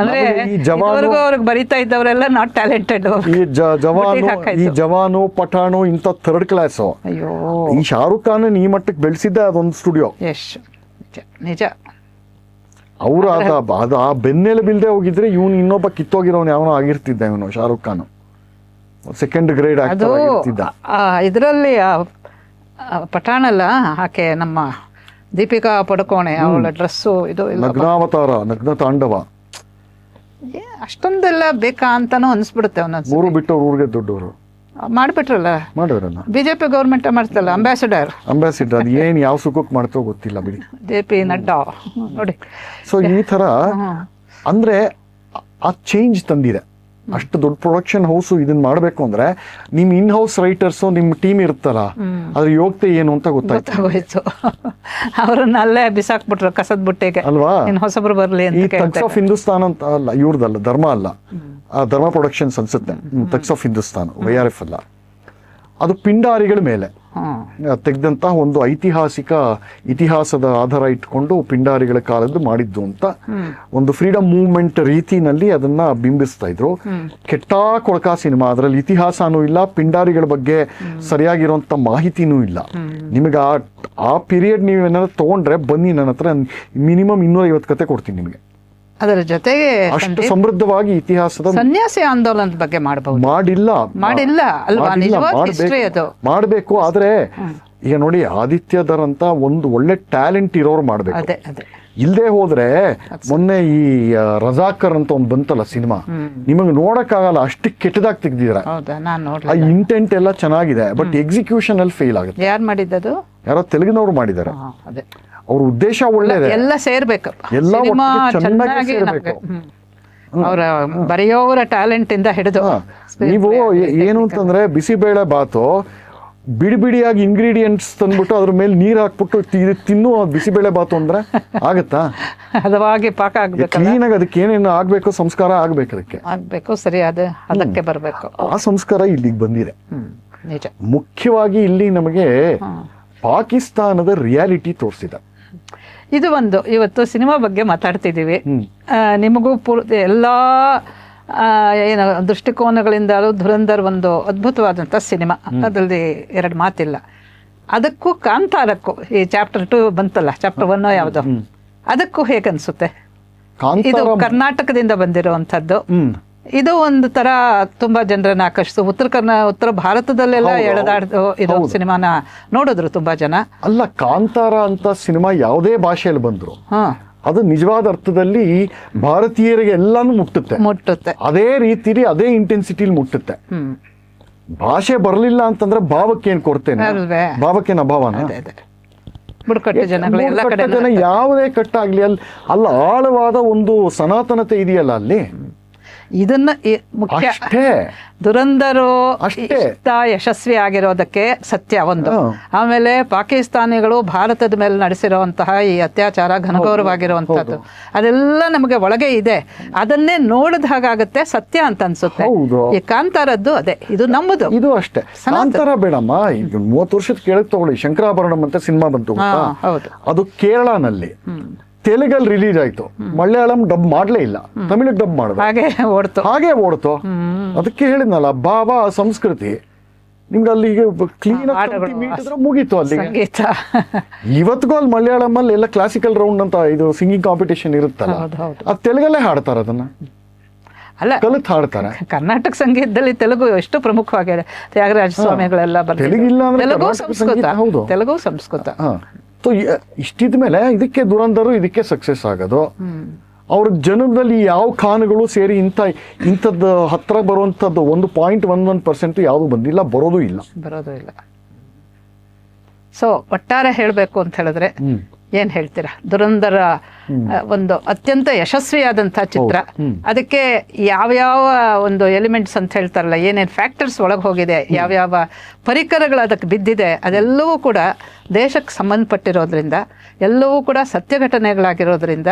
ಅಂದ್ರೆ ಅವ್ರಿಗೆ ಬರೀತಾ ಇದ್ದವರೆಲ್ಲ ನಾಟ್ ಟ್ಯಾಲೆಂಟೆಡ್. ಈ ಜವಾನು ಪಠಾಣು ಇಂಥ ಥರ್ಡ್ ಕ್ಲಾಸ್. ಅಯ್ಯೋ, ಈ ಶಾರುಖ್ ಖಾನ್ ಈ ಮಟ್ಟಕ್ಕೆ ಬೆಳೆಸಿದ್ದೆ ಅದೊಂದು ಸ್ಟುಡಿಯೋ. ನಿಜ. ಅವರು ಅದು ಆ ಬೆನ್ನೆಲೆ ಬಿಲ್ದೆ ಹೋಗಿದ್ರೆ ಇವನು ಇನ್ನೊಬ್ಬ ಕಿತ್ತೋಗಿರೋನು ಯಾವನೋ ಆಗಿರ್ತಿದ್ದ. ಇವನು Shahrukh Khan second grade actor ಆಗಿರ್ತಿದ್ದ. ಇದರಲ್ಲಿ ಪಠಾಣಲ್ಲ, ಆಕೆ ನಮ್ಮ ದೀಪಿಕಾ ಪಡುಕೋಣೆ, ಅವಳ ಡ್ರೆಸ್ಸು ಇದು ನಗ್ನಾವತಾರ, ನಗ್ನ ತಾಂಡವ, ಅಷ್ಟೊಂದೆಲ್ಲ ಬೇಕಾ ಅಂತಾನು ಅನ್ಸ್ಬಿಡುತ್ತೆ. ಒಂದೊಂದು ಊರು ಬಿಟ್ಟವ್ರು ಊರಿಗೆ ದೊಡ್ಡವರು ಮಾಡ್ಬಿಟ್ರಲ್ಲ. BJP ಗೌರ್ಮೆಂಟ್ ಮಾಡ್ತಲ್ಲ, ಅಂಬಾಸಿಡರ್ ಅದು ಏನ್ ಯಾವ ಸುಖಕ್ಕೆ ಮಾಡ್ತೋ ಗೊತ್ತಿಲ್ಲ ಬಿಡಿ. JP ನಡ್ಡಾ ನೋಡಿ. ಸೊ ಈ ತರ ಅಂದ್ರೆ ಆ ಚೇಂಜ್ ತಂದಿದೆ. ಅಷ್ಟು ದೊಡ್ಡ ಪ್ರೊಡಕ್ಷನ್ ಹೌಸು ಇದನ್ನ ಮಾಡಬೇಕು ಅಂದ್ರೆ ನಿಮ್ ಇನ್ ಹೌಸ್ ರೈಟರ್ಸು ನಿಮ್ಮ ಟೀಮ್ ಇರುತ್ತಲ್ಲ ಅದ್ರ ಯೋಗ್ಯತೆ ಏನು ಅಂತ ಗೊತ್ತಾಗೋಯ್ತು. ಅವ್ರನ್ನ ಅಲ್ಲೇ ಬಿಸಾಕ್ಬಿಟ್ರು ಕಸದ ಬುಟ್ಟೆಗೆ ಅಲ್ವಾ? ಇನ್ನು ಹೊಸಬ್ರು ಬರ್ಲಿ ಈ ಅಂತ ತಗ್ಸ್ ಆಫ್ ಹಿಂದೂಸ್ತಾನ್ ಅಂತ ಅಲ್ಲ, ಇವ್ರದಲ್ಲ, ಧರ್ಮ ಅಲ್ಲ, ಧರ್ಮ ಪ್ರೊಡಕ್ಷನ್ಸ್ ಅನ್ಸುತ್ತೆ. ತಗ್ಸ್ ಆಫ್ ಹಿಂದೂಸ್ತಾನ್ YRF ಅಲ್ಲ, ಅದು ಪಿಂಡಾರಿಗಳ ಮೇಲೆ ತೆಗೆದಂತಹ ಒಂದು ಇತಿಹಾಸದ ಆಧಾರ ಇಟ್ಕೊಂಡು ಪಿಂಡಾರಿಗಳ ಕಾಲದ್ದು ಮಾಡಿದ್ದು ಅಂತ ಒಂದು ಫ್ರೀಡಮ್ ಮೂವ್ಮೆಂಟ್ ರೀತಿನಲ್ಲಿ ಅದನ್ನ ಬಿಂಬಿಸ್ತಾ ಇದ್ರು. ಕೆಟ್ಟ ಕೊಳಕ ಸಿನಿಮಾ, ಅದರಲ್ಲಿ ಇತಿಹಾಸನೂ ಇಲ್ಲ, ಪಿಂಡಾರಿಗಳ ಬಗ್ಗೆ ಸರಿಯಾಗಿರುವಂತ ಮಾಹಿತಿನೂ ಇಲ್ಲ. ನಿಮಗೆ ಆ ಪೀರಿಯಡ್ ನೀವೇನಾದ್ರು ತಗೊಂಡ್ರೆ ಬನ್ನಿ, ನನ್ನ ಹತ್ರ ಮಿನಿಮಮ್ 250 ಕತೆ ಕೊಡ್ತೀನಿ ನಿಮಗೆ. ಅದರ ಜೊತೆಗೆ ಅಷ್ಟು ಸಮೃದ್ಧವಾಗಿ ಇತಿಹಾಸದ ಸನ್ಯಾಸಿ ಆಂದೋಲನದ ಬಗ್ಗೆ ಮಾಡಬಹುದು. ಮಾಡಿಲ್ಲ ಅಲ್ವಾ? ನಿಜವಾದ ಹಿಸ್ಟ್ರಿ ಅದು ಮಾಡಬೇಕು. ಆದ್ರೆ ಈಗ ನೋಡಿ, ಆದಿತ್ಯಧರ್ ಅಂತ ಒಂದು ಒಳ್ಳೆ ಟ್ಯಾಲೆಂಟ್ ಇರೋರು ಮಾಡ್ಬೇಕು. ಅದೇ ಇಲ್ಲದೆ ಹೋದ್ರೆ ಮೊನ್ನೆ ಈ ರಜಾಕರ್ ಅಂತ ಒಂದು ಬಂತಲ್ಲ ಸಿನಿಮಾ, ನಿಮಗೆ ನೋಡಕ್ಕಾಗಲ್ಲ, ಅಷ್ಟು ಕೆಟ್ಟದಾಗಿ ತೆಗ್ದಿದ್ದಾರೆ. ಆ ಇಂಟೆಂಟ್ ಎಲ್ಲ ಚೆನ್ನಾಗಿದೆ, ಬಟ್ ಎಕ್ಸಿಕ್ಯೂಷನ್ ಅಲ್ಲಿ ಫೇಲ್ ಆಗುತ್ತೆ. ಯಾರು ಮಾಡಿದ್ದದು? ಯಾರೋ ತೆಲುಗಿನವ್ರು ಮಾಡಿದ್ದಾರೆ. ಅವ್ರ ಉದ್ದೇಶ ಒಳ್ಳೇದೇ, ಎಲ್ಲ ಸೇರ್ಬೇಕು, ಎಲ್ಲ ಚೆನ್ನಾಗಿ ಅವರ ಬರೆಯೋರ ಟ್ಯಾಲೆಂಟ್ ಇಂದ ಹಿಡಿದು. ನೀವು ಏನು ಅಂತಂದ್ರೆ ಬಿಸಿಬೇಳೆ ಬಾತು ಬಿಡಿಯಾಗಿ ಇಂಗ್ರೀಡಿಯೆಂಟ್ಸ್ ತಂದ್ಬಿಟ್ಟು ಅದ್ರ ಮೇಲೆ ನೀರ್ ಹಾಕ್ಬಿಟ್ಟು ತಿನ್ನು ಬಿಸಿಬೇಳೆ ಬಾತು ಅಂದ್ರೆ ಆಗತ್ತಾ? ಹದವಾಗಿ ಪಾಕ ಆಗ್ಬೇಕು, ಕ್ಲೀನಾಗಿ ಅದಕ್ಕೆ ಏನೇನು ಆಗ್ಬೇಕು, ಸಂಸ್ಕಾರ ಆಗ್ಬೇಕು, ಆಗ್ಬೇಕು, ಸರಿ, ಅದಕ್ಕೆ ಬರ್ಬೇಕು. ಆ ಸಂಸ್ಕಾರ ಇಲ್ಲಿಗೆ ಬಂದಿದೆ. ನಿಜ. ಮುಖ್ಯವಾಗಿ ಇಲ್ಲಿ ನಮಗೆ ಪಾಕಿಸ್ತಾನದ ರಿಯಾಲಿಟಿ ತೋರಿಸಿದೆ. ಇದು ಒಂದು, ಇವತ್ತು ಸಿನಿಮಾ ಬಗ್ಗೆ ಮಾತಾಡ್ತಿದ್ದೀವಿ, ನಿಮಗೂ ಎಲ್ಲ ಏನು ದೃಷ್ಟಿಕೋನಗಳಿಂದಲೂ ಧುರಂಧರ್ ಒಂದು ಅದ್ಭುತವಾದಂಥ ಸಿನಿಮಾ, ಅದರಲ್ಲಿ 2 ಮಾತಿಲ್ಲ. ಅದಕ್ಕೂ ಕಾಂತಾರಕ್ಕೂ, ಈ ಚಾಪ್ಟರ್ 2 ಬಂತಲ್ಲ, ಚಾಪ್ಟರ್ 1 ಯಾವುದು, ಅದಕ್ಕೂ ಹೇಗನ್ಸುತ್ತೆ? ಇದು ಕರ್ನಾಟಕದಿಂದ ಬಂದಿರುವಂಥದ್ದು. ಇದು ಒಂದು ತರ ತುಂಬಾ ಜನರನ್ನ ಆಕರ್ಷಿತು. ಉತ್ತರ ಭಾರತದಲ್ಲೆಲ್ಲ ಎಳೆದಾಡ್ದು ಇದು ಸಿನಿಮಾನ ನೋಡಿದ್ರು ತುಂಬಾ ಜನ. ಅಲ್ಲ, ಕಾಂತಾರ ಅಂತ ಸಿನಿಮಾ ಯಾವುದೇ ಭಾಷೆಯಲ್ಲಿ ಬಂದ್ರು ಅದು ನಿಜವಾದ ಅರ್ಥದಲ್ಲಿ ಭಾರತೀಯರಿಗೆ ಎಲ್ಲಾನು ಮುಟ್ಟುತ್ತೆ. ಅದೇ ರೀತಿಲಿ ಅದೇ ಇಂಟೆನ್ಸಿಟಿಲಿ ಮುಟ್ಟುತ್ತೆ. ಭಾಷೆ ಬರಲಿಲ್ಲ ಅಂತಂದ್ರೆ ಭಾವಕ್ಕೆ ಏನ್ ಕೊಡ್ತೇನೆ, ಭಾವಕ್ಕೇನ ಅಭಾವನ? ಬುಡಕಟ್ಟು ಜನ ಯಾವುದೇ ಕಟ್ಟಾಗ್ಲಿ ಅಲ್ಲ ಆಳವಾದ ಒಂದು ಸನಾತನತೆ ಇದೆಯಲ್ಲ ಅಲ್ಲಿ. ಇದನ್ನ ಮುಖ್ಯ ದುರಂಧರು ಇಷ್ಟ ಯಶಸ್ವಿ ಆಗಿರೋದಕ್ಕೆ ಸತ್ಯ ಒಂದು. ಆಮೇಲೆ ಪಾಕಿಸ್ತಾನಿಗಳು ಭಾರತದ ಮೇಲೆ ನಡೆಸಿರುವಂತಹ ಈ ಅತ್ಯಾಚಾರ ಘನಘೋರವಾಗಿರುವಂತದ್ದು ಅದೆಲ್ಲ ನಮಗೆ ಒಳಗೆ ಇದೆ. ಅದನ್ನೇ ನೋಡಿದ ಹಾಗಾಗತ್ತೆ, ಸತ್ಯ ಅಂತ ಅನ್ಸುತ್ತೆ. ಈ ಕಾಂತಾರದ್ದು ಅದೇ, ಇದು ನಮ್ಮದು. ಇದು ಅಷ್ಟೇ. ಕಾಂತಾರ ಬೇಡಮ್ಮ, ಈಗ 30 ವರ್ಷದ ಕೆಳಗೆ ತಗೊಳ್ಳಿ, ಶಂಕರಾಭರಣಂ ಅಂತ ಸಿನಿಮಾ ಬಂತು. ಅದು ಕೇರಳನಲ್ಲಿ, ತೆಲುಗಲ್ಲಿ ರಿಲೀಸ್ ಆಯ್ತು, ಮಲಯಾಳಂ ಡಬ್ ಮಾಡ್ಲೇ ಇಲ್ಲ, ತಮಿಳಿಗೆ ಡಬ್ ಮಾಡಿದ್ರು, ಹಾಗೆ ಓಡ್ತು. ಅದಕ್ಕೆ ಹೇಳಿದ್ನಲ್ಲ, ಭಾವ ಸಂಸ್ಕೃತಿ ನಿಮ್ಗೆ ಅಲ್ಲಿಗೆ ಕ್ಲೀನ್ ಮುಗೀತು ಅಲ್ಲಿಗೆ. ಇವತ್ತಿಗೂ ಅಲ್ಲಿ ಮಲಯಾಳಂ ಅಲ್ಲಿ ಎಲ್ಲ ಕ್ಲಾಸಿಕಲ್ ರೌಂಡ್ ಅಂತ ಇದು ಸಿಂಗಿಂಗ್ ಕಾಂಪಿಟೇಷನ್ ಇರುತ್ತಲ್ಲ, ಅದು ತೆಲುಗಲ್ಲೇ ಹಾಡ್ತಾರೆ, ಅದನ್ನ ಅಲ್ಲ ಕಲಿತು ಹಾಡ್ತಾರೆ. ಕರ್ನಾಟಕ ಸಂಗೀತದಲ್ಲಿ ತೆಲುಗು ಎಷ್ಟು ಪ್ರಮುಖವಾಗಿದೆ. ತ್ಯಾಗರಾಜ ಸ್ವಾಮಿಗಳೆಲ್ಲ ತೆಲುಗು ಸಂಸ್ಕೃತ. ಇಷ್ಟಿದ ಮೇಲೆ ಇದಕ್ಕೆ ದುರಂಧರು ಇದಕ್ಕೆ ಸಕ್ಸಸ್ ಆಗೋದು. ಅವ್ರ ಜನದಲ್ಲಿ ಯಾವ ಖಾನ್ಗಳು ಸೇರಿ ಇಂಥದ್ದು ಹತ್ರ ಬರುವಂಥದ್ದು 1.11% ಯಾವುದು ಬಂದಿಲ್ಲ, ಬರೋದು ಇಲ್ಲ. ಸೊ ಒಟ್ಟಾರೆ ಹೇಳಬೇಕು ಅಂತ ಹೇಳಿದ್ರೆ ಏನ್ ಹೇಳ್ತೀರಾ? ದುರಂಧರ ಒಂದು ಅತ್ಯಂತ ಯಶಸ್ವಿಯಾದಂತಹ ಚಿತ್ರ. ಅದಕ್ಕೆ ಯಾವ್ಯಾವ ಒಂದು ಎಲಿಮೆಂಟ್ಸ್ ಅಂತ ಹೇಳ್ತಾರಲ್ಲ, ಏನೇನು ಫ್ಯಾಕ್ಟರ್ಸ್ ಒಳಗೆ ಹೋಗಿದೆ, ಯಾವ್ಯಾವ ಪರಿಕರಗಳು ಅದಕ್ಕೆ ಬಿದ್ದಿದೆ, ಅದೆಲ್ಲವೂ ಕೂಡ ದೇಶಕ್ಕೆ ಸಂಬಂಧಪಟ್ಟಿರೋದ್ರಿಂದ, ಎಲ್ಲವೂ ಕೂಡ ಸತ್ಯ ಘಟನೆಗಳಾಗಿರೋದ್ರಿಂದ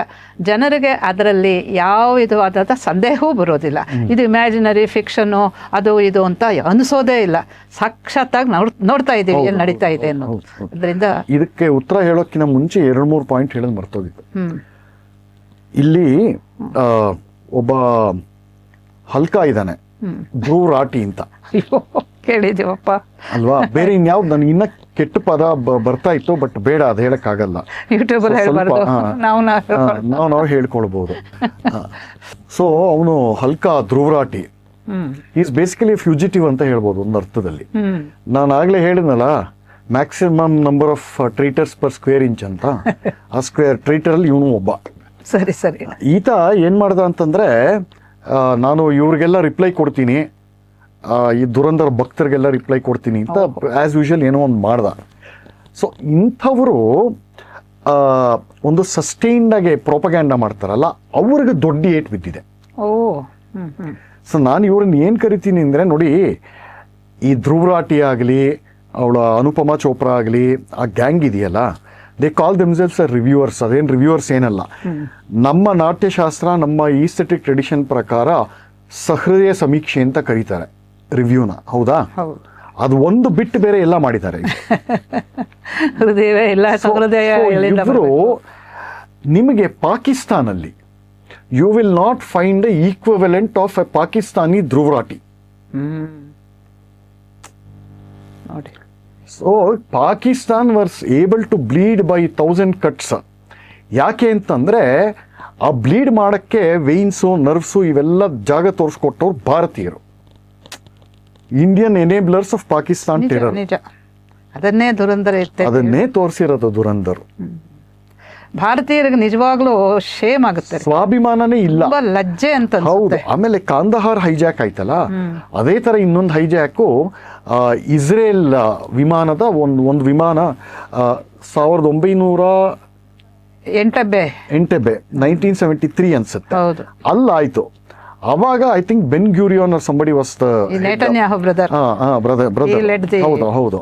ಜನರಿಗೆ ಅದರಲ್ಲಿ ಯಾವ ವಿಧವಾದ ಸಂದೇಹವೂ ಬರೋದಿಲ್ಲ. ಇದು ಇಮ್ಯಾಜಿನರಿ ಫಿಕ್ಷನ್ನು ಅದು ಇದು ಅಂತ ಅನಿಸೋದೇ ಇಲ್ಲ. ಸಾಕ್ಷಾತ್ತಾಗಿ ನೋಡ್ತಾ ಇದ್ದೀವಿ ಏನ್ ನಡೀತಾ ಇದೆ ಅನ್ನೋದು. ಅದರಿಂದ ಇದಕ್ಕೆ ಉತ್ತರ ಹೇಳೋಕ್ಕಿಂತ ಮುಂಚೆ 2-3 ಪಾಯಿಂಟ್ ಹೇಳೋದು ಮರ್ತೋಗಿತ್ತು. ಇಲ್ಲಿ ಒಬ್ಬ ಹಲ್ಕ ಇದ್ದಾನೆ, ಧ್ರುವ್ ರಾಠಿ ಅಂತ. ಕೇಳಿದೀವಪ್ಪ ಅಲ್ವಾ? ಬೇರೆ ಇನ್ಯಾವ್ದು ನನಗೆ ಇನ್ನ ಕೆಟ್ಟ ಪದ ಬರ್ತಾ ಇತ್ತು, ಬಟ್ ಬೇಡ, ಅದು ಹೇಳಕ್ಕಾಗಲ್ಲ, ನಾವು ಹೇಳ್ಕೊಳ್ಬಹುದು. ಸೊ ಅವನು ಹಲ್ಕ Dhruv Rathee is basically fugitive ಅಂತ ಹೇಳ್ಬೋದು ಒಂದು ಅರ್ಥದಲ್ಲಿ. ನಾನು ಆಗ್ಲೇ ಹೇಳಿದ್ನಲ್ಲ, maximum number of traitors per square inch ಅಂತ. ಆ ಸ್ಕ್ವೇರ್ ಟ್ರೀಟರ್ ಅಲ್ಲಿ ಇವನು ಒಬ್ಬ. ಸರಿ. ಈತ ಏನ್ ಮಾಡ್ದ ಅಂತಂದ್ರೆ, ನಾನು ಇವ್ರಿಗೆಲ್ಲ ರಿಪ್ಲೈ ಕೊಡ್ತೀನಿ, ಈ ದುರಂಧರ ಭಕ್ತರಿಗೆಲ್ಲ ರಿಪ್ಲೈ ಕೊಡ್ತೀನಿ ಅಂತ ಆಸ್ ಯೂಶುವಲ್ ಏನೋ ಒಂದು ಮಾಡ್ದ. ಸೊ ಇಂಥವರು ಒಂದು ಸಸ್ಟೈನ್ಡ್ ಆಗಿ ಪ್ರೊಪಗ್ಯಾಂಡ ಮಾಡ್ತಾರಲ್ಲ, ಅವ್ರಿಗೆ ದೊಡ್ಡ ಏಟ್ ಬಿದ್ದಿದೆ. ಸೊ ನಾನು ಇವ್ರನ್ನ ಏನು ಕರಿತೀನಿ ಅಂದರೆ, ನೋಡಿ, ಈ ಧ್ರುವ್ ರಾಠಿ ಆಗಲಿ, ಅವಳ ಅನುಪಮಾ ಚೋಪ್ರಾ ಆಗಲಿ, ಆ ಗ್ಯಾಂಗ್ ಇದೆಯಲ್ಲ, ದೇ ಕಾಲ್ ದೆಮ್ಸೆಲ್ಸ್ ರಿವ್ಯೂವರ್ಸ್. ಅದೇನು ರಿವ್ಯೂವರ್ಸ್ ಏನಲ್ಲ. ನಮ್ಮ ನಾಟ್ಯಶಾಸ್ತ್ರ, ನಮ್ಮ ಈಸ್ಥೆಟಿಕ್ ಟ್ರೆಡಿಷನ್ ಪ್ರಕಾರ ಸಹೃದಯ ಸಮೀಕ್ಷೆ ಅಂತ ಕರೀತಾರೆ ರಿವ್ಯೂನ. ಹೌದಾ? ಹೌದು. ಅದು ಒಂದು ಬಿಟ್ಟು ಬೇರೆ ಎಲ್ಲ ಮಾಡಿದ್ದಾರೆ. ಹೃದಯವೇ ಇಲ್ಲ, ಹೃದಯ ಎಲ್ಲಿಂದ ಇವರು ಬರ್ಬೇಕು? ನಿಮಗೆ ಪಾಕಿಸ್ತಾನಲ್ಲಿ you will not find a equivalent of a Pakistani Dhruv Rathee. ನೋಡಿ, so Pakistan was able to bleed by 1000 cuts. ಯಾಕೆ ಅಂತಂದರೆ ಆ ಬ್ಲೀಡ್ ಮಾಡೋಕ್ಕೆ ವೆಯಿನ್ಸು, ನರ್ವ್ಸು ಇವೆಲ್ಲ ಜಾಗ ತೋರಿಸ್ಕೊಟ್ಟವ್ರು ಭಾರತೀಯರು. ಇಂಡಿಯನ್ ಎನೇಬ್ಲರ್ಸ್ ಆಫ್ ಪಾಕಿಸ್ತಾನ್ ನಿಜ ಟೆರರ್. ನಿಜ. ಅದನ್ನೇ ದುರಂಧರ ಇತ್ತೆ. ಅದನ್ನೇ ತೋರಿಸಿರೋದು ದುರಂಧರು. ಭಾರತೀಯರಿಗೆ ನಿಜವಾಗ್ಲೂ ಶೇಮ್ ಆಗುತ್ತೆ, ಸ್ವಾಭಿಮಾನನೇ ಇಲ್ಲ. ತುಂಬಾ ಲಜ್ಜೆ ಅಂತ ಹೌದು. ಅನ್ಸುತ್ತೆ. ಆಮೇಲೆ ಕಾಂದಹಾರ್ ಹೈಜಾಕ್ ಆಯ್ತಲ್ಲ, ಅದೇ ಥರ ಇನ್ನೊಂದು ಹೈಜಾಕು ಇಸ್ರೇಲ್ ವಿಮಾನದ ಒಂದು ವಿಮಾನ 1900 ಎಂಟಬ್ಬೆ 1973 ಅನ್ಸುತ್ತೆ, ಹೌದು. ಅಲ್ಲಾಯ್ತು. ಅವಾಗ I think Ben Gurion or somebody was the ಈ Netanyahu brother. He led the- ಹೌದು.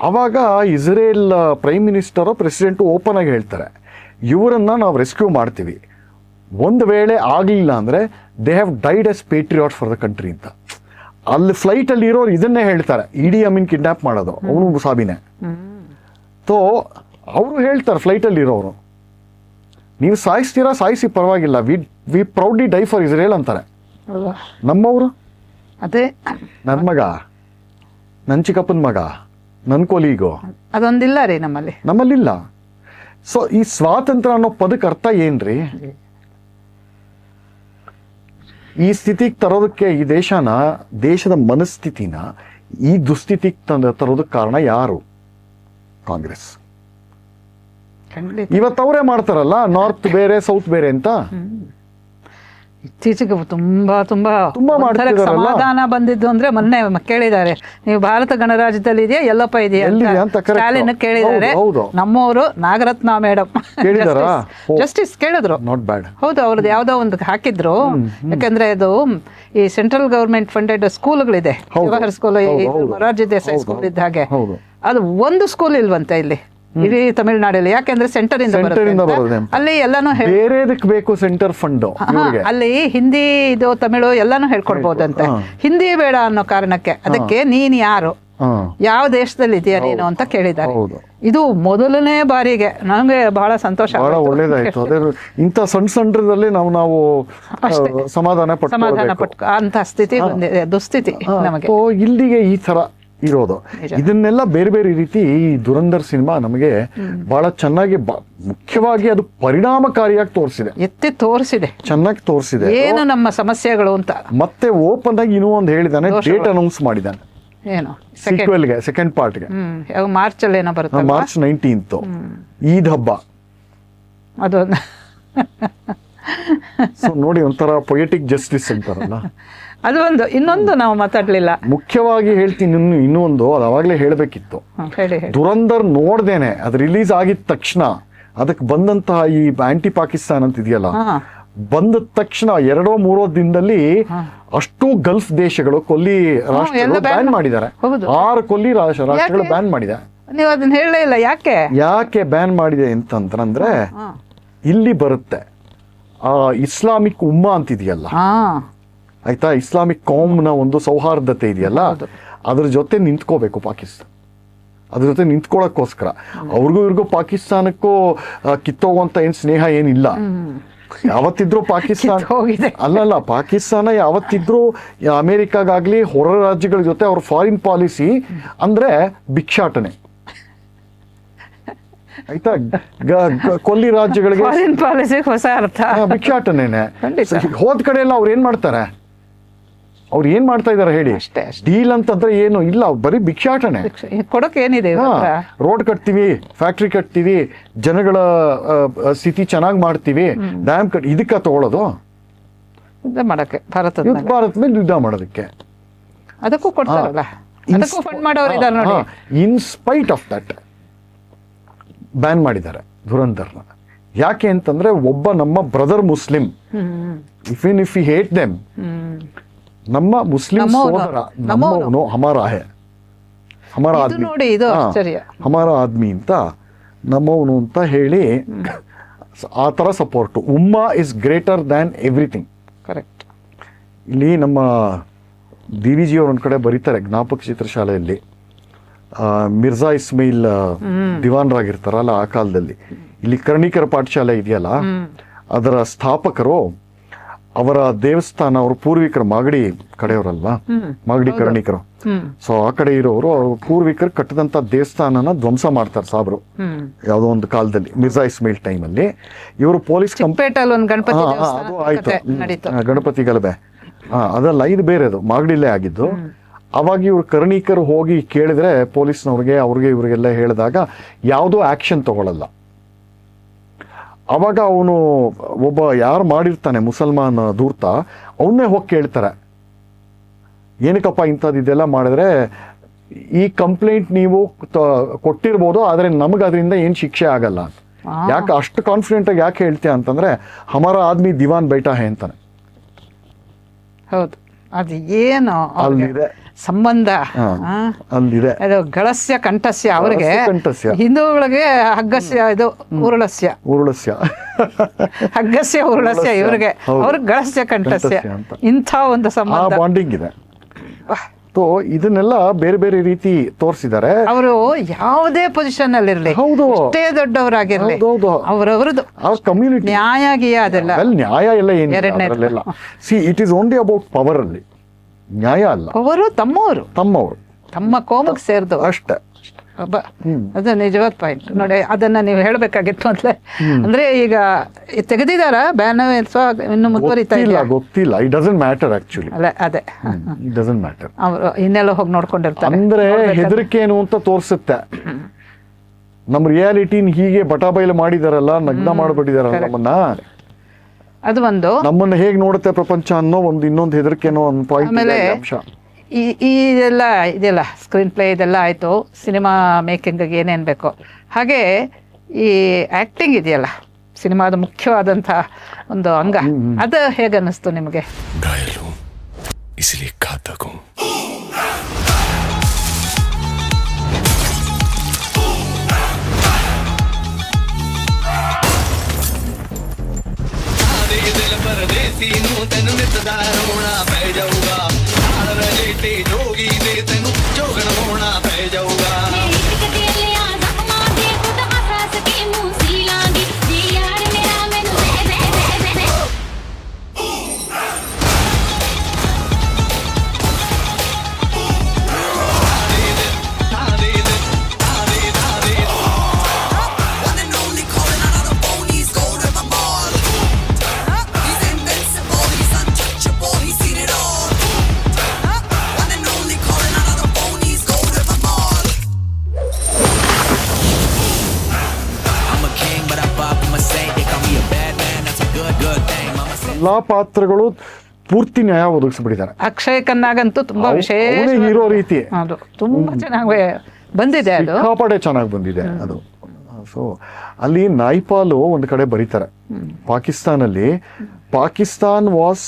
ಅವಾಗ Israel prime minister, president open ಆಗಿ ಹೇಳ್ತಾರೆ, ಇವರನ್ನ ನಾವು ರೆಸ್ಕ್ಯೂ ಮಾಡ್ತೀವಿ, ಒಂದು ವೇಳೆ ಆಗಲಿಲ್ಲ ಅಂದರೆ they have died as patriot for the country ಅಂತ. ಅಲ್ಲಿ ಫ್ಲೈಟಲ್ಲಿ ಇರೋರು ಇದನ್ನೇ ಹೇಳ್ತಾರೆ, ಇಡಿ ಅಮೀನ್ ಕಿಡ್ನಾಪ್ ಮಾಡೋದು ಅವನು ಸಾಬಿನೇ. ತೋ ಅವರು ಹೇಳ್ತಾರೆ ಫ್ಲೈಟಲ್ಲಿ ಇರೋರು, ನೀವು ಸಾಯಿಸ್ತೀರಾ ಸಾಯಿಸಿ ಪರವಾಗಿಲ್ಲ, we proudly die for Israel ಅಂತಾರೆ. ಅಲ್ವಾ? ನಮ್ಮವರು, ಅದೇ ನನ್ನ ಮಗ, ನನ್ನ ಚಿಕ್ಕಪ್ಪನ ಮಗ, ನನ್ನ ಕೊಲೀಗೋ, ಅದೊಂದಿಲ್ಲ ರೀ ನಮ್ಮಲ್ಲಿಲ್ಲ. ಸೊ ಈ ಸ್ವಾತಂತ್ರ್ಯ ಅನ್ನೋ ಪದಕ್ಕೆ ಅರ್ಥ ಏನ್ರಿ? ಈ ಸ್ಥಿತಿಗೆ ತರೋದಕ್ಕೆ, ಈ ದೇಶದ ಮನಸ್ಥಿತಿನ ಈ ದುಸ್ಥಿತಿಗೆ ತರೋದಕ್ಕೆ ಕಾರಣ ಯಾರು? ಕಾಂಗ್ರೆಸ್. ಖಂಡಿತ. ಇವತ್ತು ಅವರೇ ಮಾಡ್ತಾರಲ್ಲ, ನಾರ್ತ್ ಬೇರೆ ಸೌತ್ ಬೇರೆ ಅಂತ. ಇತ್ತೀಚೆಗೆ ತುಂಬಾ ತುಂಬಾ ತುಂಬಾ ಒಂಥರ ಮಾಡ್ತಿದಾರಲ್ಲ. ಸಮಾಧಾನ ಬಂದಿದ್ದು ಅಂದ್ರೆ ಮೊನ್ನೆ ಕೇಳಿದ್ದಾರೆ, ನೀವು ಭಾರತ ಗಣರಾಜ್ಯದಲ್ಲಿ ಇದೆಯಾ, ಎಲ್ಲಪ್ಪ ಇದೆಯಾ ಎಲ್ಲಿದೆ ಅಂತ correct. ಸ್ಟಾಲಿನ್ ಕೇಳಿದ್ದಾರೆ. ಹೌದು, ಹೌದು. ನಮ್ಮವರು ನಾಗರತ್ನ ಮೇಡಮ್ ಕೇಳಿದಾರಾ? ಜಸ್ಟಿಸ್ ಕೇಳಿದ್ರು. Not bad. ಹೌದು, ಅವ್ರದ್ದು ಯಾವ್ದೋ ಒಂದು ಹಾಕಿದ್ರು. ಯಾಕಂದ್ರೆ ಅದು ಈ ಸೆಂಟ್ರಲ್ ಗವರ್ಮೆಂಟ್ ಫಂಡೆಡ್ ಸ್ಕೂಲ್ಗಳಿದೆ, ಹೌದು. ಜವಾಹರ್ ಸ್ಕೂಲ್, ಹೌದು. ಮೊರಾರ್ಜಿ ದೇಸಾಯಿ ಹೌದು. ಸ್ಕೂಲ್ ಇದ್ದ ಹಾಗೆ. ಹೌದು. ಅದು ಒಂದು ಸ್ಕೂಲ್ ಇಲ್ವಂತೆ ಇಲ್ಲಿ ಇಡೀ ತಮಿಳ್ನಾಡಲ್ಲಿ. ಯಾಕೆಂದ್ರೆ ಸೆಂಟರ್ ಇಂದ ಬರೋದೇ ಬರುತ್ತೆ. ಅಂತ. ಅಲ್ಲಿ ಎಲ್ಲಾನು ಬೇರೆದಕ್ಕೆ ಬೇಕು ಸೆಂಟರ್ ಫಂಡ್. ಅಲ್ಲಿ ಹಿಂದಿ ಇದು ತಮಿಳು ಎಲ್ಲಾನು ಹೇಳ್ಕೊಡ್ಬೋದಂತೆ. ಹಿಂದಿ ಬೇಡ ಅನ್ನೋ ಕಾರಣಕ್ಕೆ ಅದಕ್ಕೆ ನೀನ್ ಯಾರು, ಯಾವ ದೇಶದಲ್ಲಿ ಇದೆಯಾ ನೀನು ಅಂತ ಕೇಳಿದ್ದಾರೆ. ಹೌದು. ಇದು ಮೊದಲನೇ ಬಾರಿಗೆ ನನಗೆ ಬಹಳ ಸಂತೋಷ ಬಹಳ ಆಯ್ತು. ಒಳ್ಳೇದಾಯ್ತು. ಅದೇ ಇಂಥ ಸಣ್ಣದ್ರಲ್ಲಿ ನಾವು ಅಷ್ಟೇ. ಸಮಾಧಾನ ಸಮಾಧಾನ ಪಟ್ಕೊ ಅಂತ ಸ್ಥಿತಿ ಬಂದಿದೆ, ದುಸ್ಥಿತಿ ನಮಗೆ. ಇಲ್ಲಿಗೆ ಈ ತರ ಇರೋದು. ಇದನ್ನೆಲ್ಲ ಬೇರೆ ಬೇರೆ ರೀತಿ ಈ ದುರಂಧರ್ ಸಿನಿಮಾ ನಮಗೆ ಬಹಳ ಚೆನ್ನಾಗಿ, ಮುಖ್ಯವಾಗಿ ಅದು ಪರಿಣಾಮಕಾರಿಯಾಗಿ ತೋರಿಸಿದೆ, ಎತ್ತಿ ತೋರಿಸಿದೆ, ಚೆನ್ನಾಗಿ ತೋರಿಸಿದೆ ಏನು ನಮ್ಮ ಸಮಸ್ಯೆಗಳು ಅಂತ. ಮತ್ತೆ ಓಪನ್ ಆಗಿ ಇನ್ನೂ ಒಂದು ಹೇಳಿದಾನೆ, ಡೇಟ್ ಅನೌನ್ಸ್ ಮಾಡಿದ್ದಾನೆ ಏನು ಸೀಕ್ವೆಲ್ಗೆ, ಸೆಕೆಂಡ್ ಪಾರ್ಟ್ಗೆ. ಯಾವ ಮಾರ್ಚ್ ಅಲ್ಲಿ ಏನೋ ಬರುತ್ತೆ, ಮಾರ್ಚ್ 19th ಈದ್ ಹಬ್ಬ. ಅದೊಂದು ಸೊ ನೋಡಿ, ಒಂಥರ ಪೊಯೆಟಿಕ್ ಜಸ್ಟಿಸ್ ಅಂತಾರಲ್ಲ, ಅದು ಒಂದು. ಇನ್ನೊಂದು ನಾವು ಮಾತಾಡ್ಲಿಲ್ಲ, ಮುಖ್ಯವಾಗಿ ಹೇಳ್ತೀನಿ ಇನ್ನೂ ಒಂದು, ಅದು ಅವಾಗಲೇ ಹೇಳಬೇಕಿತ್ತು. ಹೇಳಿ. ದುರಂಧರ್ ನೋಡ್ದೇನೆ ಅದು ರಿಲೀಸ್ ಆಗಿದ ತಕ್ಷಣ ಅದಕ್ಕೆ ಬಂದಂತಹ ಈ ಆಂಟಿ ಪಾಕಿಸ್ತಾನ್ ಅಂತ ಇದೆಯಲ್ಲ, ಬಂದ ತಕ್ಷಣ 2-3 ದಿನದಲ್ಲಿ ಅಷ್ಟು ಗಲ್ಫ್ ದೇಶಗಳು, ಕೊಲ್ಲಿ ರಾಷ್ಟ್ರಗಳು ಬ್ಯಾನ್ ಮಾಡಿದ್ದಾರೆ. 6 ಕೊಲ್ಲಿ ರಾಷ್ಟ್ರಗಳು ಬ್ಯಾನ್ ಮಾಡಿದೆ. ನೀವು ಅದನ್ನ ಹೇಳಲೇ ಇಲ್ಲ. ಯಾಕೆ ಬ್ಯಾನ್ ಮಾಡಿದೆ ಅಂತಂದ್ರೆ, ಇಲ್ಲಿ ಬರುತ್ತೆ ಆ ಇಸ್ಲಾಮಿಕ್ ಉಮ್ಮಾ ಅಂತಿದೆಯಲ್ಲ, ಆಯ್ತಾ, ಇಸ್ಲಾಮಿಕ್ ಕಾಮ್ನ ಒಂದು ಸೌಹಾರ್ದತೆ ಇದೆಯಲ್ಲ, ಅದ್ರ ಜೊತೆ ನಿಂತ್ಕೋಬೇಕು ಪಾಕಿಸ್ತಾನ. ಅದ್ರ ಜೊತೆ ನಿಂತ್ಕೊಳ್ಳೋಕ್ಕೋಸ್ಕರ ಅವ್ರಿಗೂ ಇವ್ರಿಗೂ ಪಾಕಿಸ್ತಾನಕ್ಕೂ ಕಿತ್ತೋಗುವಂತ ಏನ್ ಸ್ನೇಹ ಏನಿಲ್ಲ. ಯಾವತ್ತಿದ್ರು ಪಾಕಿಸ್ತಾನ ಅಲ್ಲಲ್ಲ, ಪಾಕಿಸ್ತಾನ ಯಾವತ್ತಿದ್ರು ಅಮೆರಿಕಾಗಾಗ್ಲಿ ಹೊರ ರಾಜ್ಯಗಳ ಜೊತೆ ಅವ್ರ ಫಾರಿನ್ ಪಾಲಿಸಿ ಅಂದ್ರೆ ಭಿಕ್ಷಾಟನೆ, ಆಯ್ತಾ. ಕೊಲ್ಲಿ ರಾಜ್ಯಗಳಿಗೆ ಫಾರಿನ್ ಪಾಲಿಸಿ ಹೊಸ ಅರ್ಥ, ಭಿಕ್ಷಾಟನೆನೆ. ಹೋದ ಕಡೆ ಎಲ್ಲ ಅವ್ರು ಏನ್ ಮಾಡ್ತಾರೆ, ಅವ್ರು ಏನ್ ಮಾಡ್ತಾ ಇದಾರೆ ಹೇಳಿ? ಡೀಲ್ ಅಂತಂದ್ರೆ ಏನು ಇಲ್ಲ, ಬರೀ ಭಿಕ್ಷಾಟನೆ. ಕೊಡಕ್ಕೆ ಏನಿದೆ? ರೋಡ್ ಕಟ್ತೀವಿ, ಫ್ಯಾಕ್ಟ್ರಿ ಕಟ್ತೀವಿ, ಜನಗಳ ಸ್ಥಿತಿ ಚೆನ್ನಾಗಿ ಮಾಡ್ತೀವಿ, ಡ್ಯಾಮ್ ಇದಕ್ಕ ತಗೊಳ್ಳೋದು, ಯುದ್ಧ ಮಾಡಕ್ಕೆ, ಭಾರತದ ಮೇಲೆ ಯುದ್ಧ ಮಾಡೋದಕ್ಕೆ. ಅದಕ್ಕೂ ಕೊಡ್ತಾರಲ್ಲ, ಅದಕ್ಕೂ ಫಂಡ್ ಮಾಡೋರು ಇದ್ದಾರೆ ನೋಡಿ. In spite of that ban ಮಾಡಿದ್ದಾರೆ ಧುರಂಧರ್ನ. ಯಾಕೆ ಅಂತಂದ್ರೆ ಒಬ್ಬ ನಮ್ಮ brother Muslim, if you hate them, ನಮ್ಮ ಮುಸ್ಲಿಂ ಸೋದರ, ನಮ್ಮವನು ಹಮಾರಾ ಹೇ, ಹಮಾರ ಇದು ಆದ್ಮಿ, ನೋಡಿ, ಇದು ಆಶ್ಚರ್ಯ. ಹಮಾರ ಆದ್ಮಿ ಅಂತ ನಮ್ಮವನು ಅಂತ ಹೇಳಿ ಆ ಥರ ಸಪೋರ್ಟು. ಉಮ್ಮಾ is greater than everything. Correct. ಇಲ್ಲಿ ನಮ್ಮ ಡಿ ವಿ ಜಿ ಅವ್ರ ಒಂದು ಕಡೆ ಬರೀತಾರೆ ಜ್ಞಾಪಕ ಚಿತ್ರಶಾಲೆಯಲ್ಲಿ, ಮಿರ್ಜಾ ಇಸ್ಮೈಲ್ ದಿವಾನ್ರಾಗಿರ್ತಾರಲ್ಲ ಆ ಕಾಲದಲ್ಲಿ. ಇಲ್ಲಿ ಕರ್ಣಿಕರ ಪಾಠಶಾಲೆ ಇದೆಯಲ್ಲ, ಅದರ ಸ್ಥಾಪಕರು ಅವರ ದೇವಸ್ಥಾನ, ಅವರು ಪೂರ್ವಿಕರು ಮಾಗಡಿ ಕಡೆಯವರಲ್ವಾ, ಮಾಗಡಿ ಕರ್ಣಿಕರು. ಸೊ ಆ ಕಡೆ ಇರೋರು ಅವ್ರ ಪೂರ್ವಿಕರು ಕಟ್ಟಿದಂತ ದೇವಸ್ಥಾನನ ಧ್ವಂಸ ಮಾಡ್ತಾರೆ ಸಾಬ್ರು, ಯಾವುದೋ ಒಂದು ಕಾಲದಲ್ಲಿ ಮಿರ್ಜಾ ಇಸ್ಮೈಲ್ ಟೈಮಲ್ಲಿ. ಇವರು ಪೊಲೀಸ್ ಚಿಕ್ಕಪೇಟೆಯಲ್ಲಿ ಒಂದು ಗಣಪತಿ ಅದು ದೇವಸ್ಥಾನ ಆಯ್ತು, ನಡೀತು. ಗಣಪತಿ ಗಲಭೆ ಅದಲ್ಲ, ಇದು ಬೇರೆದು, ಮಾಗಡಿಲೇ ಆಗಿದ್ದು. ಅವಾಗ ಇವ್ರು ಕರ್ಣಿಕರು ಹೋಗಿ ಕೇಳಿದ್ರೆ ಪೊಲೀಸ್ನವ್ರಿಗೆ ಅವ್ರಿಗೆ ಇವ್ರಿಗೆಲ್ಲ ಹೇಳಿದಾಗ ಯಾವುದೋ ಆಕ್ಷನ್ ತಗೊಳ್ಳಲ್ಲ. ಅವಾಗ ಅವನು ಒಬ್ಬ ಯಾರು ಮಾಡಿರ್ತಾನೆ ಮುಸಲ್ಮಾನ್ ಧೂರ್ತ, ಅವನ್ನೇ ಹೋಗಿ ಕೇಳ್ತಾರೆ, ಏನಕ್ಕಪ್ಪ ಇಂಥದ್ದು ಇದೆಲ್ಲ ಮಾಡಿದ್ರೆ ಈ ಕಂಪ್ಲೇಂಟ್ ನೀವು ಕೊಟ್ಟಿರ್ಬೋದು, ಆದರೆ ನಮಗೆ ಅದರಿಂದ ಏನು ಶಿಕ್ಷೆ ಆಗಲ್ಲ. ಯಾಕೆ ಅಷ್ಟು ಕಾನ್ಫಿಡೆಂಟ್ ಆಗಿ ಯಾಕೆ ಹೇಳ್ತೀಯ ಅಂತಂದ್ರೆ, ಹಮಾರ ಆದ್ಮಿ ದಿವಾನ್ ಬೈಟಾ ಹೇ ಅಂತಾನೆ. ಹೌದು, ಅದು ಏನು ಅಲ್ಲಿದೆ ಸಂಬಂಧ, ಅಲ್ಲಿದೆ. ಅದು ಗಳಸ್ಯ ಕಂಠಸ್ಯ ಅವ್ರಿಗೆ, ಕಂಠಸ್ಯ. ಹಿಂದೂಗಳಿಗೆ ಹಗ್ಗಸ್ಯ, ಇದು ಉರುಳಸ್ಯ, ಉರುಳಸ್ಯ ಹಗ್ಗಸ್ಯ ಉರುಳಸ್ಯ ಇವ್ರಿಗೆ, ಅವ್ರಿಗೆ ಗಳಸ್ಯ ಕಂಠಸ್ಯ. ಇಂಥ ಒಂದು ಆ ಸಂಬಂಧ, ಬಾಂಡಿಂಗ್ ಇದೆ. ಸೊ ಇದನ್ನೆಲ್ಲ ಬೇರೆ ಬೇರೆ ರೀತಿ ತೋರಿಸಿದ್ದಾರೆ. ಅವರು ಯಾವುದೇ ಪೊಸಿಷನ್ ಅಲ್ಲಿ ಇರ್ಲಿ, ಹೌದು, ಎಷ್ಟೇ ದೊಡ್ಡವರಾಗಿರ್ಲಿ, ಹೌದು, ಅವರವ್ರದ್ದು ಅವ್ರ ಕಮ್ಯುನಿಟಿ ನ್ಯಾಯ ಗೀಯ ಅದೆಲ್ಲ, ನ್ಯಾಯ ಎಲ್ಲ ಏನಿಲ್ಲ. C it is only about power ಅಲ್ಲಿ, ನ್ಯಾಯ ಅಲ್ಲ. ಅವರು ತಮ್ಮವರು, ತಮ್ಮ ಕೋಮಕ್ಕೆ ಸೇರಿದವರು ಅಷ್ಟೇ. ಅದು ನಿಜವಾದ ಪಾಯಿಂಟ್ ನೋಡಿ. ಅದನ್ನ ನೀವು ಹೇಳಬೇಕಾಗಿತ್ತು ಅಂದ್ರೆ ಈಗ ತೆಗೆದಿದಾರ ಬ್ಯಾನ್, ಇನ್ನು ಮುಂದುವರಿತಾ ಇಲ್ಲ, ಗೊತ್ತಿಲ್ಲ. It doesn't matter actually. ಅಲ್ಲ ಅದೇ, ಇಟ್ ಡಸಂಟ್ ಮ್ಯಾಟರ್. ಅವರು ಇನ್ನೆಲ್ಲ ಹೋಗಿ ನೋಡ್ಕೊಂಡಿರ್ತಾರೆ. ಅಂದ್ರೆ ಹೆದರಿಕೆ ಏನು ಅಂತ ತೋರಿಸುತ್ತೆ. ನಮ್ಮ ರಿಯಾಲಿಟಿನ ಹೀಗೆ ಬಟಾಬೈಲು ಮಾಡಿದಾರಲ್ಲ, ನಗ್ನ ಮಾಡ್ಬಿಟ್ಟಿದಾರಲ್ಲ ನಮ್ಮನ್ನ. ಅದು ಒಂದು ನಮ್ಮನ್ನ ಹೇಗೆ ನೋಡುತ್ತೆ ಪ್ರಪಂಚ ಅನ್ನೋ ಒಂದು ಇನ್ನೊಂದು ಹೆದರಿಕೆನೋ ಒಂದು ಪಾಯಿಂಟ್ ಅಂಶ. ಇದೆಲ್ಲ ಸ್ಕ್ರೀನ್ ಪ್ಲೇ ಇದೆಲ್ಲ ಆಯಿತು, ಸಿನಿಮಾ ಮೇಕಿಂಗಿಗೆ ಏನೇನು ಬೇಕೋ, ಹಾಗೆ ಈ ಆ್ಯಕ್ಟಿಂಗ್ ಇದೆಯಲ್ಲ ಸಿನಿಮಾದ ಮುಖ್ಯವಾದಂಥ ಒಂದು ಅಂಗ, ಅದು ಹೇಗೆ ಅನ್ನಿಸ್ತು ನಿಮಗೆ? घायल हूं इसलिए घातक हूं. परदेसी नू तेन मितदा रोना पै जाऊगा, जोगी दे तेन जोगन होना पै जाऊगा. ಎಲ್ಲಾ ಪಾತ್ರಗಳು ಪೂರ್ತಿ ನ್ಯಾಯ ಒದಗಿಸ್ಬಿಟ್ಟಿದ್ದಾರೆ. ಅಕ್ಷಯ್ ಖನ್ನಾಗಂತೂ ತುಂಬಾ ವಿಶೇಷ ಹೀರೋ ರೀತಿ, ಅದು ತುಂಬಾ ಚೆನ್ನಾಗಿ ಬಂದಿದೆ, ಅದು ಸಿಕ್ಕಾಪಟ್ಟೆ ಚೆನ್ನಾಗಿ ಬಂದಿದೆ ಅದು. ಸೊ ಅಲ್ಲಿ ನಾಯ್ಪಾಲು ಒಂದು ಕಡೆ ಬರೀತಾರೆ, ಪಾಕಿಸ್ತಾನಲ್ಲಿ Pakistan was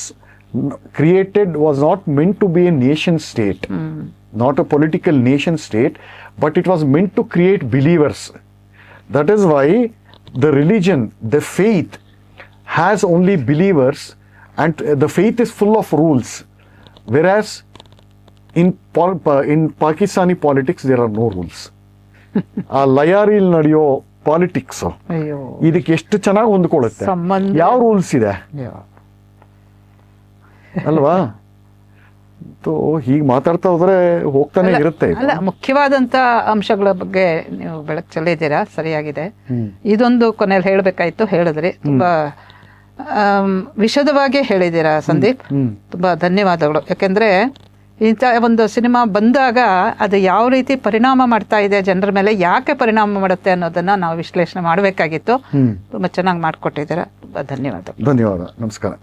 created, was not meant to be a nation state, not a political nation state, but it was meant to create believers. That is why the religion, the faith has only believers, and the faith is full of rules, whereas in Pakistani politics there are no rules. ಆ ಲಯಾರಿಲ್ ನಡೆಯೋ politics ಇದಕ್ಕೆ ಎಷ್ಟು ಚೆನ್ನಾಗಿ ಹೊಂದ್ಕೊಳ್ಳುತ್ತೆ. ಯಾವ rules ಇದೆ ಅಲ್ವಾ? ಹೀಗೆ ಮಾತಾಡ್ತಾ ಹೋದ್ರೆ ಹೋಗ್ತಾನೆ ಇರುತ್ತೆ. ಅಲ್ಲ, ಮುಖ್ಯವಾದಂತ ಅಂಶಗಳ ಬಗ್ಗೆ ನೀವು ಬೆಳಕು ಚೆಲ್ಲಿದ್ದೀರಾ, ಸರಿಯಾಗಿದೆ. ಇದೊಂದು ಕೊನೆಯಲ್ಲಿ ಹೇಳಬೇಕಾಯ್ತು, ಹೇಳಿದ್ರಿ. ತುಂಬಾ ವಿಶದವಾಗಿ ಹೇಳಿದ್ದೀರಾ ಸಂದೀಪ್, ತುಂಬಾ ಧನ್ಯವಾದಗಳು. ಯಾಕೆಂದ್ರೆ ಇಂಥ ಒಂದು ಸಿನಿಮಾ ಬಂದಾಗ ಅದು ಯಾವ ರೀತಿ ಪರಿಣಾಮ ಮಾಡ್ತಾ ಇದೆ ಜನರ ಮೇಲೆ, ಯಾಕೆ ಪರಿಣಾಮ ಮಾಡುತ್ತೆ ಅನ್ನೋದನ್ನ ನಾವು ವಿಶ್ಲೇಷಣೆ ಮಾಡಬೇಕಾಗಿತ್ತು. ತುಂಬಾ ಚೆನ್ನಾಗಿ ಮಾಡಿಕೊಟ್ಟಿದ್ದೀರಾ. ತುಂಬಾ ಧನ್ಯವಾದ. ಧನ್ಯವಾದ. ನಮಸ್ಕಾರ.